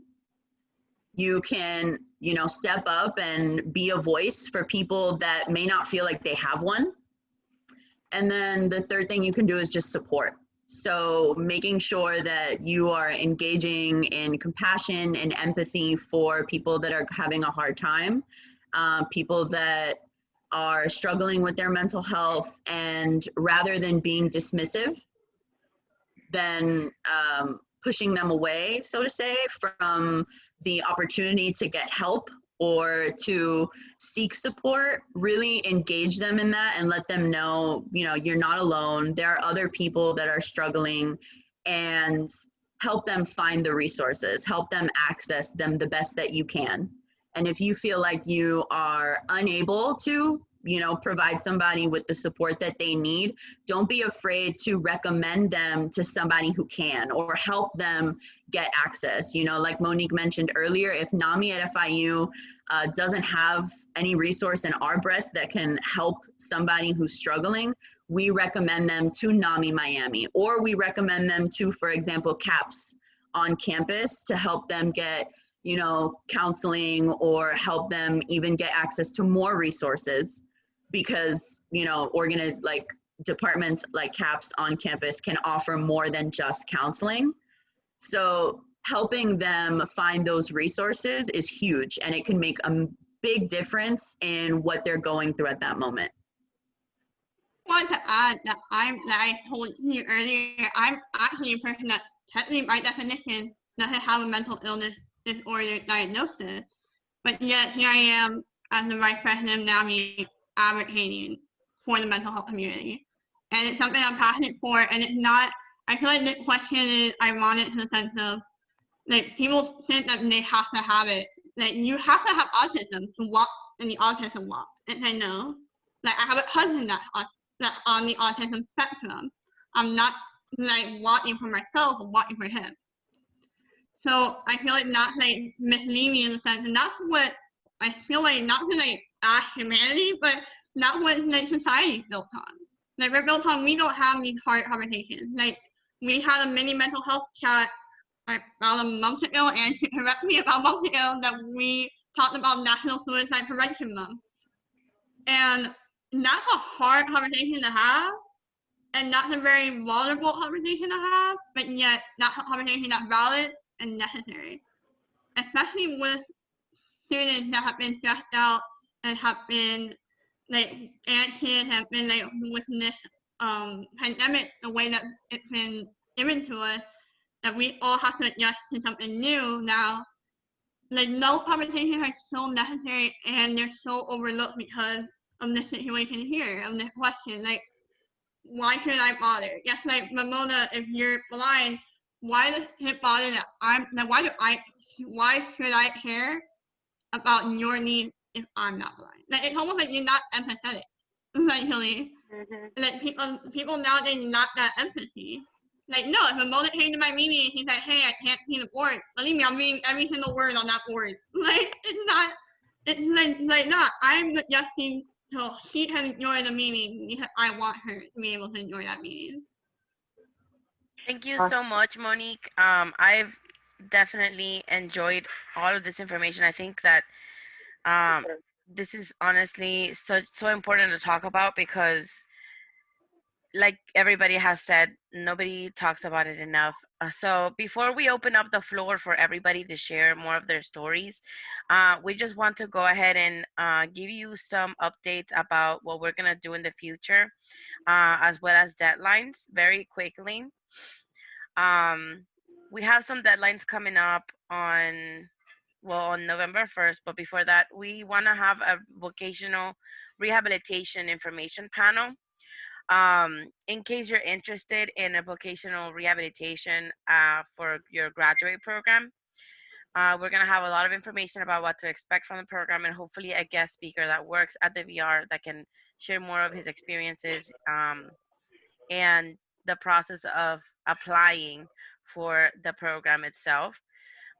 you can step up and be a voice for people that may not feel like they have one. And then the third thing you can do is just support. So making sure that you are engaging in compassion and empathy for people that are having a hard time, people that are struggling with their mental health, and rather than being dismissive, then pushing them away, so to say, from the opportunity to get help or to seek support, really engage them in that and let them know, you're not alone. There are other people that are struggling, and help them find the resources, help them access them the best that you can. And if you feel like you are unable to, provide somebody with the support that they need, don't be afraid to recommend them to somebody who can, or help them get access. Like Monique mentioned earlier, if NAMI at FIU doesn't have any resource in our breath that can help somebody who's struggling, we recommend them to NAMI Miami, or we recommend them to, for example, CAPS on campus to help them get counseling or help them even get access to more resources, because, organized like departments like CAPS on campus can offer more than just counseling. So helping them find those resources is huge, and it can make a big difference in what they're going through at that moment. I want to add that I told you earlier, I'm actually a person that technically by definition doesn't have a mental illness disorder diagnosis, but yet here I am as the vice president of NAMI advocating for the mental health community. And it's something I'm passionate for, and it's not, I feel like this question is ironic in the sense of, like, people think that they have to have it. Like, you have to have autism to walk in the autism walk. And I know, like, I have a cousin that's on the autism spectrum. I'm not, like, walking for myself, I'm walking for him. So I feel like that's, like, misleading in the sense, and that's what I feel like, not to, like, ask humanity, but that's what, like, society is built on. Like, we're built on, we don't have these hard conversations. Like, we had a mini mental health chat about a month ago, and she corrected me about a month ago that we talked about National Suicide Prevention Month. And that's a hard conversation to have, and that's a very vulnerable conversation to have, but yet that's a conversation that's valid and necessary. Especially with students that have been stressed out and have been, like, anxious, have been, like, with this pandemic, the way that it's been given to us, that we all have to adjust to something new now. Like, no conversations are so necessary, and they're so overlooked because of this situation here, of this question. Like, why should I bother? Just like, Ramona, if you're blind, why does it bother that why should I care about your needs if I'm not blind? Like, it's almost like you're not empathetic, essentially. Like, people nowadays lack that empathy. Like, no, if Ramona came to my meeting and she's like, hey, I can't see the board, believe me, I'm reading every single word on that board. Like, it's like not. I'm adjusting so she can enjoy the meeting because I want her to be able to enjoy that meeting. Thank you so much, Monique. I've definitely enjoyed all of this information. I think that this is honestly so important to talk about, because, like everybody has said, nobody talks about it enough. So before we open up the floor for everybody to share more of their stories, we just want to go ahead and give you some updates about what we're going to do in the future, as well as deadlines very quickly. We have some deadlines coming up on November 1st, but before that, we want to have a vocational rehabilitation information panel. In case you're interested in a vocational rehabilitation for your graduate program, we're going to have a lot of information about what to expect from the program, and hopefully a guest speaker that works at the VR that can share more of his experiences and the process of applying for the program itself.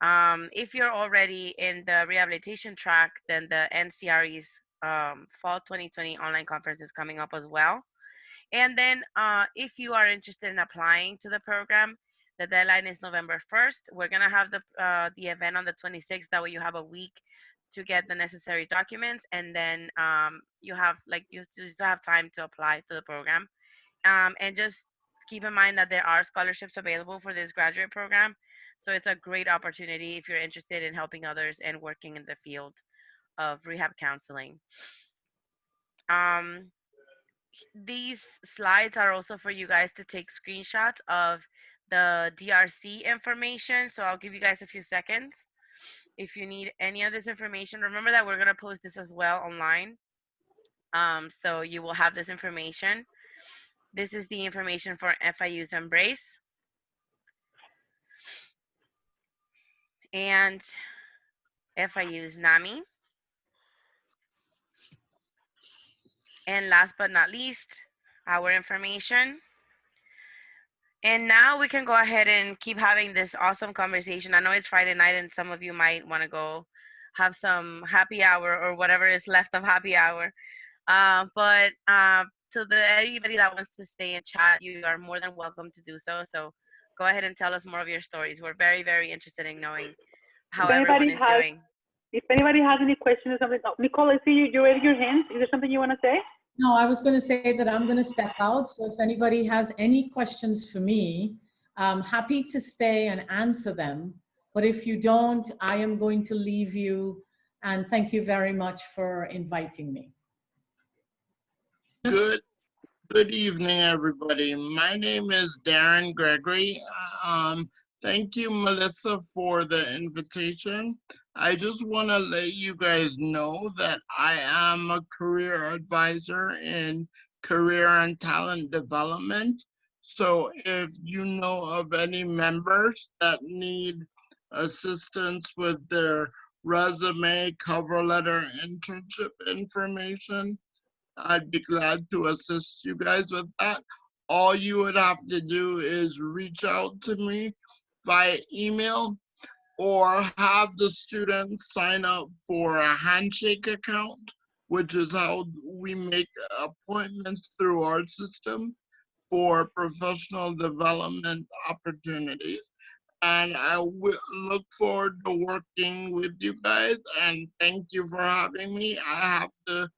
If you're already in the rehabilitation track, then the NCRE's Fall 2020 online conference is coming up as well. And then if you are interested in applying to the program, the deadline is November 1st. We're going to have the event on the 26th. That way you have a week to get the necessary documents. And then you just have time to apply to the program. And just keep in mind that there are scholarships available for this graduate program. So it's a great opportunity if you're interested in helping others and working in the field of rehab counseling. These slides are also for you guys to take screenshots of the DRC information. So I'll give you guys a few seconds. If you need any of this information, remember that we're going to post this as well online. So you will have this information. This is the information for FIU's Embrace. And FIU's NAMI. And last but not least, our information. And now we can go ahead and keep having this awesome conversation. I know it's Friday night and some of you might want to go have some happy hour or whatever is left of happy hour. But to anybody that wants to stay and chat, you are more than welcome to do so. So go ahead and tell us more of your stories. We're very, very interested in knowing how everyone is doing. If anybody has any questions or something, Nicole, I see you raised your hand. Is there something you want to say? No, I was going to say that I'm going to step out. So if anybody has any questions for me, I'm happy to stay and answer them. But if you don't, I am going to leave you. And thank you very much for inviting me. Good evening, everybody. My name is Darren Gregory. Thank you, Melissa, for the invitation. I just want to let you guys know that I am a career advisor in career and talent development. So if you know of any members that need assistance with their resume, cover letter, internship information, I'd be glad to assist you guys with that. All you would have to do is reach out to me via email or have the students sign up for a handshake account, which is how we make appointments through our system for professional development opportunities. And I look forward to working with you guys, and thank you for having me. I have to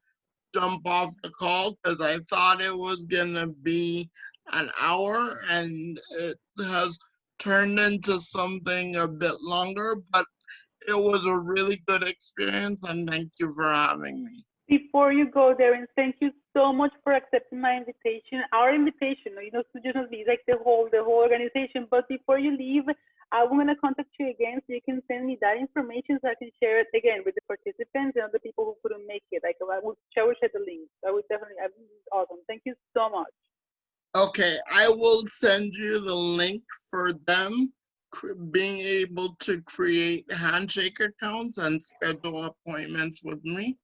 jump off the call because I thought it was gonna be an hour, and it has turned into something a bit longer, but it was a really good experience, and thank you for having me. Before you go, Darren, thank you so much for accepting my invitation. Our invitation, you know, to just be like the whole organization. But before you leave, I'm gonna contact you again so you can send me that information so I can share it again with the participants and other people who couldn't make it. Like I will share the link. I would definitely. This is awesome. Thank you so much. Okay, I will send you the link for them being able to create handshake accounts and schedule appointments with me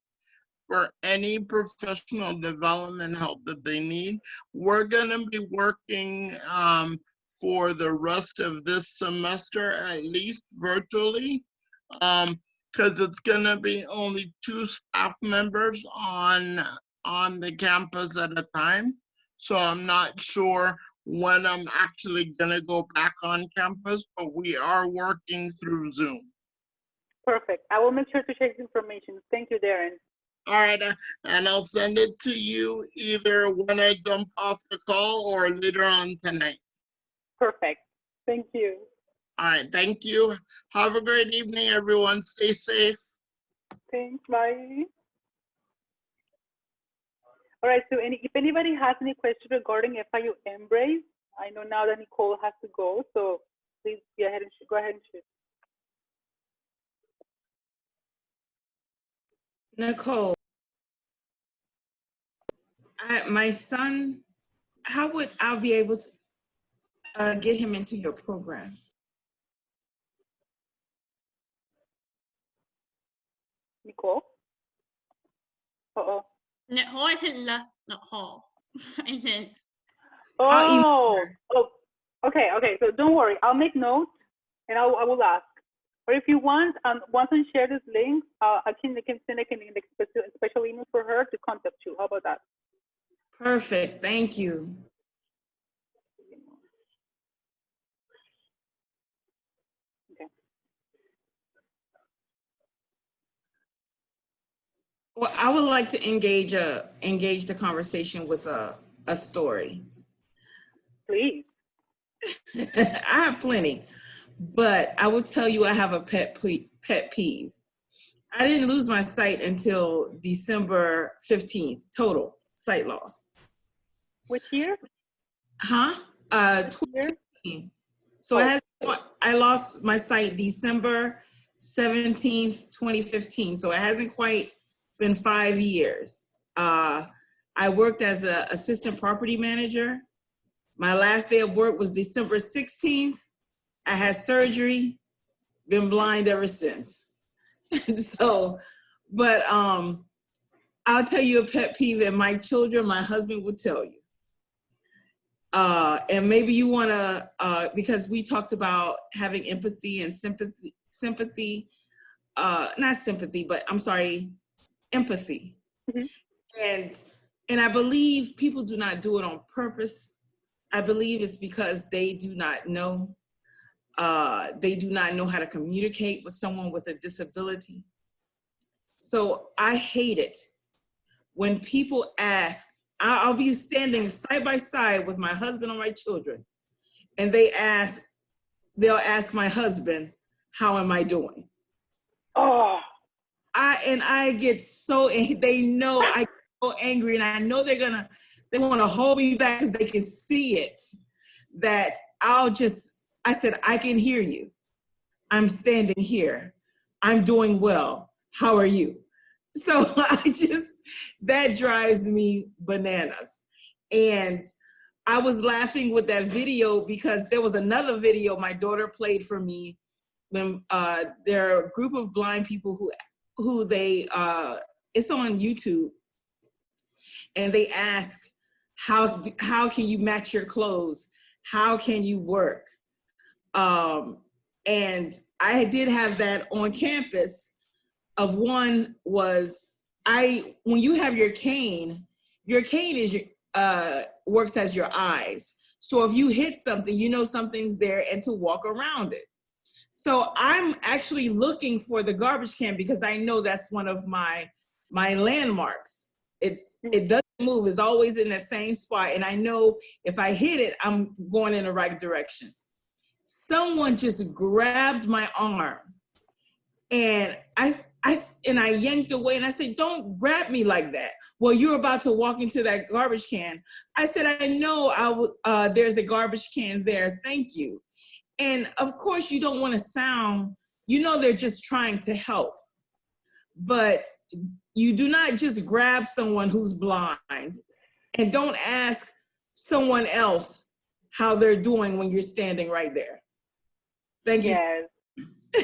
for any professional development help that they need. We're gonna be working for the rest of this semester, at least virtually, because it's gonna be only 2 staff members on the campus at a time. So I'm not sure when I'm actually gonna go back on campus, but we are working through Zoom. Perfect. I will make sure to share this information. Thank you, Darren. All right, and I'll send it to you either when I jump off the call or later on tonight. Perfect. Thank you. All right, thank you. Have a great evening, everyone. Stay safe. Thanks, bye. All right, so if anybody has any questions regarding FIU Embrace, I know now that Nicole has to go, so please go ahead and shoot. Nicole, my son, how would I be able to get him into your program? Nicole? Uh-oh. Nicole, I had left Nicole. And then. Oh, okay. So don't worry. I'll make notes and I will ask. Or if you want, once I share this link, I can send a special email for her to contact you. How about that? Perfect. Thank you. Okay. Well, I would like to engage the conversation with a story. Please. I have plenty, but I will tell you I have a pet peeve. I didn't lose my sight until December 15th, total sight loss. Which year? 2015. So I lost my sight December 17th, 2015. So it hasn't quite been 5 years. I worked as an assistant property manager. My last day of work was December 16th. I had surgery, been blind ever since. So, but I'll tell you a pet peeve that my children, my husband would tell you. And maybe you want to, because we talked about having empathy and sympathy, not sympathy, but I'm sorry, empathy. Mm-hmm. And I believe people do not do it on purpose. I believe it's because they do not know. They do not know how to communicate with someone with a disability. So I hate it when people ask, I'll be standing side by side with my husband or my children, and they'll ask my husband, how am I doing? Oh. I get so, they know I get so angry, and I know they want to hold me back because they can see it, that I said, I can hear you. I'm standing here. I'm doing well. How are you? So that drives me bananas. And I was laughing with that video because there was another video my daughter played for me when there are a group of blind people who it's on YouTube, and they ask, how can you match your clothes? How can you work? And I did have that on campus. Of one was, when you have your cane is works as your eyes. So if you hit something, you know something's there and to walk around it. So I'm actually looking for the garbage can because I know that's one of my landmarks. It doesn't move, it's always in the same spot. And I know if I hit it, I'm going in the right direction. Someone just grabbed my arm, and I yanked away, and I said, don't grab me like that. Well, you're about to walk into that garbage can. I said, I know there's a garbage can there, thank you. And of course you don't want to sound, they're just trying to help. But you do not just grab someone who's blind, and don't ask someone else how they're doing when you're standing right there. Thank you. Yes.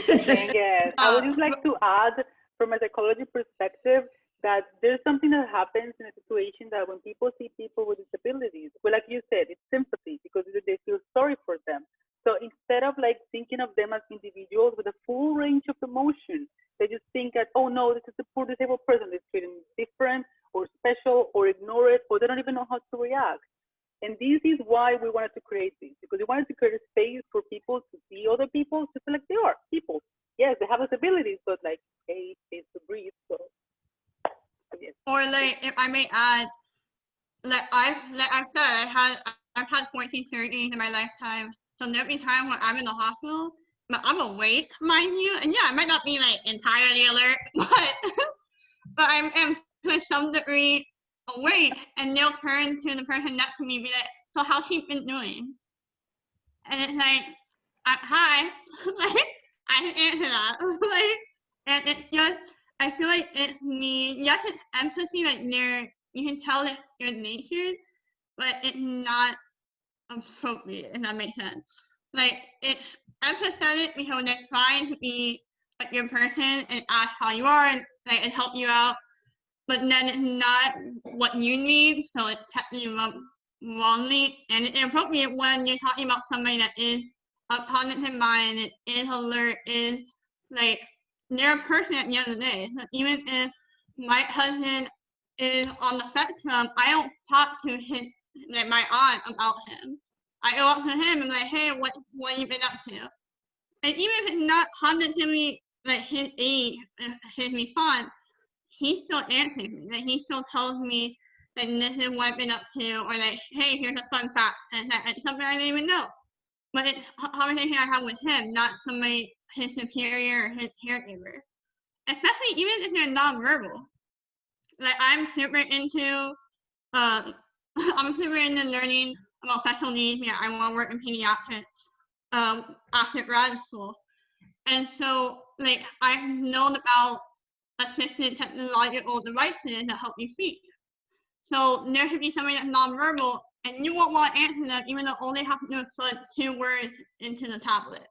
Yes. I would just like to add, from a psychology perspective, that there's something that happens in a situation that when people see people with disabilities, well, like you said, it's sympathy because they feel sorry for them. So instead of like thinking of them as individuals with a full range of emotion, they just think that, oh no, this is a poor disabled person, they're treating different or special or ignore it, or they don't even know how to react. And this is why we wanted to create this, because we wanted to create a space for people to see other people just like they are people. Yes, they have disabilities, but like a space to breathe. So yes. Or like, if I may add, I've had 14 surgeries in my lifetime. So there'll be times when I'm in the hospital, but I'm awake, mind you. And yeah, I might not be like entirely alert, but I am to some degree awake, and they'll turn to the person next to me and be like, so how's she been doing? And it's like, hi, like, I can answer that. Like, and it's just, I feel like it's me, yes, it's empathy, like you can tell that you're natured, but it's not appropriate, if that makes sense. Like, it's empathetic because they're trying to be like your person and ask how you are and like and help you out, but then it's not what you need, so it's setting you up wrongly. And it's inappropriate when you're talking about somebody that is a cognitive mind, is alert, is like, they're a person at the end of the day. So even if my husband is on the spectrum, I don't talk to my aunt about him. I go up to him and like, hey, what have you been up to? And even if it's not cognitively like his age, his response, he still answers me. Like, he still tells me that this is what I've been up to, or like, hey, here's a fun fact, and it's something I didn't even know. But it's a conversation I have with him, not somebody, his superior or his caregiver. Especially even if they're nonverbal. Like, I'm super into learning about special needs. Yeah, I want to work in pediatrics after grad school. And so, like, I've known about assistive technological devices that help you speak. So there should be somebody that's nonverbal, and you won't want to answer them, even though all they have to do is put 2 words into the tablet.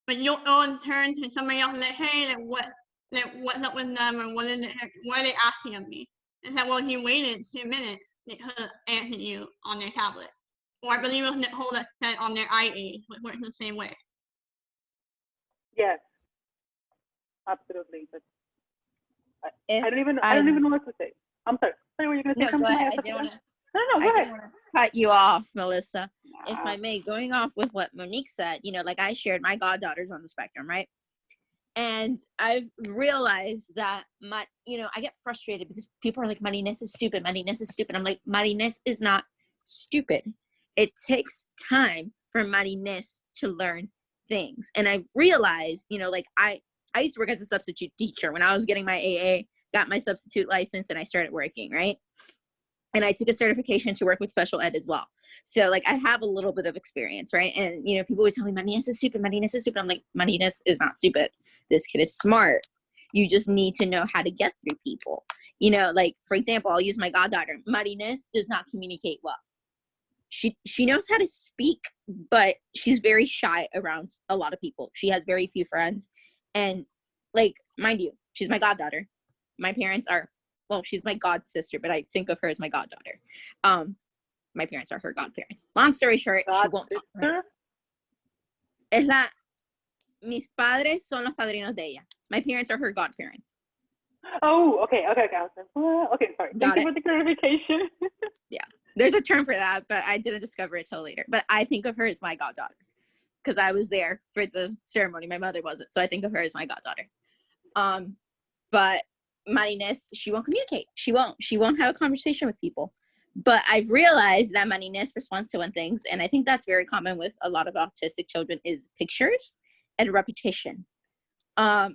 But you'll go and turn to somebody else and say, hey, what's up with them, or what are they asking of me? And say, well, if you waited 2 minutes, they could have answered you on their tablet. Or I believe it was Nicole that said on their iAid, which works the same way. Yes, absolutely. But I don't even know what to say. I'm sorry. Sorry, were you going to say something? Go ahead. No, go I ahead. didn't want to cut you off, Melissa. If I may, going off with what Monique said, like I shared my goddaughter's on the spectrum, right? And I've realized that I get frustrated because people are like, Marinés is stupid. Marinés is stupid. I'm like, Marinés is not stupid. It takes time for Marinés to learn things. And I've realized, like I used to work as a substitute teacher when I was getting my AA, got my substitute license, and I started working, right? And I took a certification to work with special ed as well. So like I have a little bit of experience, right? And people would tell me, Marinés is stupid, Marinés is stupid. I'm like, Marinés is not stupid. This kid is smart. You just need to know how to get through people. Like for example, I'll use my goddaughter. Marinés does not communicate well. She knows how to speak, but she's very shy around a lot of people. She has very few friends. And like, mind you, she's my goddaughter. My parents are, well, she's my god sister, but I think of her as my goddaughter. My parents are her godparents. Long story short, she won't talk to her. Mis padres son los padrinos de ella. My parents are her godparents. Oh, okay. Okay, sorry. Thank you for the clarification. Yeah, there's a term for that, but I didn't discover it till later. But I think of her as my goddaughter because I was there for the ceremony. My mother wasn't, so I think of her as my goddaughter. But Marinés, she won't communicate. She won't have a conversation with people. But I've realized that Marinés responds to one things, and I think that's very common with a lot of autistic children, is pictures and repetition. I've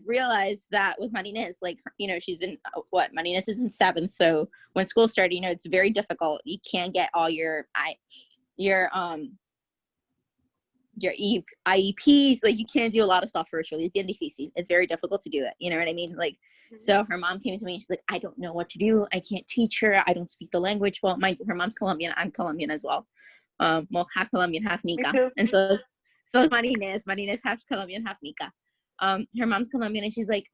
realized that with Marinés, like, she's in Marinés is in 7th. So when school started, it's very difficult. You can't get all your IEPs, like you can't do a lot of stuff virtually. It's bien difícil. It's very difficult to do it. You know what I mean? Like, so her mom came to me and she's like, I don't know what to do. I can't teach her. I don't speak the language. Well, her mom's Colombian. I'm Colombian as well. Well, half Colombian, half Nica. And so is Marinés. Marinés half Colombian, half Nica. Her mom's Colombian, and she's like,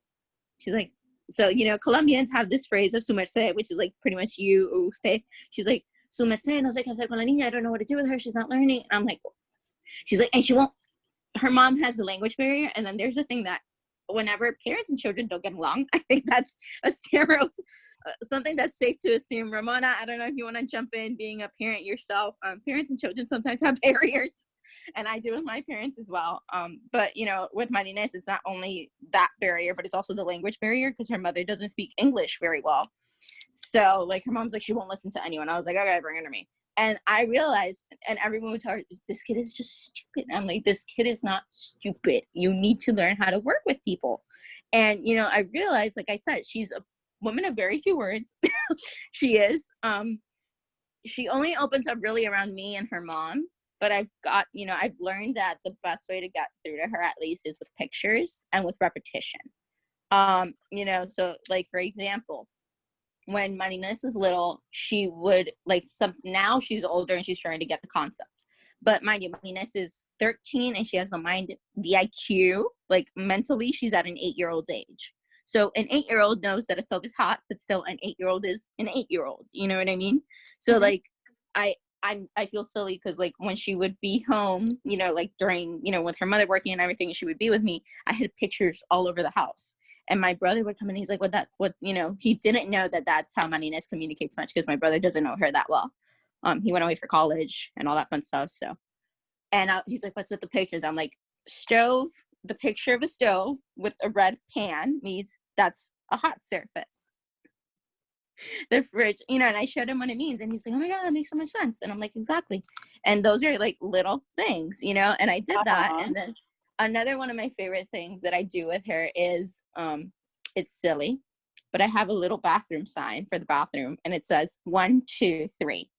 so, Colombians have this phrase of su merced, which is like pretty much you or usted. She's like, su merced, no sé qué hacer con la niña. I don't know what to do with her. She's not learning. And I'm like, she's like, and she won't, her mom has the language barrier. And then there's the thing that whenever parents and children don't get along, I think that's a stereotype, something that's safe to assume. Ramona, I don't know if you want to jump in, being a parent yourself. Parents and children sometimes have barriers, and I do with my parents as well. But with Marinés, it's not only that barrier, but it's also the language barrier because her mother doesn't speak English very well. So like her mom's like, she won't listen to anyone. I was like, okay, bring her to me. And I realized, and everyone would tell her, this kid is just stupid. I'm like, this kid is not stupid. You need to learn how to work with people. And, I realized, like I said, she's a woman of very few words. She is. She only opens up really around me and her mom. But I've learned that the best way to get through to her, at least, is with pictures and with repetition. So like, for example, when Marinés was little, she would now she's older and she's trying to get the concept. But mind you, Marinés is 13 and she has the IQ, like mentally, she's at an 8-year-old's age. So an 8-year-old knows that a stove is hot, but still an 8-year-old is an 8-year-old. You know what I mean? So like, I feel silly because like when she would be home, like during, with her mother working and everything, she would be with me. I had pictures all over the house. And my brother would come in, he's like, he didn't know that that's how Marinés communicates much because my brother doesn't know her that well. He went away for college and all that fun stuff. So, and he's like, what's with the pictures? I'm like, stove, the picture of a stove with a red pan means that's a hot surface. The fridge, and I showed him what it means. And he's like, oh my God, that makes so much sense. And I'm like, exactly. And those are like little things, and I did that. And then another one of my favorite things that I do with her is, it's silly, but I have a little bathroom sign for the bathroom and it says 1, 2, 3.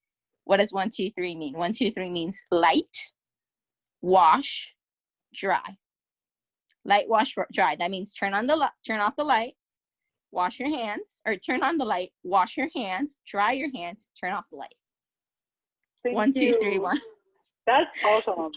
What does 1, 2, 3 mean? 1, 2, 3 means light, wash, dry. Light, wash, dry. That means turn off the light, wash your hands, or turn on the light, wash your hands, dry your hands, turn off the light. Thank 1, 2, 3, 1. That's awesome.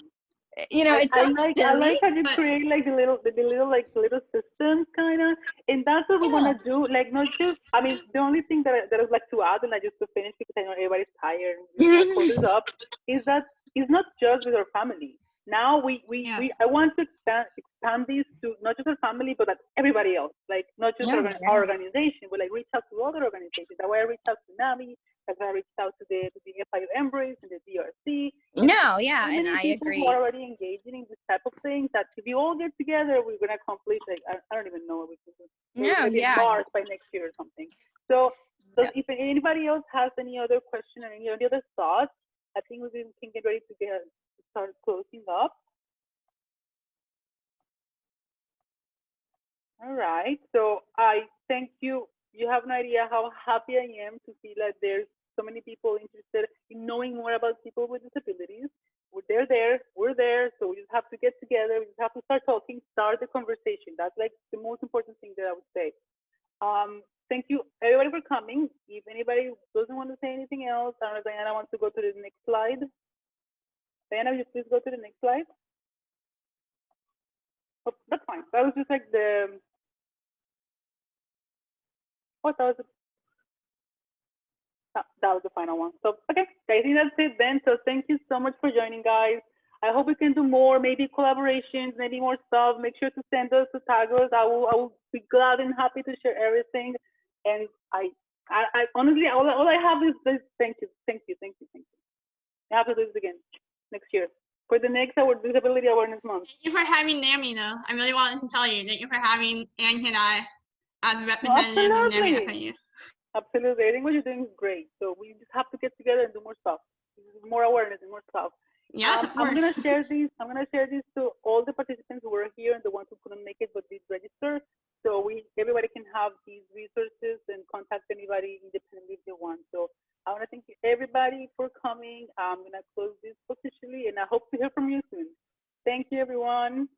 It's so silly. I like how you create like the little systems kind of, and that's what we want to do. Like not just, the only thing that I would like to add, and I just to finish because I know everybody's tired and close this up, is that it's not just with our family. Now I want to expand this to not just our family, but like everybody else. Like not just our organization, but like reach out to other organizations. That's why I reached out to NAMI. Have I reached out to the FIU Embrace and the DRC? No, yeah, so and many I people agree. who are already engaging in this type of things that if you all get together, we're going to accomplish, like, I don't even know what we can do. No, Maybe yeah. Mars by next year or something. So if anybody else has any other question or any other thoughts, I think we can get ready to start closing up. All right. So I thank you. You have no idea how happy I am to see that there's so many people interested in knowing more about people with disabilities. They're there, we're there, so we just have to get together. We just have to start talking, start the conversation. That's like the most important thing that I would say. Thank you, everybody, for coming. If anybody doesn't want to say anything else, I don't know if Diana wants to go to the next slide. Diana, will you please go to the next slide? Oh, that's fine. That was just like the, that was the final one. So, okay, I think that's it then. So thank you so much for joining, guys. I hope we can do more, maybe collaborations, maybe more stuff. Make sure to send us, to tag us. I will be glad and happy to share everything. And I honestly, all I have is this. Thank you. I have to do this again next year for the next Disability Awareness Month. Thank you for having NAMI, though. I really wanted to tell you. Thank you for having Angie and I as representatives of NAMI at FIU. Absolutely. I think what you're doing is great. So we just have to get together and do more stuff, more awareness and more stuff. Yeah, I'm gonna share these. I'm gonna share these to all the participants who were here and the ones who couldn't make it but did register. So everybody can have these resources and contact anybody independently if they want. So I want to thank you everybody for coming. I'm gonna close this officially, and I hope to hear from you soon. Thank you, everyone.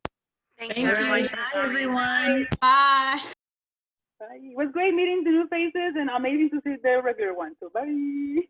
Thank you, everyone. Bye, everyone. Bye. Bye. It was great meeting the new faces and amazing to see the regular ones. So bye.